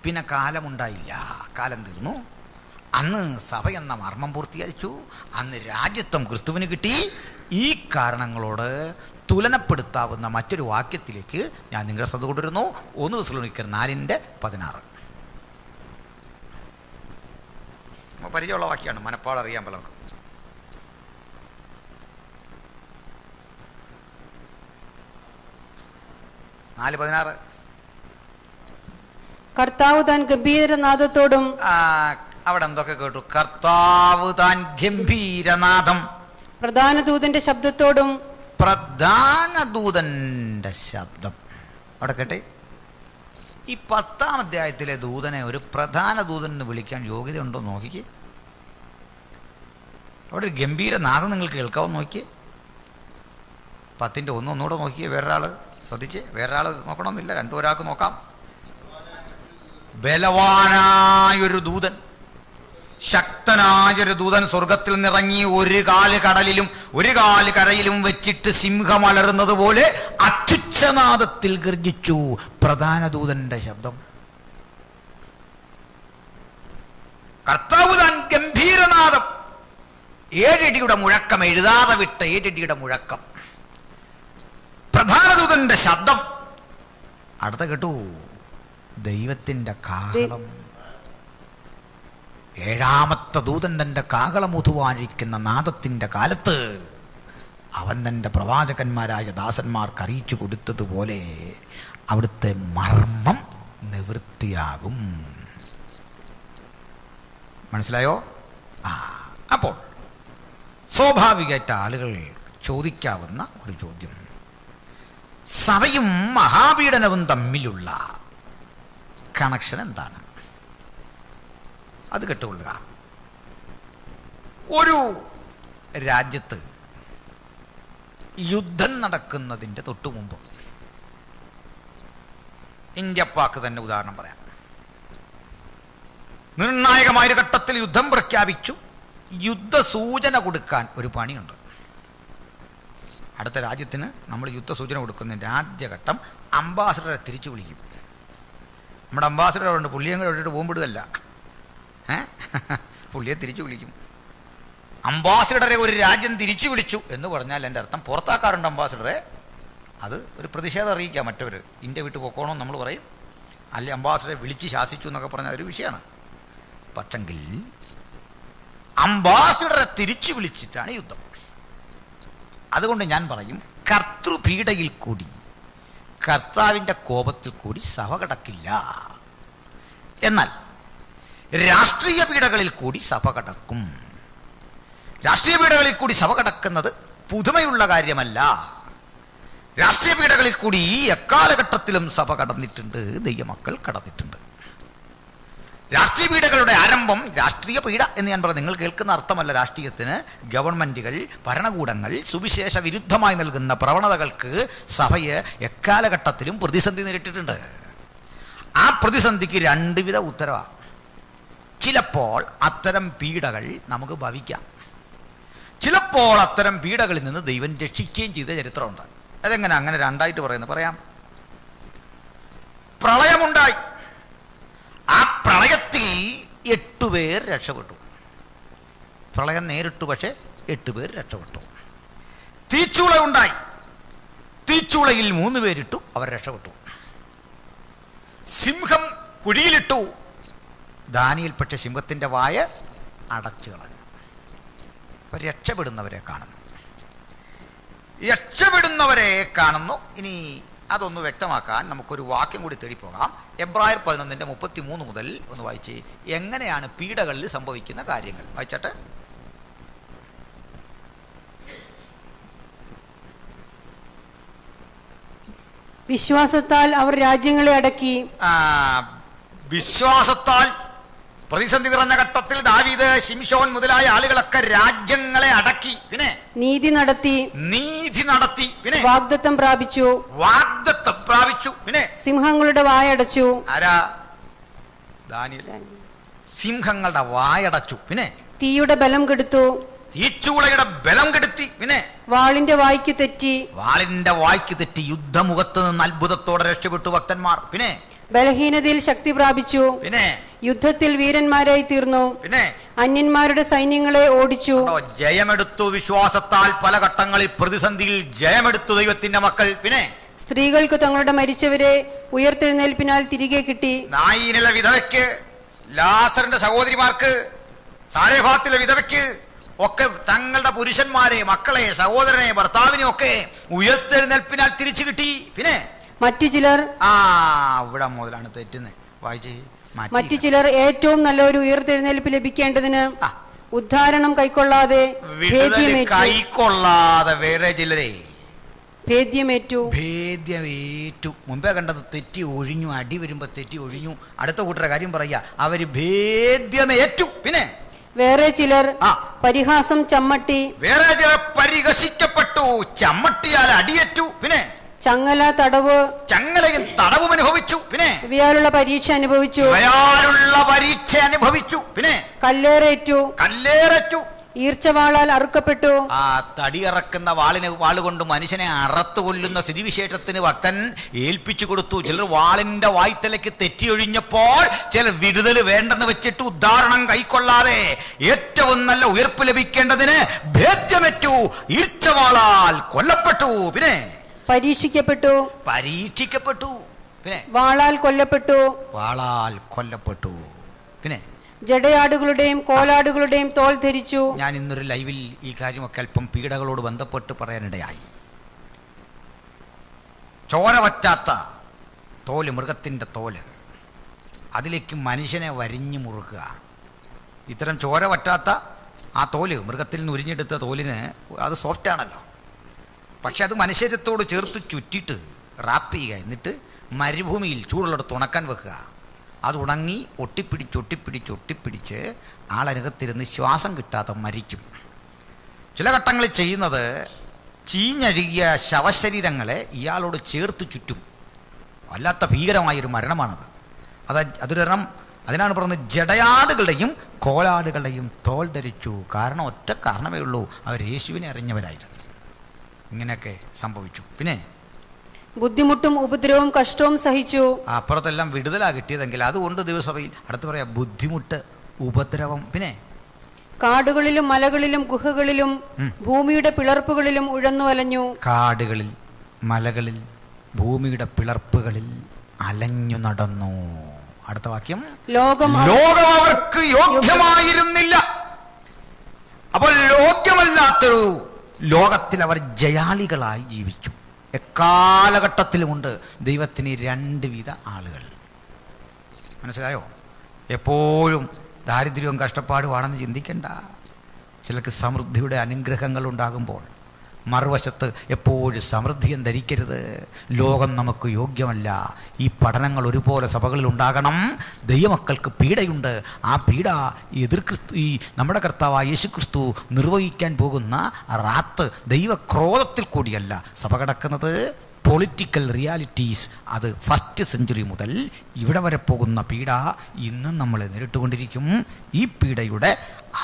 പിന്നെ കാലമുണ്ടായില്ല, കാലം തീർന്നു. അന്ന് സഭ എന്ന മർമ്മം പൂർത്തീകരിച്ചു. അന്ന് രാജ്യത്വം ക്രിസ്തുവിന് കിട്ടി. ഈ കാരണങ്ങളോട് തുലനപ്പെടുത്താവുന്ന മറ്റൊരു വാക്യത്തിലേക്ക് ഞാൻ നിങ്ങളുടെ ശ്രദ്ധ കൊണ്ടുവരുന്നു. 1 തെസ്സലോനിക്കർ 4:16. പരിചയമുള്ള വാക്യമാണ്, മനപ്പാടം അറിയാൻ പലർക്കും. കർത്താവ് താൻ ഗംഭീരനാദത്തോടും. അവിടെ എന്തൊക്കെ കേട്ടു? കർത്താവ് താൻ ഗംഭീരനാദം, പ്രധാന ദൂതന്റെ ശബ്ദത്തോടും. പ്രധാന ദൂതന്റെ ശബ്ദം അവിടെ കേട്ടെ. ഈ 10-ാം അധ്യായത്തിലെ ദൂതനെ ഒരു പ്രധാന ദൂതൻ എന്ന് വിളിക്കാൻ യോഗ്യതയുണ്ടോ നോക്കിക്കേ. അവിടെ ഒരു ഗംഭീരനാദം നിങ്ങൾ കേൾക്കാമെന്ന് നോക്കിയേ. 10-ന്റെ 1 ഒന്നുകൂടെ നോക്കിയേ. വേറൊരാൾ ശ്രദ്ധിച്ചേ. വേറൊരാൾ നോക്കണമെന്നില്ല, ഒരാൾക്ക് നോക്കാം. ബലവാനായൊരു ദൂതൻ, ശക്തനായൊരു ദൂതൻ സ്വർഗത്തിൽ നിന്നിറങ്ങി ഒരു കാല് കടലിലും ഒരു കാല് കരയിലും വെച്ചിട്ട് സിംഹം അലറുന്നത് പോലെ അത്യുച്ചനാദത്തിൽ ഗർജിച്ചു. പ്രധാന ദൂതന്റെ ശബ്ദം. കർത്താവ് താൻ ഗംഭീരനാദം, 7 അടിയുടെ മുഴക്കം, എഴുതാതെ വിട്ട 7 അടിയുടെ മുഴക്കം, പ്രധാന ദൂതന്റെ ശബ്ദം. അടുത്ത കേട്ടു, ദൈവത്തിന്റെ കാഹളം. 7-ാമത്തെ ദൂതൻ തന്റെ കാഹളം ഊതുവാനിരിക്കുന്ന നാദത്തിന്റെ കാലത്ത് അവൻ തന്റെ പ്രവാചകന്മാരായ ദാസന്മാർക്ക് അറിയിച്ചു കൊടുത്തതുപോലെ അവിടുത്തെ മർമ്മം നിവൃത്തിയാകും. മനസ്സിലായോ? അപ്പോൾ സ്വാഭാവികമായിട്ട് ആളുകൾ ചോദിക്കാവുന്ന ഒരു ചോദ്യം, സഭയും മഹാപീഡനവും തമ്മിലുള്ള കണക്ഷൻ എന്താണ്? അത് കേട്ടുകൊള്ളുക. ഒരു രാജ്യത്ത് യുദ്ധം നടക്കുന്നതിൻ്റെ തൊട്ടു മുമ്പ്, ഇന്ത്യ പാക് തന്നെ ഉദാഹരണം പറയാം, നിർണായകമായൊരു ഘട്ടത്തിൽ യുദ്ധം പ്രഖ്യാപിച്ചു. യുദ്ധസൂചന കൊടുക്കാൻ ഒരു പണിയുണ്ട്. അടുത്ത രാജ്യത്തിന് നമ്മൾ യുദ്ധസൂചന കൊടുക്കുന്നതിൻ്റെ ആദ്യഘട്ടം അംബാസഡറെ തിരിച്ചു വിളിക്കും. നമ്മുടെ അംബാസഡർ ഉണ്ട്, പുള്ളിയെ വിട്ടിട്ട് പോകുമ്പോഴല്ല, പുള്ളിയെ തിരിച്ചു വിളിക്കും. അംബാസിഡറെ ഒരു രാജ്യം തിരിച്ചു വിളിച്ചു എന്ന് പറഞ്ഞാൽ എൻ്റെ അർത്ഥം പുറത്താക്കാറുണ്ട് അംബാസിഡറെ, അത് ഒരു പ്രതിഷേധം അറിയിക്കുക മറ്റവർ, ഇന്ത്യ വിട്ട് പോക്കോണമെന്ന് നമ്മൾ പറയും, അല്ലെ അംബാസിഡറെ വിളിച്ച് ശാസിച്ചു എന്നൊക്കെ പറഞ്ഞാൽ ഒരു വിഷയമാണ്. പക്ഷെങ്കിൽ അംബാസിഡറെ തിരിച്ചു വിളിച്ചിട്ടാണ് യുദ്ധം. അതുകൊണ്ട് ഞാൻ പറയും, കർത്തൃപീഡയിൽ കൂടി കർത്താവിൻ്റെ കോപത്തിൽ കൂടി സഭ കടക്കില്ല. എന്നാൽ രാഷ്ട്രീയ പീഡകളിൽ കൂടി സഭ കടക്കും. രാഷ്ട്രീയ പീഡകളിൽ കൂടി സഭ കടക്കുന്നത് പുതുമയുള്ള കാര്യമല്ല. രാഷ്ട്രീയ പീഡകളിൽ കൂടി ഈ എക്കാലഘട്ടത്തിലും സഭ കടന്നിട്ടുണ്ട്, ദൈവമക്കൾ കടന്നിട്ടുണ്ട്. രാഷ്ട്രീയ പീഡകളുടെ ആരംഭം, രാഷ്ട്രീയ പീഡ എന്ന് ഞാൻ പറഞ്ഞു, നിങ്ങൾ കേൾക്കുന്ന അർത്ഥമല്ല രാഷ്ട്രീയത്തിന്. ഗവൺമെൻറ്റുകൾ, ഭരണകൂടങ്ങൾ സുവിശേഷ വിരുദ്ധമായി നൽകുന്ന പ്രവണതകൾക്ക് സഭയെ എക്കാലഘട്ടത്തിലും പ്രതിസന്ധി നേരിട്ടിട്ടുണ്ട്. ആ പ്രതിസന്ധിക്ക് രണ്ടുവിധ ഉത്തരവാണ്. ചിലപ്പോൾ അത്തരം പീഡകൾ നമുക്ക് ഭവിക്കാം, ചിലപ്പോൾ അത്തരം പീഡകളിൽ നിന്ന് ദൈവം രക്ഷിക്കുകയും ചെയ്ത ചരിത്രമുണ്ട്. അതെങ്ങനെ അങ്ങനെ രണ്ടായിട്ട് പറയുന്നത്? പറയാം. പ്രളയമുണ്ടായി, ആ പ്രളയത്തിൽ 8 പേർ രക്ഷപ്പെട്ടു. പ്രളയം നേരിട്ടു, പക്ഷേ 8 പേർ രക്ഷപ്പെട്ടു. തീച്ചൂള ഉണ്ടായി, തീച്ചൂളയിൽ 3 പേരിട്ടു, അവർ രക്ഷപ്പെട്ടു. സിംഹം കുഴിയിലിട്ടു, ദാനിയേൽ പക്ഷേ സിംഹത്തിൻ്റെ വായ അടച്ചു കളഞ്ഞു. അപ്പോൾ രക്ഷപ്പെടുന്നവരെ കാണുന്നു, രക്ഷപ്പെടുന്നവരെ കാണുന്നു. ഇനി അതൊന്ന് വ്യക്തമാക്കാൻ നമുക്കൊരു വാക്യം കൂടി തേടിപ്പോകാം. എബ്രായർ 11:33 മുതൽ ഒന്ന് വായിച്ച്, എങ്ങനെയാണ് പീഡകളിൽ സംഭവിക്കുന്ന കാര്യങ്ങൾ വായിച്ചട്ടെ. വിശ്വാസത്താൽ അവർ രാജ്യങ്ങളെ അടക്കി. വിശ്വാസത്താൽ പ്രതിസന്ധി നിറഞ്ഞ ഘട്ടത്തിൽ ദാവീദ്, ശിംശോൻ മുതലായ ആളുകളൊക്കെ രാജ്യങ്ങളെ അടക്കി. പിന്നെ നീതി നടത്തി, പിന്നെ വാഗ്ദത്തം പ്രാപിച്ചു. പിന്നെ സിംഹങ്ങളുടെ വായടച്ചു. ആരാ? ദാനിയേൽ. സിംഹങ്ങളുടെ വായടച്ചു. പിന്നെ തീയുടെ ബലം കെടുത്തു, തീച്ചൂളയുടെ ബലം കെടുത്തി. പിന്നെ വാളിന്റെ വായ്ക്ക് തെറ്റി, യുദ്ധമുഖത്ത് നിന്ന് അത്ഭുതത്തോടെ രക്ഷപ്പെട്ടു ഭക്തന്മാർ. പിന്നെ ബലഹീനതയിൽ ശക്തി പ്രാപിച്ചു. പിന്നെ യുദ്ധത്തിൽ വീരന്മാരായി തീർന്നു. പിന്നെ അന്യന്മാരുടെ സൈന്യങ്ങളെ ഓടിച്ചു. ജയമെടുത്തു. വിശ്വാസത്താൽ പല ഘട്ടങ്ങളിൽ പ്രതിസന്ധിയിൽ ജയമെടുത്തു ദൈവത്തിന്റെ മക്കൾ. പിന്നെ സ്ത്രീകൾക്ക് തങ്ങളുടെ മരിച്ചവരെ ഉയർത്തെഴുന്നേൽപ്പിനാൽ തിരികെ കിട്ടി. നായീനിലെ വിധവയ്ക്ക്, ലാസറിന്റെ സഹോദരിമാർക്ക്, സാരെഫാത്തിലെ വിധവയ്ക്ക് ഒക്കെ തങ്ങളുടെ പുരുഷന്മാരെ, മക്കളെ, സഹോദരനെ, ഭർത്താവിനെ ഒക്കെ ഉയർത്തെഴുന്നേൽപ്പിനാൽ തിരിച്ചു കിട്ടി. പിന്നെ മറ്റു ചിലർ, ഇവിടെ മുതലാണ് തെറ്റുന്നത്, വായിച്ച്. മറ്റു ചിലർ ഏറ്റവും നല്ലൊരു ഉയർത്തെഴുന്നേൽപ്പ് ലഭിക്കേണ്ടതിന് ഉദ്ധാരണം കൈക്കൊള്ളാതെ വേറെ ചിലരെ ഭേദ്യമേറ്റു. മുമ്പേ കണ്ടത് തെറ്റി ഒഴിഞ്ഞു, അടി വരുമ്പോ തെറ്റി ഒഴിഞ്ഞു. അടുത്ത കൂട്ടരുടെ കാര്യം പറയാ, അവര് ഭേദ്യമേറ്റു. പിന്നെ വേറെ ചിലർ പരിഹാസം ചമ്മട്ടി, വേറെ ചിലർ പരിഹസിക്കപ്പെട്ടു, ചമ്മട്ടിയാൽ അടിയേറ്റു. പിന്നെ ചങ്ങലയും തടവും അനുഭവിച്ചു. പിന്നെ ഇവയാലുള്ള പരീക്ഷ അനുഭവിച്ചു. പിന്നെ കല്ലേറേറ്റു, ഈർച്ചവാളാൽ അറുക്കപ്പെട്ടു. ആ തടിയറക്കുന്ന വാളുകൊണ്ട് മനുഷ്യനെ അറത്തു കൊല്ലുന്ന സ്ഥിതിവിശേഷത്തിന് ഭക്തൻ ഏൽപ്പിച്ചു കൊടുത്തു. ചിലർ വാളിന്റെ വായ്ത്തലയ്ക്ക് തെറ്റിയൊഴിഞ്ഞപ്പോൾ ചിലർ വിടുതൽ വേണ്ടെന്ന് വെച്ചിട്ട് ഉദ്ധാരണം കൈക്കൊള്ളാതെ ഏറ്റവും നല്ല ഉയർപ്പ് ലഭിക്കേണ്ടതിന് ഭേദ്യമേറ്റു, ഈർച്ചവാളാൽ കൊല്ലപ്പെട്ടു. പിന്നെ പരീക്ഷിക്കപ്പെട്ടു. പിന്നെ വാളാൽ കൊല്ലപ്പെട്ടു. പിന്നെ ജടയാടുകളുടെയും കോലാടുകളുടെയും തോൽ ധരിച്ചു. ഞാൻ ഇന്നൊരു ലൈവിൽ ഈ കാര്യമൊക്കെ അല്പം പീഡകളോട് ബന്ധപ്പെട്ട് പറയാനിടയായി. ചോര വറ്റാത്ത തോല്, മൃഗത്തിൻ്റെ തോല്, അതിലേക്ക് മനുഷ്യനെ വരിഞ്ഞു മുറുക്കുക. ഇത്തരം ചോര വറ്റാത്ത ആ തോല്, മൃഗത്തിൽ നിന്ന് ഉരിഞ്ഞെടുത്ത തോലിന് അത് സോഫ്റ്റാണല്ലോ, പക്ഷെ അത് മനുഷ്യരത്തോട് ചേർത്ത് ചുറ്റിയിട്ട് റാപ്പ് ചെയ്യുക, എന്നിട്ട് മരുഭൂമിയിൽ ചൂടുള്ളിടത്ത് ഉണക്കാൻ വെക്കുക. അത് ഉണങ്ങി ഒട്ടിപ്പിടിച്ച് ആളനുകത്തിരുന്ന് ശ്വാസം കിട്ടാതെ മരിക്കും. ചില ഘട്ടങ്ങളിൽ ചെയ്യുന്നത് ചീഞ്ഞഴുകിയ ശവശരീരങ്ങളെ ഇയാളോട് ചേർത്ത് ചുറ്റും. വല്ലാത്ത ഭീകരമായൊരു മരണമാണത്. അതിനാണ് പറയുന്നത് ജടയാടുകളുടെയും കോലാടുകളുടെയും തോൽ ധരിച്ചു. കാരണം ഒറ്റ കാരണമേ ഉള്ളൂ, അവർ യേശുവിനെ അറിഞ്ഞവരായിരുന്നു. ഇങ്ങനെയൊക്കെ സംഭവിച്ചു. പിന്നെ ബുദ്ധിമുട്ടും ഉപദ്രവവും കഷ്ടവും സഹിച്ചു. അപ്പുറത്തെല്ലാം വിടുതലാ കിട്ടിയതെങ്കിൽ അതുകൊണ്ട് ദൈവസഭയിൽ അടുത്ത് പറയാം ബുദ്ധിമുട്ട്, ഉപദ്രവം. പിന്നെ കാടുകളിലും മലകളിലും ഗുഹകളിലും ഭൂമിയുടെ പിളർപ്പുകളിലും ഉഴന്നു അലഞ്ഞു. കാടുകളിൽ മലകളിൽ ഭൂമിയുടെ പിളർപ്പുകളിൽ അലഞ്ഞു നടന്നു. അടുത്ത വാക്യം, ലോകം അവർക്ക് യോഗ്യമായിരുന്നില്ല. അപ്പോൾ യോഗ്യമല്ലാത്തൊരു ലോകത്തിൽ അവർ ജയാളികളായി ജീവിച്ചു. എക്കാലഘട്ടത്തിലുമുണ്ട് ദൈവത്തിന് രണ്ട് വിധ ആളുകൾ. മനസ്സിലായോ? എപ്പോഴും ദാരിദ്ര്യവും കഷ്ടപ്പാടുമാണെന്ന് ചിന്തിക്കണ്ട. ചിലർക്ക് സമൃദ്ധിയുടെ അനുഗ്രഹങ്ങൾ ഉണ്ടാകുമ്പോൾ മറുവശത്ത് എപ്പോഴും സമൃദ്ധിയും ധരിക്കരുത്. ലോകം നമുക്ക് യോഗ്യമല്ല. ഈ പഠനങ്ങൾ ഒരുപോലെ സഭകളിൽ ഉണ്ടാകണം. ദൈവമക്കൾക്ക് പീഡയുണ്ട്. ആ പീഡ ഈ നമ്മുടെ കർത്താവായ യേശുക്രിസ്തു നിർവഹിക്കാൻ പോകുന്ന റാത്ത് ദൈവക്രോധത്തിൽ കൂടിയല്ല സഭ കിടക്കുന്നത്. പൊളിറ്റിക്കൽ റിയാലിറ്റീസ്, അത് ഫസ്റ്റ് സെഞ്ചുറി മുതൽ ഇവിടെ വരെ പോകുന്ന പീഡ ഇന്നും നമ്മൾ നേരിട്ടുകൊണ്ടിരിക്കും. ഈ പീഡയുടെ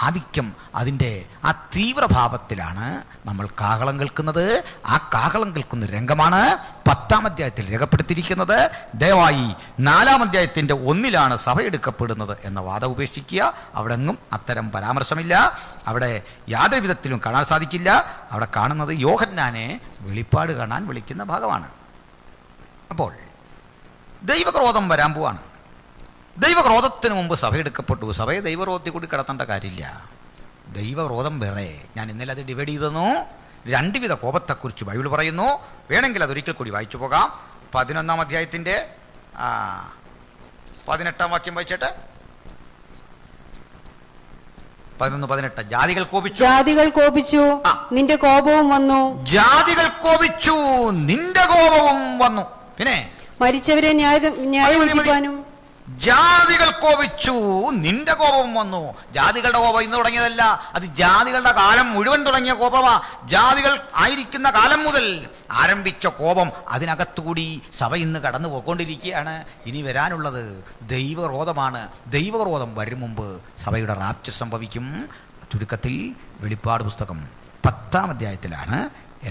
ആധിക്യം, അതിൻ്റെ ആ തീവ്രഭാവത്തിലാണ് നമ്മൾ കാഹളം കേൾക്കുന്നത്. ആ കാഹളം കേൾക്കുന്ന രംഗമാണ് 10-ാം അധ്യായത്തിൽ രേഖപ്പെടുത്തിയിരിക്കുന്നത്. ദയവായി 4-ാം അധ്യായത്തിൻ്റെ 1-ലാണ് സഭ എടുക്കപ്പെടുന്നത് എന്ന വാദം ഉപേക്ഷിക്കുക. അവിടെ എങ്ങും അത്തരം പരാമർശമില്ല. അവിടെ യാതൊരു വിധത്തിലും കാണാൻ സാധിക്കില്ല. അവിടെ കാണുന്നത് യോഹന്നാനെ വെളിപ്പാട് കാണാൻ വിളിക്കുന്ന ഭാഗമാണ്. അപ്പോൾ ദൈവക്രോധം വരാൻ പോവാണ്. ദൈവക്രോധത്തിന് മുമ്പ് സഭ എടുക്കപ്പെട്ടു. സഭയെ ദൈവക്രോധത്തിൽ കൂടി കടത്തേണ്ട കാര്യമില്ല. ദൈവക്രോധം വേറെ. ഞാൻ ഇന്നലെ അത് ഡിവൈഡ് ചെയ്തെന്നു. 2 വിധ കോപത്തെക്കുറിച്ച് ബൈബിൾ പറയുന്നു. വേണമെങ്കിൽ അതൊരിക്കൽ കൂടി വായിച്ചു പോകാം. 11-ാം അധ്യായത്തിൻ്റെ 18-ാം വാക്യം വായിച്ചിട്ട് 11-18. ജാതികൾ കോപിച്ചു, നിന്റെ കോപവും വന്നു. ജാതികൾ കോപിച്ചു, നിന്റെ കോപവും വന്നു. പിന്നെ മരിച്ചവരെ ന്യായം. ജാതികൾ കോപിച്ചു, നിന്റെ കോപം വന്നു. ജാതികളുടെ കോപം ഇന്ന് തുടങ്ങിയതല്ല, അത് ജാതികളുടെ കാലം മുഴുവൻ തുടങ്ങിയ കോപമാ. ജാതികൾ ആയിരിക്കുന്ന കാലം മുതൽ ആരംഭിച്ച കോപം അതിനകത്തുകൂടി സഭ ഇന്ന് കടന്നു പോയിക്കൊണ്ടിരിക്കുകയാണ്. ഇനി വരാനുള്ളത് ദൈവക്രോധമാണ്. ദൈവക്രോധം വരും മുമ്പ് സഭയുടെ റാപ്ചർ സംഭവിക്കും. ചുരുക്കത്തിൽ വെളിപ്പാട് പുസ്തകം 10-ാം അധ്യായത്തിലാണ്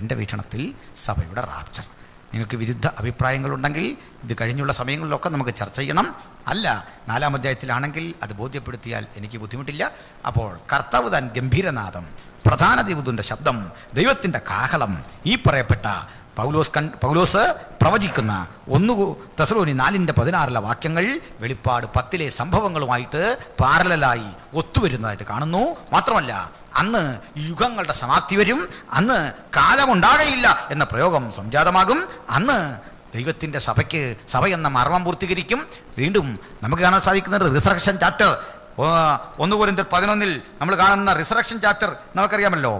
എൻ്റെ വീക്ഷണത്തിൽ സഭയുടെ റാപ്ചർ. നിങ്ങൾക്ക് വിരുദ്ധ അഭിപ്രായങ്ങളുണ്ടെങ്കിൽ ഇത് കഴിഞ്ഞുള്ള സമയങ്ങളിലൊക്കെ നമുക്ക് ചർച്ച ചെയ്യണം. അല്ല, 4-ാം അധ്യായത്തിലാണെങ്കിൽ അത് ബോധ്യപ്പെടുത്തിയാൽ എനിക്ക് ബുദ്ധിമുട്ടില്ല. അപ്പോൾ കർത്താവ് താൻ ഗംഭീരനാദം, പ്രധാന ദൈവദൂതന്റെ ശബ്ദം, ദൈവത്തിൻ്റെ കാഹളം, ഈ പറയപ്പെട്ട പൗലോസ് പ്രവചിക്കുന്ന 1 തെസ്സലോനി 4:16 വാക്യങ്ങൾ വെളിപ്പാട് 10-ലെ സംഭവങ്ങളുമായിട്ട് പാരലലായി ഒത്തുവരുന്നതായിട്ട് കാണുന്നു. മാത്രമല്ല, അന്ന് യുഗങ്ങളുടെ സമാപ്തി വരും, അന്ന് കാലമുണ്ടാകയില്ല എന്ന പ്രയോഗം സംജാതമാകും. അന്ന് ദൈവത്തിൻ്റെ സഭ എന്ന മർമ്മം പൂർത്തീകരിക്കും. വീണ്ടും നമുക്ക് കാണാൻ സാധിക്കുന്നത് റിസറക്ഷൻ ചാപ്റ്റർ 1 കൊരിന്ത്യർ 11 നമ്മൾ കാണുന്ന റിസറക്ഷൻ ചാപ്റ്റർ നമുക്കറിയാമല്ലോ.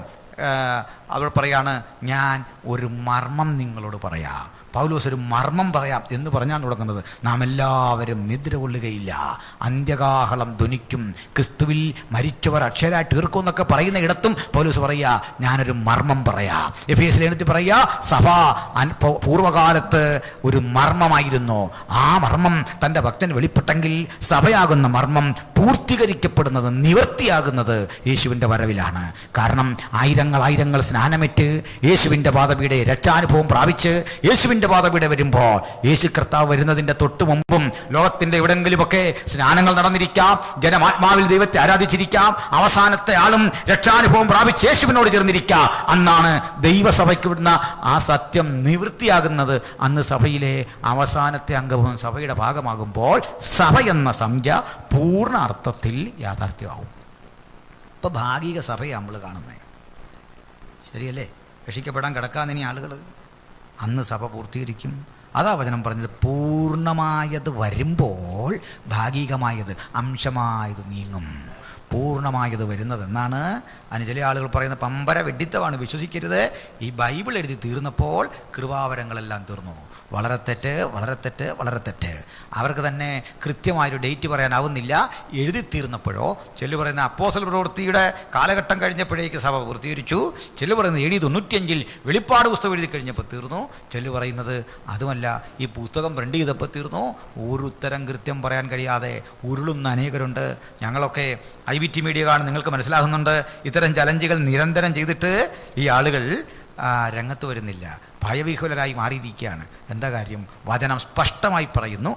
അവർ പറയാണ്, ഞാൻ ഒരു മർമ്മം നിങ്ങളോട് പറയാം. പൗലോസ് ഒരു മർമ്മം പറയാം എന്ന് പറഞ്ഞാണ് തുടങ്ങുന്നത്. നാം എല്ലാവരും നിദ്ര കൊള്ളുകയില്ല, അന്ത്യകാഹളം ധ്വനിക്കും, ക്രിസ്തുവിൽ മരിച്ചവർ അക്ഷരായിട്ട് തീർക്കും എന്നൊക്കെ പറയുന്ന ഇടത്തും പൗലോസ് പറയുക, ഞാനൊരു മർമ്മം പറയാം. എഫേസ്യ ലേഖനത്തിൽ പറയുക, സഭ പൂർവ്വകാലത്ത് ഒരു മർമ്മമായിരുന്നു. ആ മർമ്മം തൻ്റെ ഭക്തന് വെളിപ്പെട്ടെങ്കിൽ സഭയാകുന്ന മർമ്മം പൂർത്തീകരിക്കപ്പെടുന്നത്, നിവൃത്തിയാകുന്നത് യേശുവിൻ്റെ വരവിലാണ്. കാരണം ആയിരങ്ങൾ സ്നാനമേറ്റ് യേശുവിൻ്റെ പാദപീഠയെ രക്ഷാനുഭവം പ്രാപിച്ച് യേശുവിൻ്റെ പാദപീഠ വരുമ്പോൾ, യേശു കർത്താവ് വരുന്നതിൻ്റെ തൊട്ട് മുമ്പും ലോകത്തിൻ്റെ എവിടെങ്കിലുമൊക്കെ സ്നാനങ്ങൾ നടന്നിരിക്കാം, ജനമാത്മാവിൽ ദൈവത്തെ ആരാധിച്ചിരിക്കാം, അവസാനത്തെ ആളും രക്ഷാനുഭവം പ്രാപിച്ച് യേശുവിനോട് ചേർന്നിരിക്കാം. അന്നാണ് ദൈവസഭയ്ക്ക് വിടുന്ന ആ സത്യം നിവൃത്തിയാകുന്നത്. അന്ന് സഭയിലെ അവസാനത്തെ അംഗവും സഭയുടെ ഭാഗമാകുമ്പോൾ സഭ എന്ന സംഖ്യ പൂർണ്ണ അർത്ഥത്തിൽ യാഥാർത്ഥ്യമാവും. ഇപ്പം ഭാഗിക സഭയെ നമ്മൾ കാണുന്നത് ശരിയല്ലേ? രക്ഷിക്കപ്പെടാൻ കിടക്കാതിനി ആളുകൾ, അന്ന് സഭ പൂർത്തീകരിക്കും. അതാ വചനം പറഞ്ഞത്, പൂർണ്ണമായത് വരുമ്പോൾ ഭാഗികമായത്, അംശമായത് നീങ്ങും. പൂർണ്ണമായത് വരുന്നത് എന്നാണ്. അതിന് ചില ആളുകൾ പറയുന്ന പമ്പര വെഡിത്തമാണ്, വിശ്വസിക്കരുത്. ഈ ബൈബിൾ എഴുതി തീർന്നപ്പോൾ കൃപാവരങ്ങളെല്ലാം തീർന്നു. വളരെ തെറ്റ്, വളരെ തെറ്റ്, വളരെ തെറ്റ്. അവർക്ക് തന്നെ കൃത്യമായൊരു ഡേറ്റ് പറയാനാവുന്നില്ല. എഴുതി തീർന്നപ്പോഴോ, ചെല്ലു പറയുന്ന അപ്പോസ്തല പ്രവൃത്തിയുടെ കാലഘട്ടം കഴിഞ്ഞപ്പോഴേക്ക് സഭ പൂർത്തീകരിച്ചു. ചെല്ലു പറയുന്നത് AD 95 വെളിപ്പാട് പുസ്തകം എഴുതി കഴിഞ്ഞപ്പോൾ തീർന്നു. ചെല്ലു പറയുന്നത് അതുമല്ല, ഈ പുസ്തകം പ്രിൻ്റ് ചെയ്തപ്പോൾ തീർന്നു. ഒരു ഉത്തരം കൃത്യം പറയാൻ കഴിയാതെ ഉരുളുന്ന അനേകരുണ്ട്. ഞങ്ങളൊക്കെ IVT മീഡിയ കാണും, നിങ്ങൾക്ക് മനസ്സിലാകുന്നുണ്ട്. ഇത്തരം ചലഞ്ചുകൾ നിരന്തരം ചെയ്തിട്ട് ഈ ആളുകൾ രംഗത്ത് വരുന്നില്ല. ഭയവിഹുലരായി മാറിയിരിക്കുകയാണ്. എന്താ കാര്യം? വചനം സ്പഷ്ടമായി പറയുന്നു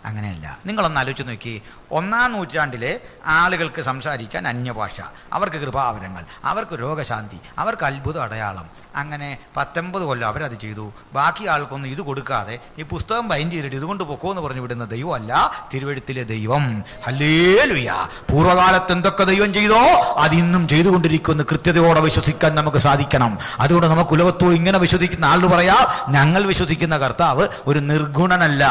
അങ്ങനെയല്ല. നിങ്ങളൊന്ന് ആലോചിച്ച് നോക്കി, 1-ാം നൂറ്റാണ്ടിലെ ആളുകൾക്ക് സംസാരിക്കാൻ അന്യഭാഷ, അവർക്ക് കൃപാവരങ്ങൾ, അവർക്ക് രോഗശാന്തി, അവർക്ക് അത്ഭുത അടയാളം, അങ്ങനെ 19 കൊല്ലം അവരത് ചെയ്തു. ബാക്കി ആൾക്കൊന്നും ഇത് കൊടുക്കാതെ ഈ പുസ്തകം ബൈൻഡ് ചെയ്തിട്ട് ഇതുകൊണ്ട് പൊക്കോ എന്ന് പറഞ്ഞു വിടുന്ന ദൈവമല്ല തിരുവെഴുത്തിലെ ദൈവം. ഹല്ലേലൂയ! പൂർവ്വകാലത്ത് എന്തൊക്കെ ദൈവം ചെയ്തോ അതിന്നും ചെയ്തുകൊണ്ടിരിക്കുന്ന കൃത്യതയോടെ വിശ്വസിക്കാൻ നമുക്ക് സാധിക്കണം. അതുകൊണ്ട് നമുക്ക് ഉലകത്തോട് ഇങ്ങനെ വിശ്വസിക്കുന്ന ആളോട് പറയാ, ഞങ്ങൾ വിശ്വസിക്കുന്ന കർത്താവ് ഒരു നിർഗുണനല്ല,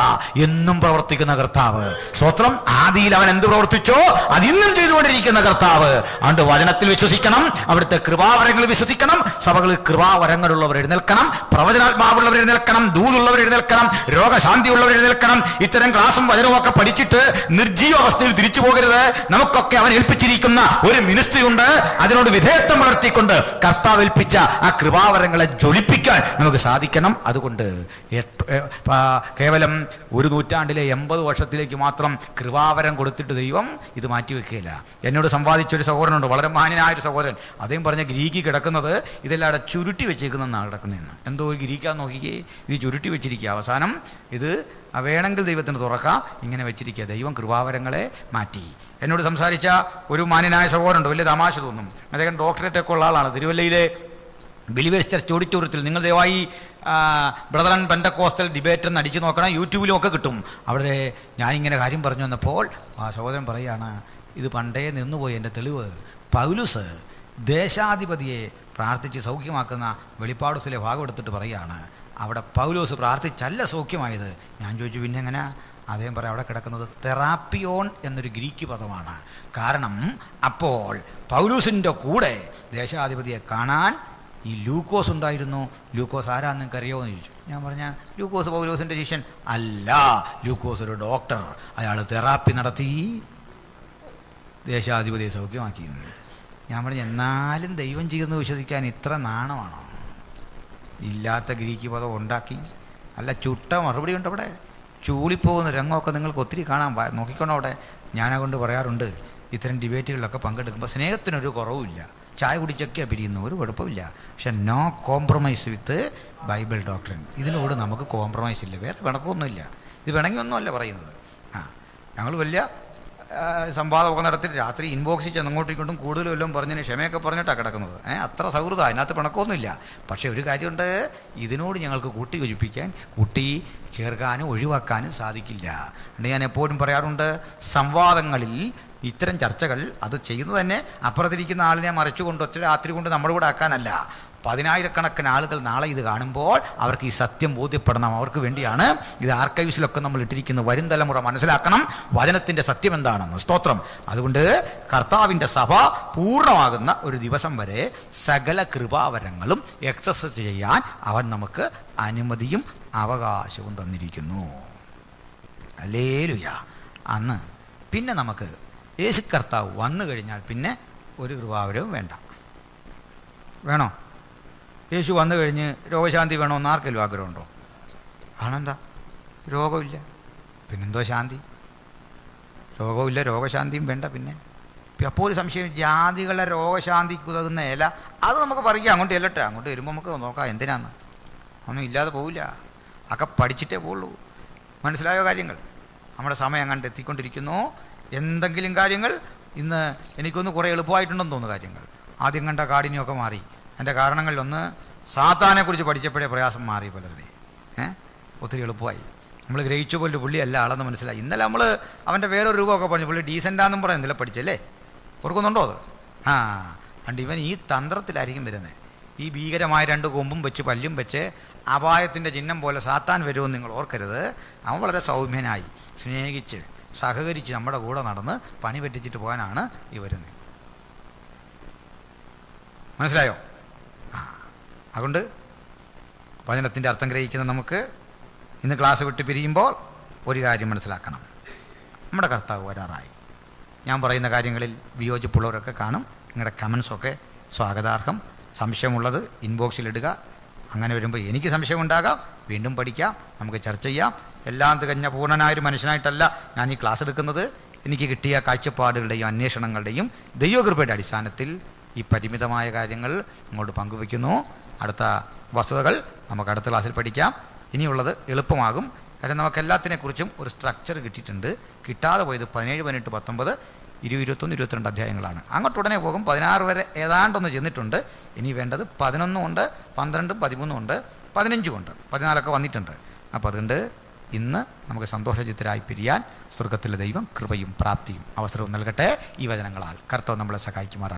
എന്നും പ്രവർത്തിക്കുന്ന കർത്താവ്. സ്തോത്രം! ആദിയിൽ അവൻ എന്ത് പ്രവർത്തിച്ചോ അതിന്നും ചെയ്തുകൊണ്ടിരിക്കുന്ന കർത്താവ്. അതുകൊണ്ട് വചനത്തിൽ വിശ്വസിക്കണം, അവിടുത്തെ കൃപാവരങ്ങളിൽ വിശ്വസിക്കണം. സഭകളിൽ കൃപാവരങ്ങളുള്ളവർ എഴുന്നേൽക്കണം, പ്രവചനാത്മാവുള്ളവർ എഴുന്നേൽക്കണം, ദൂതുള്ളവർ എഴുന്നേൽക്കണം, രോഗശാന്തിയുള്ളവർ എഴുന്നേൽക്കണം. ഇത്തരം ക്ലാസും വചനവും ഒക്കെ പഠിച്ചിട്ട് നിർജീവ അവസ്ഥയിൽ തിരിച്ചു പോകരുത്. നമുക്കൊക്കെ അവൻ ഏൽപ്പിച്ചിരിക്കുന്ന ഒരു മിനിസ്ട്രി ഉണ്ട്. അതിനോട് വിധേയത്വം വളർത്തിക്കൊണ്ട് കർത്താവ് ഏൽപ്പിച്ച ആ കൃപാവരങ്ങളെ ജ്വലിപ്പിക്കാൻ നമുക്ക് സാധിക്കണം. അതുകൊണ്ട് കേവലം 1 നൂറ്റാണ്ടിലെ 80 വർഷത്തിലേക്ക് മാത്രം കൃപാവരം കൊടുത്തിട്ട് ദൈവം ഇത് മാറ്റിവെക്കുകയില്ല. എന്നോട് സംവാദിച്ചൊരു സഹോദരനുണ്ട്, വളരെ മാന്യനായൊരു സഹോദരൻ. അദ്ദേഹം പറഞ്ഞ ഗ്രീക്ക് കിടക്കുന്നത് ഇതെല്ലാം ചുരുട്ടി വെച്ചേക്കുന്നതാണ് കിടക്കുന്നതെന്ന്. എന്തോ ഒരു ഗ്രീക്കാന്ന് നോക്കിക്കേ, ഇത് ചുരുട്ടി വെച്ചിരിക്കുക. അവസാനം ഇത് വേണമെങ്കിൽ ദൈവത്തിന് തുറക്കാം, ഇങ്ങനെ വെച്ചിരിക്കുക. ദൈവം കൃപാവരങ്ങളെ മാറ്റി. എന്നോട് സംസാരിച്ച ഒരു മാന്യനായ സഹോദരനുണ്ട്, വലിയ തമാശ തോന്നും. അദ്ദേഹം ഡോക്ടറേറ്റ് ഒക്കെ ഉള്ള ആളാണ്. തിരുവല്ലയിലെ ബിലീവേഴ്സ് ചർച്ച് ഓഡിറ്റോറിയത്തിൽ നിങ്ങൾ ദയവായി ബ്രദർ ആൻഡ് പെന്തക്കോസ്റ്റൽ ഡിബേറ്റ് എന്ന് അടിച്ചു നോക്കണം, യൂട്യൂബിലും ഒക്കെ കിട്ടും. അവിടെ ഞാനിങ്ങനെ കാര്യം പറഞ്ഞു വന്നപ്പോൾ ആ സഹോദരൻ പറയുകയാണ്, ഇത് പണ്ടേ നിന്നുപോയി എൻ്റെ തെളിവ്. പൗലുസ് ദേശാധിപതിയെ പ്രാർത്ഥിച്ച് സൗഖ്യമാക്കുന്ന വെളിപ്പാട് പുസ്തകത്തിലെ ഭാഗം എടുത്തിട്ട് പറയുകയാണ്, അവിടെ പൗലോസ് പ്രാർത്ഥിച്ചല്ല സൗഖ്യമായത്. ഞാൻ ചോദിച്ചു, പിന്നെ എങ്ങനെ? അദ്ദേഹം പറയാം, അവിടെ കിടക്കുന്നത് തെറാപ്പിയോൺ എന്നൊരു ഗ്രീക്ക് പദമാണ്. കാരണം അപ്പോൾ പൗലൂസിൻ്റെ കൂടെ ദേശാധിപതിയെ കാണാൻ ഈ ലൂക്കോസ് ഉണ്ടായിരുന്നു. ലൂക്കോസ് ആരാന്ന് നിങ്ങൾക്ക് അറിയാമോ എന്ന് ചോദിച്ചു. ഞാൻ പറഞ്ഞ ലൂക്കോസ് പൗലോസിൻ്റെ ശിഷ്യൻ അല്ല, ലൂക്കോസ് ഒരു ഡോക്ടർ. അയാൾ തെറാപ്പി നടത്തി ദേശാധിപതിയെ സൗഖ്യമാക്കിയിരുന്നു. ഞാൻ പറഞ്ഞു, എന്നാലും ദൈവം ചെയ്യുന്നത് വിശ്വസിക്കാൻ ഇത്ര നാണമാണോ? ഇല്ലാത്ത ഗ്രീക്ക് പദം ഉണ്ടാക്കി. അല്ല, ചുട്ട മറുപടി ഉണ്ട് അവിടെ. ചൂളിപ്പോകുന്ന രംഗമൊക്കെ നിങ്ങൾക്ക് ഒത്തിരി കാണാൻ നോക്കിക്കോണം അവിടെ. ഞാനതുകൊണ്ട് പറയാറുണ്ട്, ഇത്തരം ഡിബേറ്റുകളിലൊക്കെ പങ്കെടുക്കുമ്പോൾ സ്നേഹത്തിനൊരു കുറവുമില്ല. ചായ കുടിച്ചൊക്കെയാണ് പിരിയുന്നു, ഒരു കുഴപ്പമില്ല. പക്ഷെ no compromise with Bible doctrine. ഇതിനോട് നമുക്ക് കോംപ്രമൈസ് ഇല്ല, വേറെ പിണക്കമൊന്നുമില്ല. ഇത് പിണങ്ങി ഒന്നുമല്ല പറയുന്നത്. ഞങ്ങൾ വലിയ സംവാദമൊക്കെ നടത്തിയിട്ട് രാത്രി ഇൻബോക്സിൽ ചെന്ന് അങ്ങോട്ടും ഇങ്ങോട്ടും കൂടുതലും എല്ലാം പറഞ്ഞതിന് ക്ഷമയൊക്കെ പറഞ്ഞിട്ടാണ് കിടക്കുന്നത്. അത്ര സൗഹൃദം, അതിനകത്ത് പിണക്കമൊന്നുമില്ല. പക്ഷേ ഒരു കാര്യമുണ്ട്, ഇതിനോട് ഞങ്ങൾക്ക് കൂട്ടി യോജിപ്പിക്കാൻ, കൂട്ടി ചേർക്കാനും ഒഴിവാക്കാനും സാധിക്കില്ല. അതുകൊണ്ട് ഞാൻ എപ്പോഴും പറയാറുണ്ട്, സംവാദങ്ങളിൽ ഇത്തരം ചർച്ചകൾ അത് ചെയ്യുന്നത് തന്നെ അപ്പുറത്തിരിക്കുന്ന ആളിനെ മറിച്ചുകൊണ്ട് ഒറ്റ രാത്രി കൊണ്ട് നമ്മുടെ കൂടെ ആക്കാനല്ല. 10,000-കണക്കിന് ആളുകൾ നാളെ ഇത് കാണുമ്പോൾ അവർക്ക് ഈ സത്യം ബോധ്യപ്പെടണം. അവർക്ക് വേണ്ടിയാണ് ഇത് ആർക്കൈവ്സിലൊക്കെ നമ്മൾ ഇട്ടിരിക്കുന്നത്. വരും തലമുറ മനസ്സിലാക്കണം വചനത്തിൻ്റെ സത്യം എന്താണെന്ന്. സ്തോത്രം! അതുകൊണ്ട് കർത്താവിൻ്റെ സഭ പൂർണ്ണമാകുന്ന ഒരു ദിവസം വരെ സകല കൃപാവരങ്ങളും എക്സസൈസ് ചെയ്യാൻ അവൻ നമുക്ക് അനുമതിയും അവകാശവും തന്നിരിക്കുന്നു. ഹല്ലേലൂയ! അന്ന് പിന്നെ നമുക്ക് യേശു കർത്താവ് വന്നു കഴിഞ്ഞാൽ പിന്നെ ഒരു കൃപാവരവും വേണോ? യേശു വന്നു കഴിഞ്ഞ് രോഗശാന്തി വേണമെന്ന് ആർക്കെങ്കിലും ആഗ്രഹമുണ്ടോ? ആണെന്താ? രോഗമില്ല, പിന്നെന്തോ ശാന്തി? രോഗമില്ല, രോഗശാന്തിയും വേണ്ട. പിന്നെ അപ്പോൾ ഒരു സംശയം, ജാതികളുടെ രോഗശാന്തിക്ക് ഉതകുന്ന ഇല അത് നമുക്ക് പറിക്കാം, അങ്ങോട്ട് ചെല്ലട്ടെ. അങ്ങോട്ട് വരുമ്പോൾ നമുക്ക് നോക്കാം എന്തിനാന്ന്. ഒന്നും ഇല്ലാതെ പോവില്ല, ഒക്കെ പഠിച്ചിട്ടേ പോവുള്ളൂ. മനസ്സിലായോ കാര്യങ്ങൾ? നമ്മുടെ സമയം കണ്ട് എത്തിക്കൊണ്ടിരിക്കുന്നു. എന്തെങ്കിലും കാര്യങ്ങൾ ഇന്ന് എനിക്കൊന്ന് കുറേ എളുപ്പമായിട്ടുണ്ടെന്ന് തോന്നുന്നു കാര്യങ്ങൾ. ആദ്യം കണ്ട കാഠിന്യമൊക്കെ മാറി. അതിൻ്റെ കാരണങ്ങളിലൊന്ന്, സാത്താനെക്കുറിച്ച് പഠിച്ചപ്പോഴേ പ്രയാസം മാറി പലരുടെ. ഒത്തിരി എളുപ്പമായി. നമ്മൾ ഗ്രഹിച്ച പോലെ പുള്ളിയല്ല ആളെന്ന് മനസ്സിലായി. ഇന്നലെ നമ്മൾ അവൻ്റെ വേറൊരു രൂപമൊക്കെ പറഞ്ഞു, പുള്ളി ഡീസൻ്റാന്നും പറയാൻ ഇന്നലെ പഠിച്ചല്ലേ? ഓർക്കുന്നുണ്ടോ അത്? അതുകൊണ്ട് ഇവൻ ഈ തന്ത്രത്തിലായിരിക്കും വരുന്നത്. ഈ ഭീകരമായ 2 കൊമ്പും വെച്ച് പല്ലും വെച്ച് അപായത്തിൻ്റെ ചിഹ്നം പോലെ സാത്താൻ വരുമെന്ന് നിങ്ങൾ ഓർക്കരുത്. അവൻ വളരെ സൗമ്യനായി സ്നേഹിച്ച് സഹകരിച്ച് നമ്മുടെ കൂടെ നടന്ന് പണി പറ്റിച്ചിട്ട് പോകാനാണ് ഈ വരുന്നത്. മനസ്സിലായോ? അതുകൊണ്ട് വചനത്തിൻ്റെ അർത്ഥം ഗ്രഹിക്കുന്ന നമുക്ക് ഇന്ന് ക്ലാസ് വിട്ട് പിരിയുമ്പോൾ ഒരു കാര്യം മനസ്സിലാക്കണം, നമ്മുടെ കർത്താവ് വരാറായി. ഞാൻ പറയുന്ന കാര്യങ്ങളിൽ വിയോജിപ്പുള്ളവരൊക്കെ കാണും. നിങ്ങളുടെ കമൻസൊക്കെ സ്വാഗതാർഹം. സംശയമുള്ളത് ഇൻബോക്സിലിടുക. അങ്ങനെ വരുമ്പോൾ എനിക്ക് സംശയമുണ്ടാകാം, വീണ്ടും പഠിക്കാം, നമുക്ക് ചർച്ച ചെയ്യാം. എല്ലാം തികഞ്ഞ പൂർണ്ണനായൊരു മനുഷ്യനായിട്ടല്ല ഞാൻ ഈ ക്ലാസ് എടുക്കുന്നത്. എനിക്ക് കിട്ടിയ കാഴ്ചപ്പാടുകളുടെയും അന്വേഷണങ്ങളുടെയും ദൈവകൃപയുടെ അടിസ്ഥാനത്തിൽ ഈ പരിമിതമായ കാര്യങ്ങൾ നിങ്ങളോട് പങ്കുവയ്ക്കുന്നു. അടുത്ത വസ്തുതകൾ നമുക്ക് അടുത്ത ക്ലാസ്സിൽ പഠിക്കാം. ഇനിയുള്ളത് എളുപ്പമാകും. കാരണം നമുക്ക് എല്ലാത്തിനെക്കുറിച്ചും ഒരു സ്ട്രക്ചർ കിട്ടിയിട്ടുണ്ട്. കിട്ടാതെ പോയത് 17, 18, 19, 20, 21, 22 അധ്യായങ്ങളാണ്. അങ്ങോട്ട് ഉടനെ പോകും. 16 വരെ ഏതാണ്ടൊന്ന് ചെന്നിട്ടുണ്ട്. ഇനി വേണ്ടത് 11 ഉണ്ട്, 12, 13 ഉണ്ട്, 15 ഉണ്ട്, 14 വന്നിട്ടുണ്ട്. അപ്പോൾ അതുകൊണ്ട് ഇന്ന് നമുക്ക് സന്തോഷചിത്തരായി പിരിയാൻ സ്വർഗത്തിലെ ദൈവം കൃപയും പ്രാപ്തിയും അവസരവും നൽകട്ടെ. ഈ വചനങ്ങളാൽ കർത്താവ് നമ്മളെ സഹായിക്കുമാറാണ്.